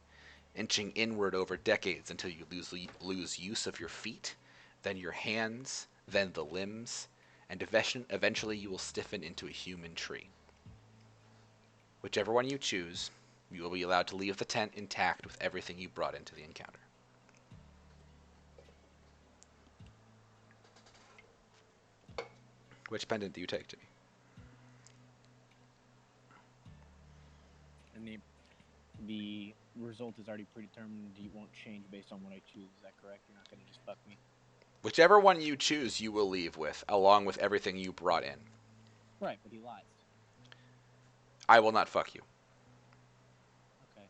inching inward over decades until you lose use of your feet, then your hands, then the limbs, and eventually you will stiffen into a human tree. Whichever one you choose, you will be allowed to leave the tent intact with everything you brought into the encounter. Which pendant do you take, Jimmy? And the result is already predetermined. You won't change based on what I choose. Is that correct? You're not going to just fuck me? Whichever one you choose, you will leave with, along with everything you brought in. Right, but he lies. I will not fuck you. Okay.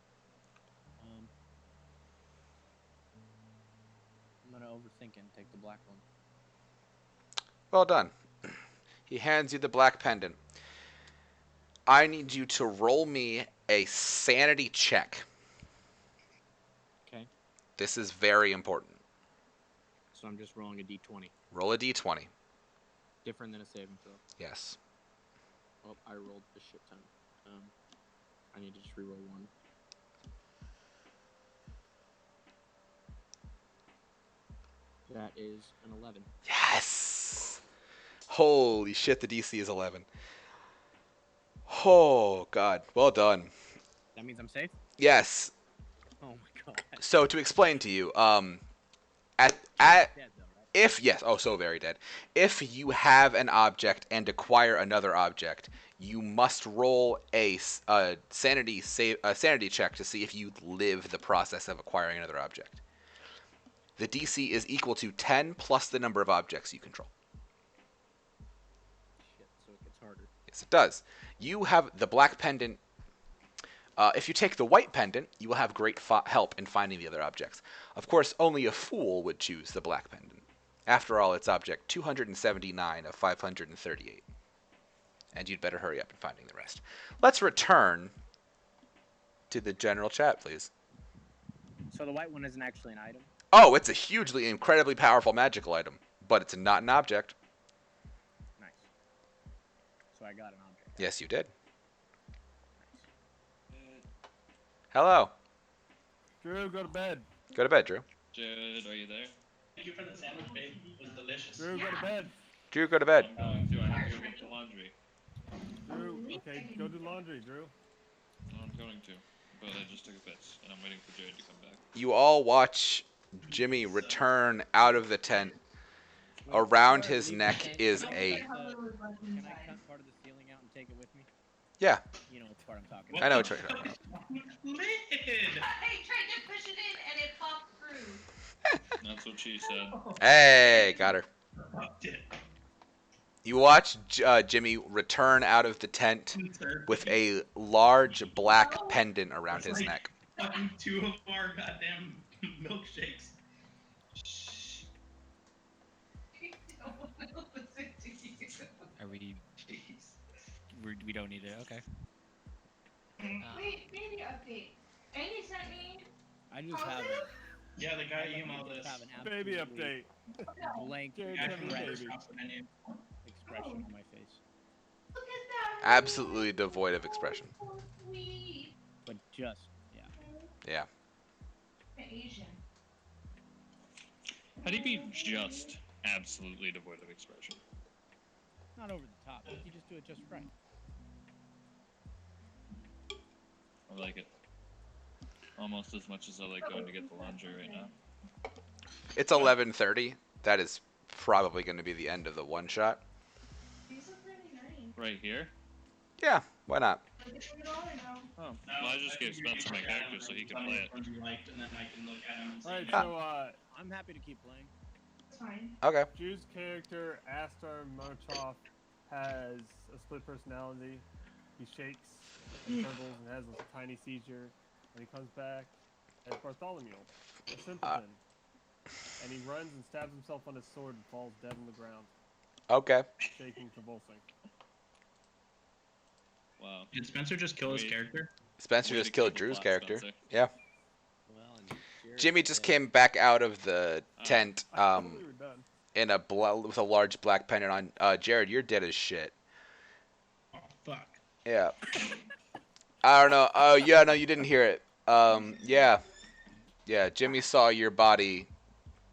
I'm going to overthink and take the black one. Well done. He hands you the black pendant. I need you to roll me a sanity check. Okay. This is very important. So I'm just rolling a d20. Roll a d20. Different than a saving throw. Yes. Oh, I rolled a shit ton. I need to just reroll one. That is an 11. Yes! Holy shit, the DC is 11. Oh, God. Well done. That means I'm safe? Yes. Oh my god. So, to explain to you, Dead though, right? yes, oh, so very dead. If you have an object and acquire another object, you must roll a sanity check to see if you live the process of acquiring another object. The DC is equal to 10 plus the number of objects you control. Shit, so it gets harder. Yes, it does. You have the black pendant. If you take the white pendant, you will have great help in finding the other objects. Of course, only a fool would choose the black pendant. After all, it's object 279 of 538. And you'd better hurry up in finding the rest. Let's return to the general chat, please. So the white one isn't actually an item? Oh, it's a hugely, incredibly powerful magical item. but it's not an object. Nice. So I got an object. Yes, you did. Nice. Hello. Drew, go to bed. Go to bed, Drew. Jared, are you there? Thank you for the sandwich, babe. It was delicious. Drew, go to bed. Drew, go to bed. I'm going to. I have to go get the laundry. Drew, okay, go do laundry, Drew. I'm going to. But I just took a piss, and I'm waiting for Jared to come back. You all watch Jimmy return out of the tent. Around his neck is a... Can I cut part of the ceiling out and take it with me? Yeah, You know what part I'm talking I about. know what you're talking about. Lid! I tried to push it in and it popped through. That's what she said. Hey, got her. Fucked it. You watch Jimmy return out of the tent with a large black pendant around his neck. Fucking 2 of our goddamn milkshakes. I don't listen to you. Are we? We don't need it. Okay. Wait, baby update. Andy sent me. I just have a, Yeah, the guy I emailed just us. have an Baby absolutely update. blank Jared, Yeah, have a correct. baby. expression on my face. Look at that. Absolutely devoid of expression. So sweet. But just, yeah. Yeah. Asian. How do you be just absolutely devoid of expression? Not over the top. You just do it just right. I like it. Almost as much as I like going to get the laundry right now. It's 11:30. That is probably going to be the end of the one shot. These are pretty nice. Right here? Yeah, why not? Like it's $3 now. Oh, well, I just gave Spencer my character so he could play it. And then I can look at him and say, Alright, yeah. so, I'm happy to keep playing. It's fine. Okay. Drew's character, Astar Marchoff, has a split personality. He shakes and trembles and has a tiny seizure. When he comes back as Bartholomew, a simpleton. And he runs and stabs himself on his sword and falls dead on the ground, Okay. shaking, convulsing. Wow. Did Spencer just kill his Wait. character? Spencer Way just to killed keep it Drew's flat, character. Spencer. Yeah. Well, and Jared Jimmy just said- came back out of the tent I thought we were done. in a with a large black pendant on. Jared, you're dead as shit. Oh, fuck. Yeah. I don't know. Oh, yeah, no, you didn't hear it. Yeah. Yeah, Jimmy saw your body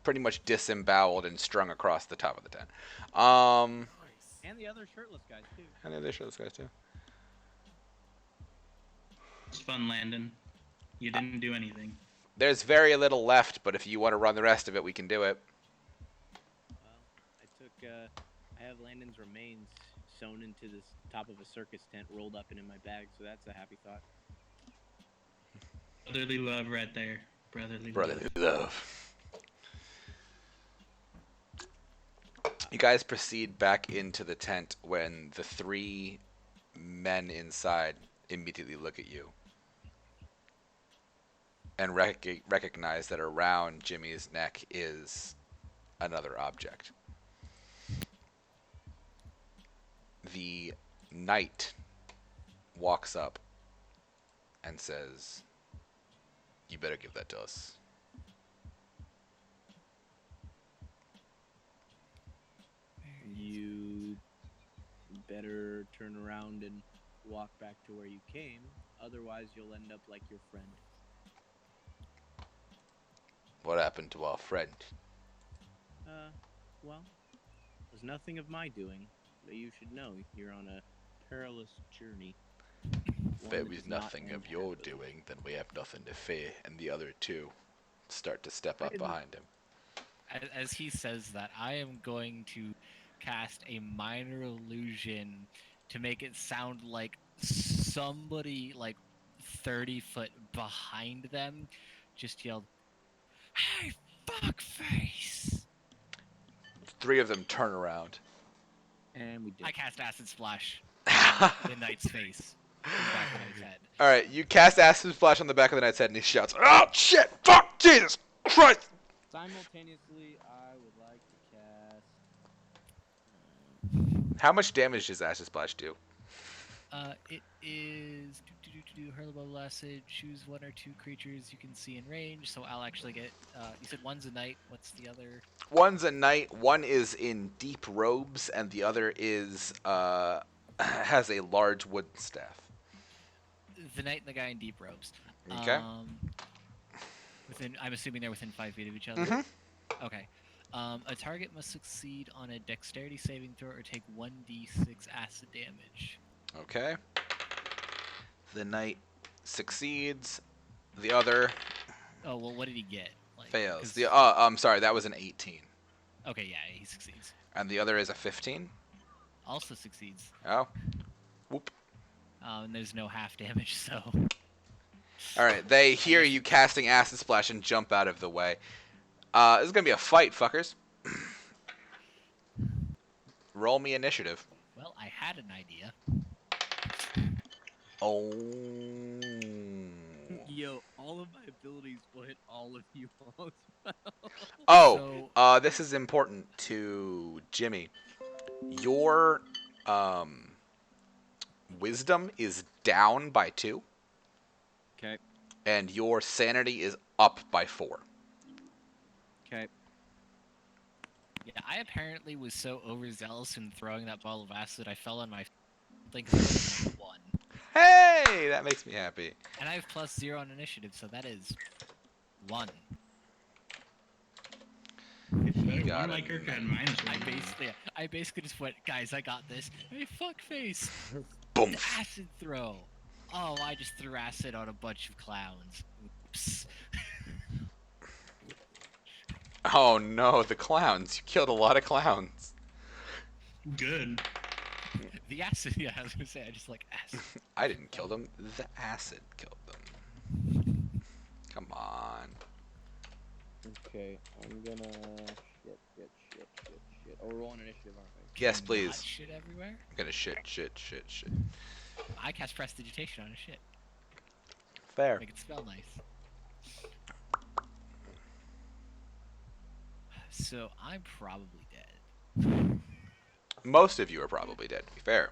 pretty much disemboweled and strung across the top of the tent. Nice. And the other shirtless guys, too. And then they show this guys too. It's fun, Landon. You didn't do anything. There's very little left, but if you want to run the rest of it, we can do it. Well, I have Landon's remains sewn into this top of a circus tent, rolled up and in my bag, so that's a happy thought. Brotherly love right there. Brotherly Brotherly love. love. You guys proceed back into the tent when the 3 men inside immediately look at you and recognize that around Jimmy's neck is another object. The knight walks up and says, "You better give that to us." You better turn around and walk back to where you came, otherwise you'll end up like your friend. What happened to our friend? Well, it was nothing of my doing, but you should know you're on a perilous journey. If One there that was does not nothing end of your happily. doing, then we have nothing to fear. And the other 2 start to step up behind him. As he says that, I am going to cast a minor illusion to make it sound like somebody like 30 foot behind them just yelled, "Hey, fuckface!" 3 of them turn around. And we did. I cast Acid Splash on the knight's face. In the back of the knight's head. Alright, you cast Acid Splash on the back of the knight's head and he shouts, "Oh shit! Fuck! Jesus Christ!" Simultaneously, I would like to cast. How much damage does Acid Splash do? It is hurlable acid. Choose one or two creatures you can see in range. So I'll actually get. You said one's a knight. What's the other? One's a knight, one is in deep robes, and the other is has a large wooden staff. The knight and the guy in deep robes. Okay. I'm assuming they're within 5 feet of each other. Mm-hmm. Okay. A target must succeed on a dexterity saving throw or take 1d6 acid damage. Okay. The knight succeeds. The other Oh well, what did he get? Like, fails. 'cause- I'm sorry, that was an 18. Okay, yeah, he succeeds. And the other is a 15. Also succeeds. Oh. Whoop. And there's no half damage, so. All right, they hear you casting acid splash and jump out of the way. This is gonna be a fight, fuckers. Roll me initiative. Well, I had an idea. Oh. Yo, all of my abilities will hit all of you all as well. Oh, this is important to Jimmy. Your wisdom is down by 2. Okay. And your sanity is up by 4. Okay. Yeah, I apparently was so overzealous in throwing that ball of acid, I fell on my thing because I rolled a 1. Hey, that makes me happy. And I have +0 on initiative, so that is 1. It's better got one it. like Kirk had -1. I basically just went, guys, I got this. Hey, fuckface! Boom. An acid throw! Oh, I just threw acid on a bunch of clowns. Oops. Oh no, the clowns. You killed a lot of clowns. Good. The acid, yeah, I was gonna say, I just like acid. I didn't kill them. The acid killed them. Come on. Okay, I'm gonna shit. Oh, we're rolling initiative, aren't we? Yes, Not please. shit everywhere. I'm gonna shit. I cast prestidigitation on a shit. Fair. Make it smell nice. So I'm probably dead. Most of you are probably dead, to be fair.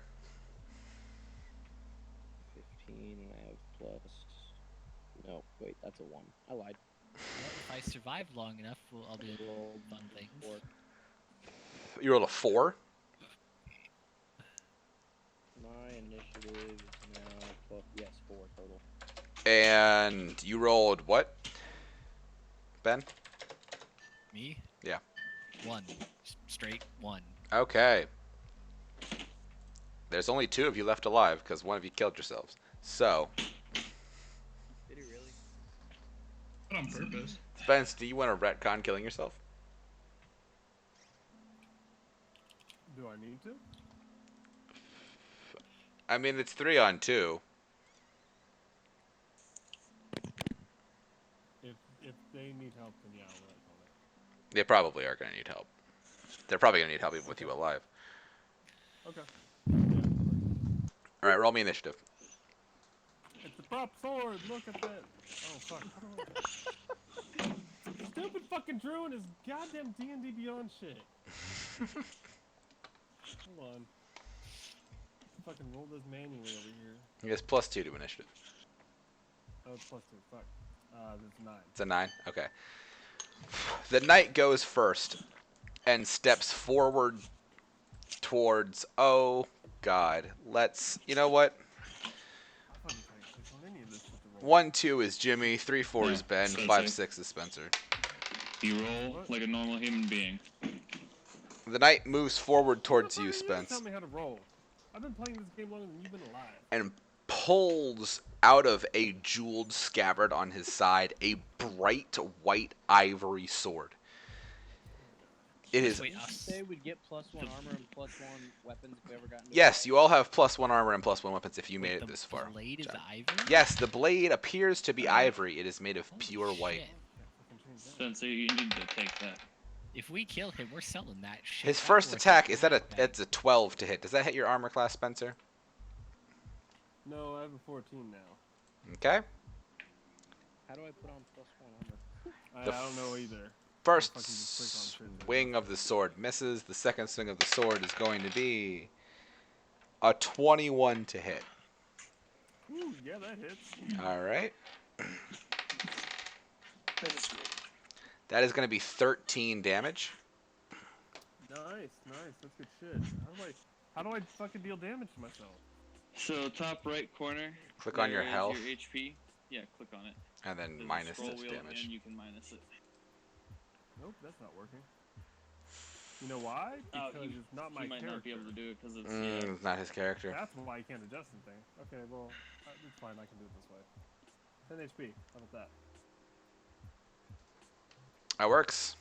15, and I have plus. No, wait, that's a 1. I lied. Well, if I survive long enough, I'll do Roll fun things. 4. You rolled a 4? My initiative is now 12. Yes, 4 total. And you rolled what? Ben? Me? Yeah. 1. Straight 1. Okay. There's only 2 of you left alive, because one of you killed yourselves. So, Did he really? Not on purpose. Spence, do you want to retcon killing yourself? Do I need to? I mean, it's 3 on 2. If they need help, then yeah, I'll let on it. They probably are going to need help. They're probably going to need help even with you alive. Okay. Yeah, Alright, roll me initiative. it's the prop sword. Look at that. Oh fuck. How do I... Stupid fucking Drew and his goddamn D&D Beyond shit. Hold on. Fucking roll this manually over here. He has +2 to initiative. Oh, it's +2. Fuck. That's 9. It's a 9? Okay. The knight goes first and steps forward towards... Oh, God. Let's... You know what? I fucking can't click on any of this shit to roll. 1, 2 is Jimmy, 3, 4 is Yeah, Ben, Spencer. 5, 6 is Spencer. You roll like a normal human being. The knight moves forward towards Who you, the fuck are Spence, Tell me how to roll. I've been playing this game longer than you've been alive. and pulls out of a jeweled scabbard on his side a bright white ivory sword. It is... Wait, Did you us. say we'd get +1 armor and +1 weapons if we ever got into Yes, it? you all have +1 armor and +1 weapons if you Wait, made it the this far. blade is John. ivory? Yes, the blade appears to be ivory. It is made of Holy pure white. shit. Fucking change that. Spencer, you need to take that. If we kill him, we're selling that shit. His That's first worth attack, it. is that it's a 12 to hit. Does that hit your armor class, Spencer? No, I have a 14 now. Okay. How do I put on +1 armor? I The don't know either. First Fucking just click on shit. swing of the sword misses. The second swing of the sword is going to be A 21 to hit. Ooh, yeah, that hits. All right. That is great. That is going to be 13 damage. Nice, nice. That's good shit. How do I fucking deal damage to myself? So top right corner. Click on your there is health. Your HP. Yeah, click on it. And then There's a minus scroll this wheel, damage. and you can minus it. Nope, that's not working. You know why? Because it's not my He might character. not be able to do it because it's It's not his character. That's why you can't adjust anything. Okay, well, it's fine. I can do it this way. 10 HP. How about that? That works.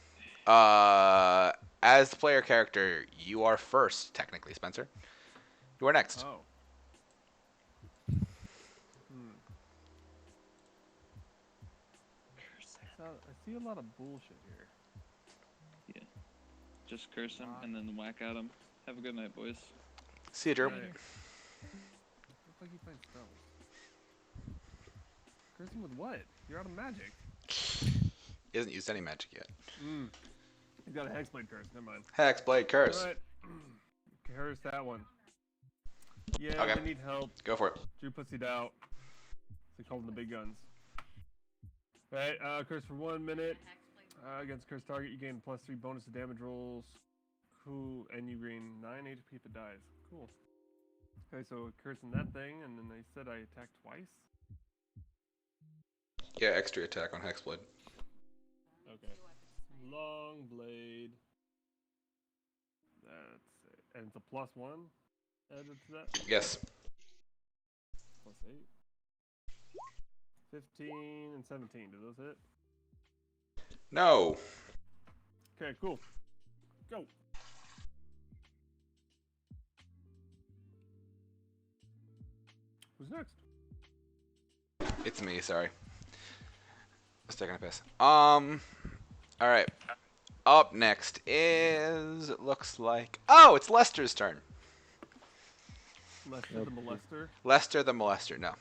As the player character, you are first, technically, Spencer. You are next. Oh. I see a lot of bullshit here. Yeah. Just curse him and then whack at him. Have a good night, boys. See you, Drew. Right. Looks like you find spells. Cursing with what? You're out of magic. He hasn't used any magic yet. He's got a hexblade curse. Never mind. Hexblade curse. Alright. Curse that one. Yeah, Okay. they need help. Go for it. Drew pussied out. So call them the big guns. Right, curse for 1 minute. Against cursed target, you gain +3 bonus to damage rolls. Cool, and you gain 9 HP if it dies. Cool. Okay, so cursing that thing, and then they said I attacked twice? Yeah, extra attack on Hexblade. Okay. Long blade. That's it. And it's a +1 added to that? Yes. +8. 15 and 17. Do those hit? No. Okay, cool. Go. Who's next? It's me, sorry. I was taking a piss. Alright. Up next is, it looks like, oh, it's Lester's turn. Lester the molester? Lester the molester, no.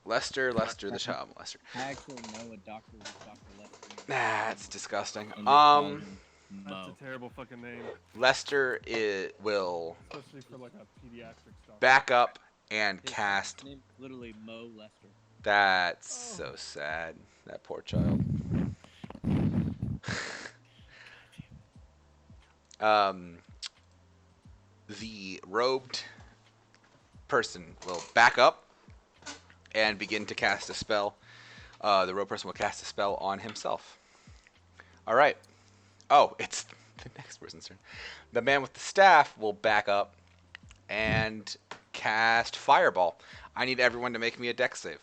Lester the child molester. I actually know a doctor who's Dr. Lester. That's disgusting. And they call him That's Mo. a terrible fucking name. Lester will Especially for like a pediatric stuff. back up and His cast. name's literally Mo Lester. That's so sad. That poor child. The robed person will back up and begin to cast a spell. The robed person will cast a spell on himself. All right. Oh, it's the next person's turn. The man with the staff will back up and cast Fireball. I need everyone to make me a dex save.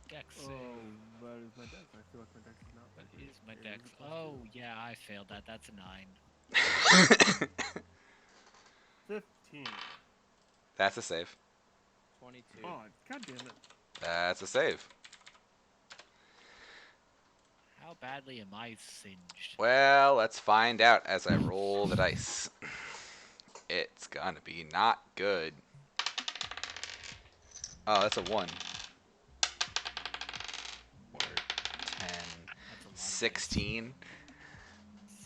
Dex Oh, save. that is my dex. I feel like my dex is not. What is my dex? Oh, yeah, I failed that. That's a 9. 15. That's a save. 22. Oh, god damn it. That's a save. How badly am I singed? Well, let's find out as I roll the dice. It's gonna be not good. Oh, that's a 1. 4, 10, That's a lot of 16.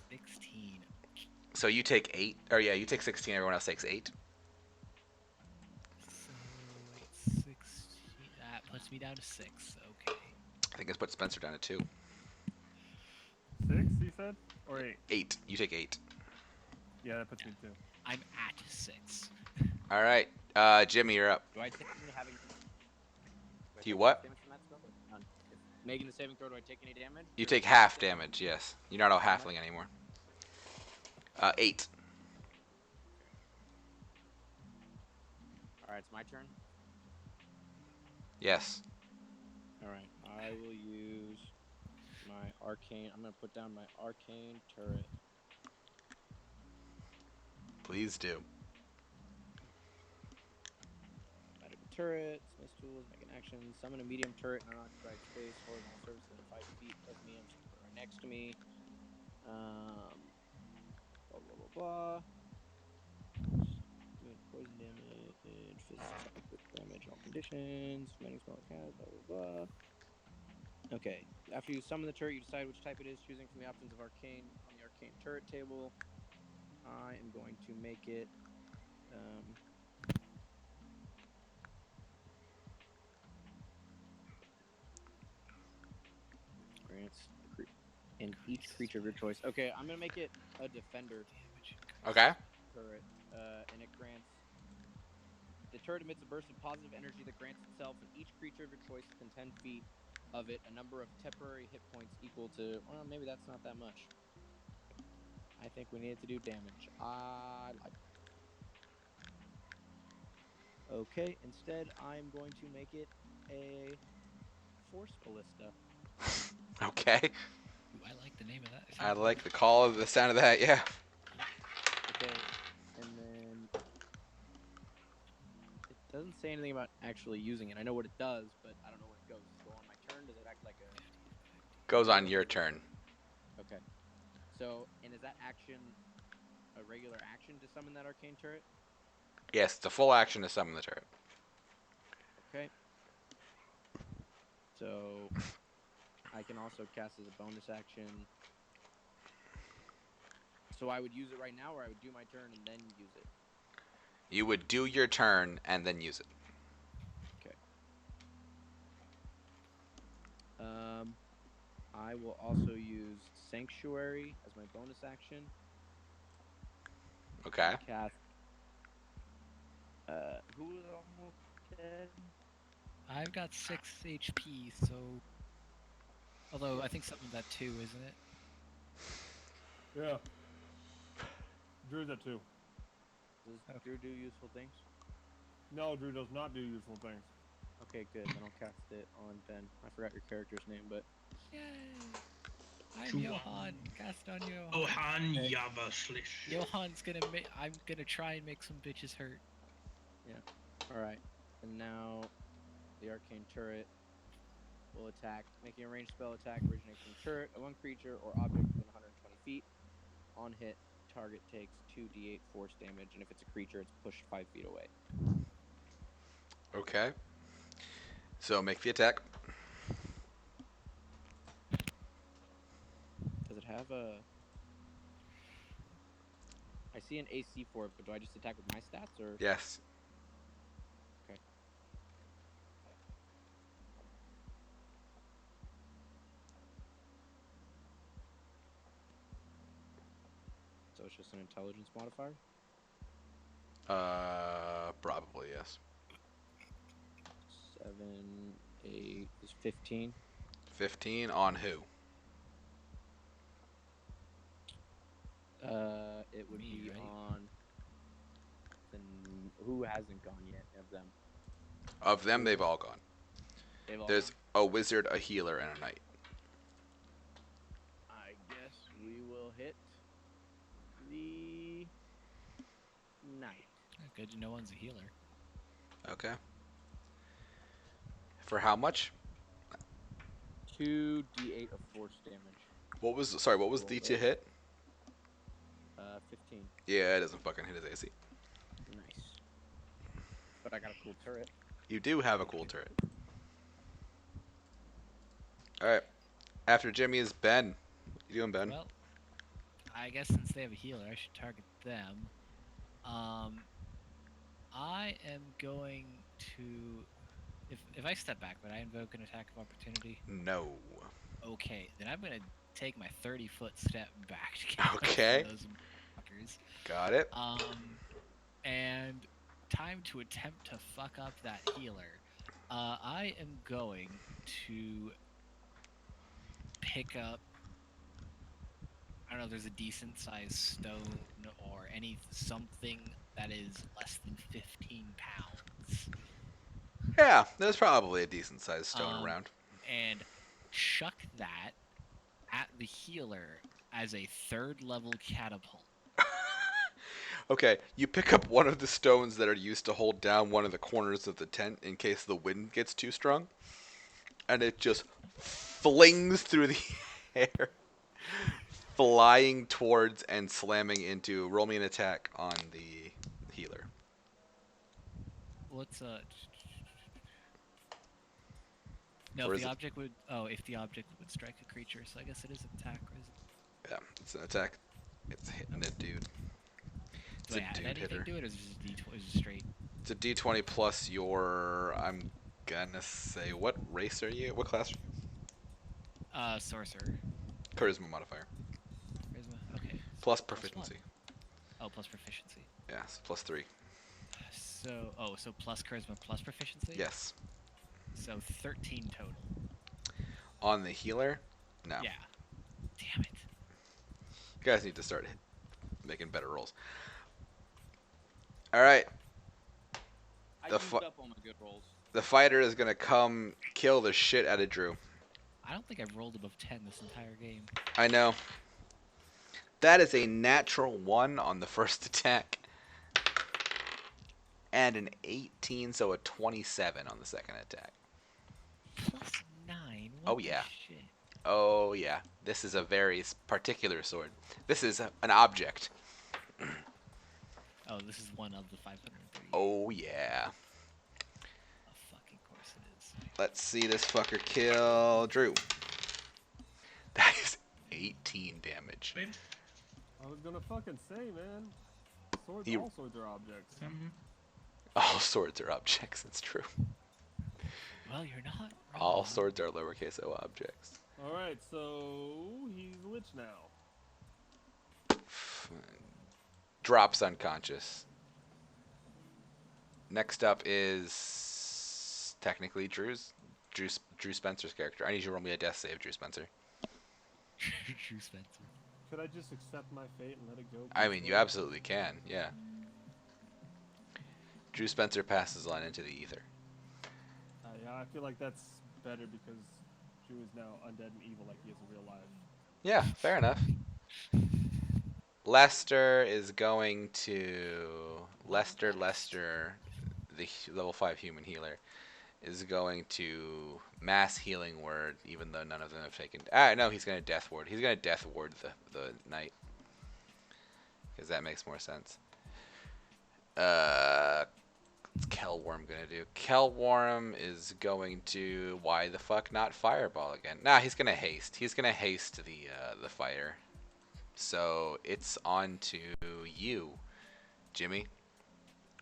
16. So you take 8. Or yeah, you take 16. Everyone else takes 8. So it's 16. That puts me down to 6. Okay. I think it's put Spencer down to 2. 6, you said? Or 8? 8. You take 8. Yeah, that puts me 2. I'm at 6. All right. Jimmy, you're up. Do I technically have any... Do you what? Damage from that spell? None. If making the saving throw, do I take any damage? You Or- take half damage, yes. You're not a halfling anymore. 8. Alright, it's my turn. Yes. Alright, I will use my arcane. I'm gonna put down my arcane turret. Please do. Magical turret, smith tools, make an action, summon a medium turret in unoccupied space, horizontal surface within 5 feet of me, I'm just gonna put it right next to me. Blah blah blah blah. Doing poison damage, physical damage, all conditions, many spell cast, blah blah blah. Okay, after you summon the turret, you decide which type it is, choosing from the options of arcane on the arcane turret table. I am going to make it. Grants in each creature of your choice. Okay, I'm gonna make it a defender Okay. turret, and it grants. The turret emits a burst of positive energy that grants itself and each creature of your choice within 10 feet of it a number of temporary hit points equal to. Well, maybe that's not that much. I think we needed to do damage. I like it. Okay, instead, I'm going to make it a force ballista. Okay. Ooh, I like the name of that. I like the call of the sound of that. Yeah. Okay, and then it doesn't say anything about actually using it. I know what it does, but I don't know where it goes. Does it go on my turn? Does it act like a? Goes on your turn. Okay. So, and is that action a regular action to summon that arcane turret? Yes, it's a full action to summon the turret. Okay. So, I can also cast as a bonus action. So I would use it right now, or I would do my turn and then use it? You would do your turn and then use it. Okay. I will also use Sanctuary as my bonus action. Okay. Cast. Who is almost dead? I've got 6 HP, so. Although I think something's at 2, isn't it? Yeah. Drew's at 2. Does Drew do useful things? No, Drew does not do useful things. Okay, good. Then I'll cast it on Ben. I forgot your character's name, but Yay! I'm Juan. Johan. Cast on Johan. Ohan Yabaslish. Johan's gonna make. I'm gonna try and make some bitches hurt. all right. And now the arcane turret will attack, making a ranged spell attack originating from turret of one creature or object within 120 feet. On hit, target takes 2d8 force damage, and if it's a creature, it's pushed 5 feet away. Okay. So make the attack. Does it have a? I see an AC for it, but do I just attack with my stats or? Yes. Okay. So it's just an intelligence modifier. Probably yes. 7, 8 is 15. 15 on who? It would Me, be right? on. Who hasn't gone yet of them? Of them, they've all gone. They've all There's gone? a wizard, a healer, and a knight. I guess we will hit the knight. Good to know one's a healer. Okay. For how much? 2d8 of force damage. What was the to hit? 15. Yeah, it doesn't fucking hit his AC. Nice. But I got a cool turret. You do have a cool turret. Alright. After Jimmy is Ben. What you doing, Ben? Well, I guess since they have a healer, I should target them. I am going to. If I step back, would I invoke an attack of opportunity? No. Okay, then I'm gonna take my 30-foot step back to get away Okay. from those fuckers. Got it. And time to attempt to fuck up that healer. I am going to pick up. I don't know if there's a decent sized stone or something that is less than 15 pounds. Yeah, there's probably a decent sized stone around. And chuck that at the healer as a 3rd level catapult. Okay, you pick up one of the stones that are used to hold down one of the corners of the tent in case the wind gets too strong, and it just flings through the air, flying towards and slamming into. Roll me an attack on the healer. What's Or No, is if the it- object would. Oh, if the object would strike a creature, so I guess it is an attack. Or is it? Yeah, it's an attack. It's hitting it, dude. It's Do a I add dude anything hitter. to it, or is it just D20? Is it straight? It's a D20 plus your. I'm gonna say, what race are you? What class? Sorcerer. Charisma modifier. Charisma. Okay. Plus Plus one. proficiency. Oh, plus proficiency. Yes, plus 3. So plus charisma plus proficiency. Yes. So 13 total. On the healer? No. Yeah. Damn it. You guys need to start making better rolls. Alright. I The used fu- up all my good rolls. The fighter is gonna come kill the shit out of Drew. I don't think I've rolled above 10 this entire game. I know. That is a natural 1 on the first attack. And an 18, so a 27 on the second attack. Plus 9. What Oh, the yeah. Shit. Oh, yeah. This is a very particular sword. This is an object. Oh, this is one of the 530. Oh, yeah. Of fucking course it is. Let's see this fucker kill Drew. That is 18 damage. Wait, I was gonna fucking say, man. Swords, You- all swords are objects. All swords are objects, it's true. Well, you're not. All wrong. swords are lowercase o objects. Alright, so he's a lich now. Drops unconscious. Next up is technically Drew Spencer's character. I need you to roll me a death save, Drew Spencer. Drew Spencer. Could I just accept my fate and let it go? I mean, you peacefully? absolutely can, yeah. Drew Spencer passes on into the ether. Yeah, I feel like that's better because Drew is now undead and evil like he is in real life. Yeah, fair enough. Lester is going to Lester, the level 5 human healer, is going to mass healing word, even though none of them have taken. No, he's going to death ward. He's going to death ward the knight, because that makes more sense. What's Kelworm gonna do? Kelworm is going to, why the fuck not fireball again? Nah, he's gonna haste. He's gonna haste the fighter. So it's on to you, Jimmy.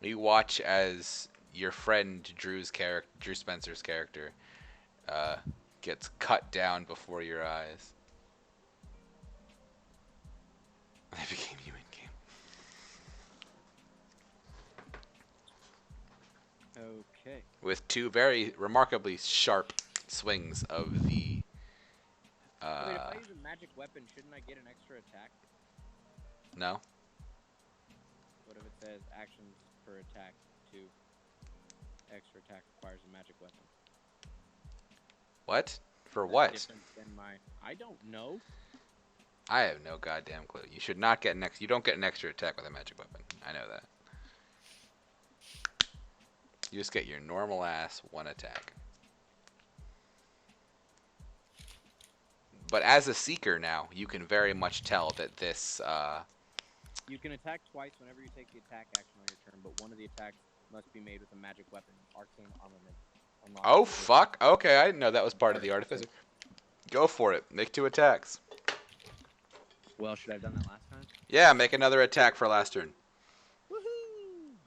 You watch as your friend Drew Spencer's character gets cut down before your eyes. They became you in game. Okay. With 2 very remarkably sharp swings of the. Wait, if I use a magic weapon, shouldn't I get an extra attack? No. What if it says actions per attack 2? Extra attack requires a magic weapon. What? For That's what? different than my. I don't know. I have no goddamn clue. You should not get you don't get an extra attack with a magic weapon. I know that. You just get your normal ass 1 attack. But as a seeker now, you can very much tell that this. You can attack twice whenever you take the attack action on your turn, but one of the attacks must be made with a magic weapon. Arcane armament. Unlocked. Oh fuck! Okay, I didn't know that was part of the artificer. Go for it. Make 2 attacks. Well, should I have done that last time? Yeah, make another attack for last turn. Woohoo!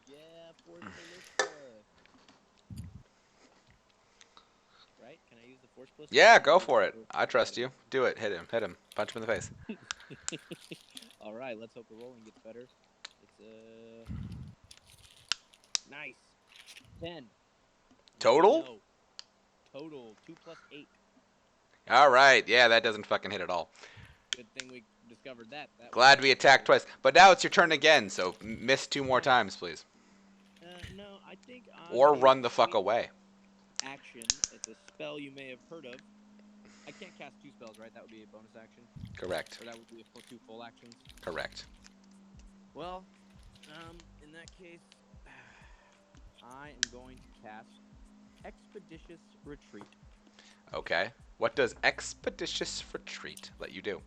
Yeah, Force Ballista. Right? Can I use the Force Ballista? Yeah, go for it. I trust you. Do it. Hit him. Hit him. Punch him in the face. All right, let's hope the rolling gets better. It's nice. 10. Total? No. Total 2 plus 8. All right. Yeah, that doesn't fucking hit at all. Good thing we discovered that. Glad we attacked twice. But now it's your turn again, so miss 2 more times, please. No, I think. Or run the fuck away. Action. It's a spell you may have heard of. I can't cast 2 spells, right? That would be a bonus action. Correct. Or that would be 2 full actions. Correct. Well, in that case, I am going to cast Expeditious Retreat. Okay. What does Expeditious Retreat let you do?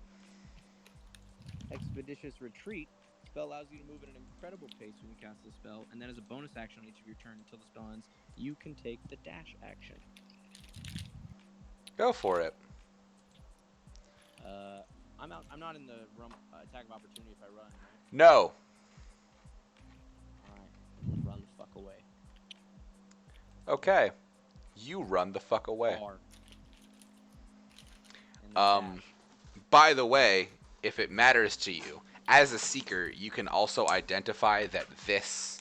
Expeditious Retreat spell allows you to move at an incredible pace when you cast the spell, and then as a bonus action on each of your turn until the spell ends, you can take the dash action. Go for it. I'm out. I'm not in the attack of opportunity if I run, right? No. fuck away. Okay. You run the fuck away. Far. In the dash. By the way, if it matters to you, as a seeker, you can also identify that this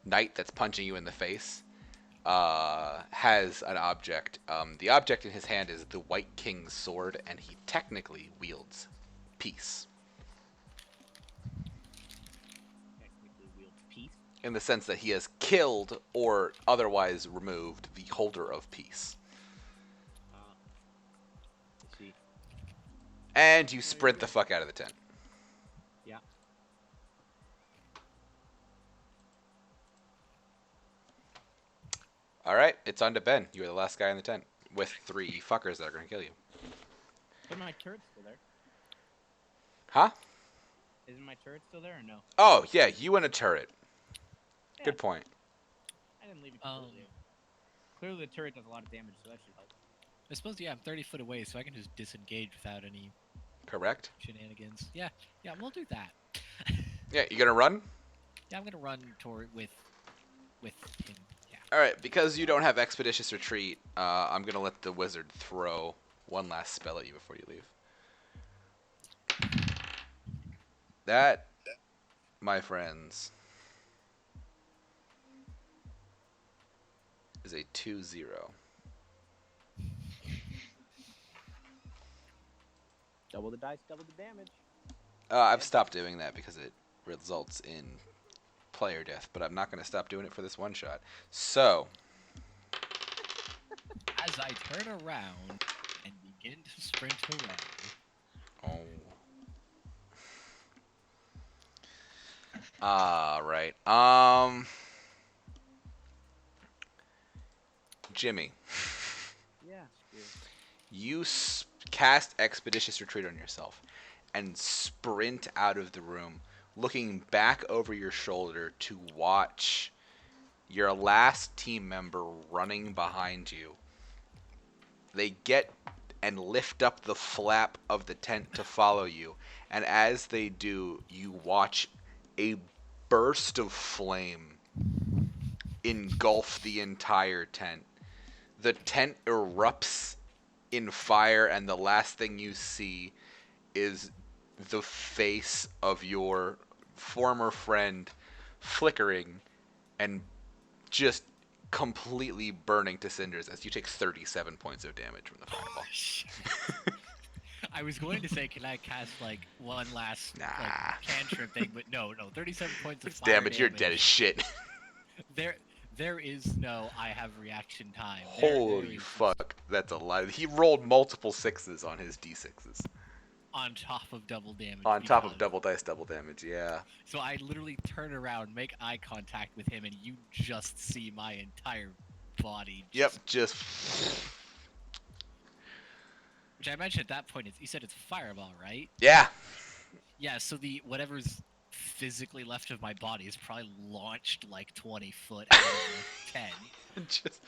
knight that's punching you in the face has an object. The object in his hand is the White King's sword, and he technically wields peace. Technically wields peace. In the sense that he has killed or otherwise removed the holder of peace. Let's see. And you sprint the fuck out of the tent. Yeah. Alright, it's on to Ben. You are the last guy in the tent. With 3 fuckers that are going to kill you. Isn't my turret still there? Huh? Isn't my turret still there or no? Oh, yeah, you and a turret. Yeah. Good point. I didn't leave it completely. Clearly the turret does a lot of damage, so that should help. I suppose, yeah, I'm 30 foot away, so I can just disengage without any Correct? shenanigans. Yeah, we'll do that. Yeah, you gonna run? Yeah, I'm gonna run toward with him. Yeah. Alright, because you don't have Expeditious Retreat, I'm gonna let the wizard throw one last spell at you before you leave. That, my friends, is a 2-0. Double the dice, double the damage. I've stopped doing that because it results in player death, but I'm not going to stop doing it for this one shot. So, As I turn around and begin to sprint away. Alright. Jimmy, Yeah, screw. you cast Expeditious Retreat on yourself and sprint out of the room, looking back over your shoulder to watch your last team member running behind you. They get and lift up the flap of the tent to follow you, and as they do, you watch a burst of flame engulf the entire tent. The tent erupts in fire, and the last thing you see is the face of your former friend flickering and just completely burning to cinders as you take 37 points of damage from the fireball. I was going to say, can I cast like one last Nah. like, cantrip thing, but no, 37 points of It's fire damage, you're dead as shit. There is no I have reaction time. Holy fuck, that's a lot. He rolled multiple 6s on his d6s. On top of double damage. On top of because- double dice, double damage, yeah. So I literally turn around, make eye contact with him, and you just see my entire body. Yep, just... Which I mentioned at that point, you said it's fireball, right? Yeah. Yeah, so the whatever's physically left of my body is probably launched like 20 foot out of 10. Just,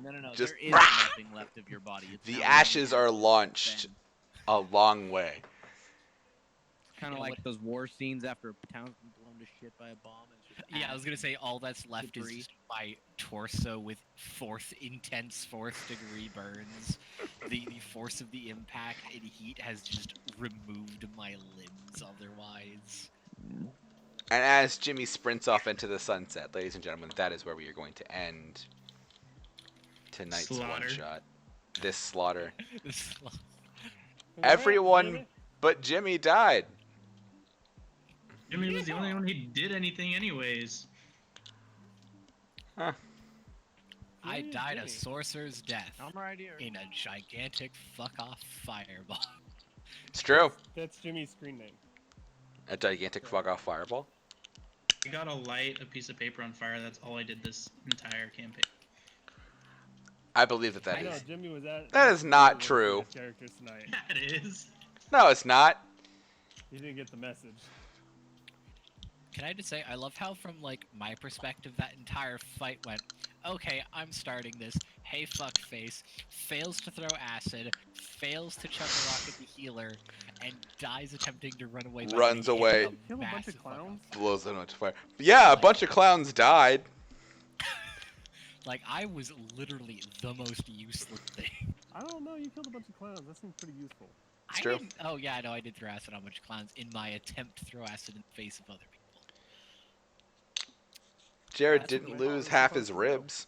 No, Just- there is nothing left of your body. It's the now ashes one are giant launched bend. a long way. Kind of Yeah, like what- those war scenes after a town's been blown to shit by a bomb. And it's just Yeah, I was gonna ash say all that's left is debris. just my torso with intense fourth degree burns. The force of the impact and heat has just removed my limbs otherwise. And as Jimmy sprints off into the sunset, ladies and gentlemen, that is where we are going to end tonight's Slaughter. one-shot. This slaughter. This- Everyone but Jimmy died. Jimmy was the only one who did anything anyways. Huh. I Jimmy, died a Jimmy. sorcerer's death I'm right here. in a gigantic fuck-off fireball. It's true. That's Jimmy's screen name. A gigantic fuck-off fireball. I got to light a piece of paper on fire. That's all I did this entire campaign. I believe that I know is. Jimmy was at. That is not true. Characters tonight. That is. No, it's not. He didn't get the message. Can I just say, I love how from, like, my perspective, that entire fight went, okay, I'm starting this, hey fuckface, fails to throw acid, fails to chuck a rock at the healer, and dies attempting to run away. By Runs being hit away. with Kill a bunch of massive fucking- clowns? Blows them into fire. Yeah, a bunch of clowns died. Like, I was literally the most useless thing. I don't know. You killed a bunch of clowns. That seems pretty useful. It's I true. didn't. Oh yeah, I know. I did throw acid on a bunch of clowns in my attempt to throw acid in the face of other people. Jared That's what didn't we thought lose was half supposed his to do. ribs.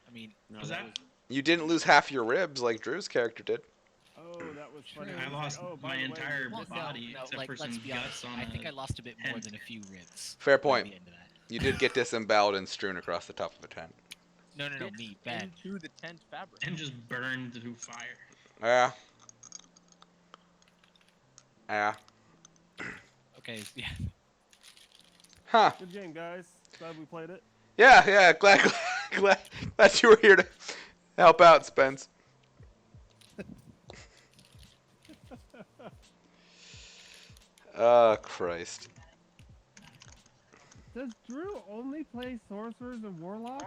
I mean, No, Was that that- was You didn't lose half your ribs like Drew's character did. Oh, that was funny. True. He I was lost like, oh, by my the way, entire you're well, missing- body, no, except like, for let's some be guts honest. on I think a I lost a bit more tent. than a few ribs. Fair by point. the end of that. You did get disemboweled and strewn across the top of a tent. No, me, Ben. Into the tent fabric. and just burned through fire. Yeah. Yeah. Okay, yeah. Huh. Good game, guys. Glad we played it. Yeah. Glad you were here to help out, Spence. Oh, Christ. Does Drew only play sorcerers and warlocks?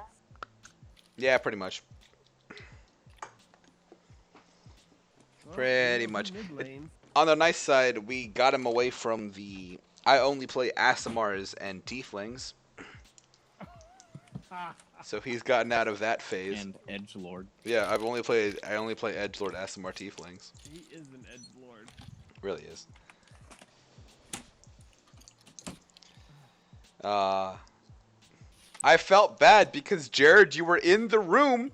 Yeah, pretty much. Well, Pretty we know much. who mid lanes. On the nice side, we got him away from the I only play Asimars and Tieflings. So he's gotten out of that phase. and Edgelord. Yeah, I only play Edgelord Asimar Tieflings. He is an edgelord. Really is. I felt bad because Jared, you were in the room.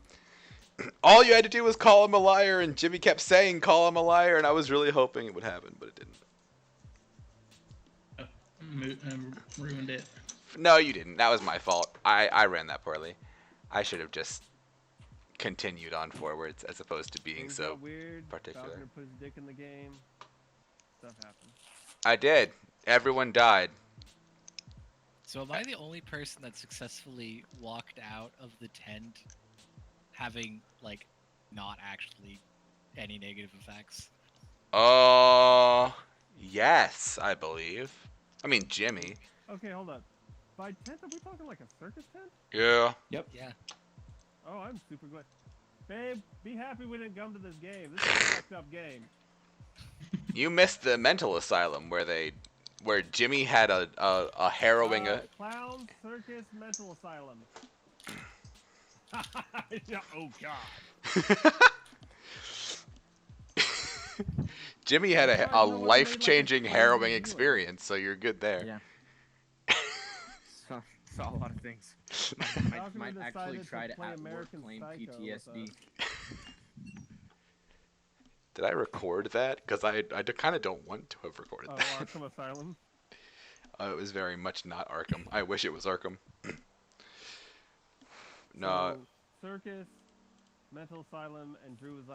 All you had to do was call him a liar, and Jimmy kept saying call him a liar, and I was really hoping it would happen, but it didn't. Ruined it. No, you didn't. That was my fault. I ran that poorly. I should have just continued on forwards as opposed to being Things so got weird. particular. Falconer put his dick in the game. Stuff happened. I did. Everyone died. So am I the only person that successfully walked out of the tent having, like, not actually any negative effects? Yes, I believe. I mean, Jimmy. Okay, hold on. By tent, are we talking like a circus tent? Yeah. Yeah. Oh, I'm super glad. Babe, be happy we didn't come to this game. This is a fucked up game. You missed the mental asylum where Jimmy had a harrowing. Clown circus mental asylum. Yeah, oh god. Jimmy had Sorry, a you know what? I made, like, life-changing, a harrowing video. experience, so you're good there. Yeah. Saw a lot of things. Falconer Might actually decided try to play at work American claim Psycho with PTSD. us. Did I record that? Because I kind of don't want to have recorded Oh, that. Arkham Asylum. It was very much not Arkham. I wish it was Arkham. No. So, circus, mental asylum, and Drew was like.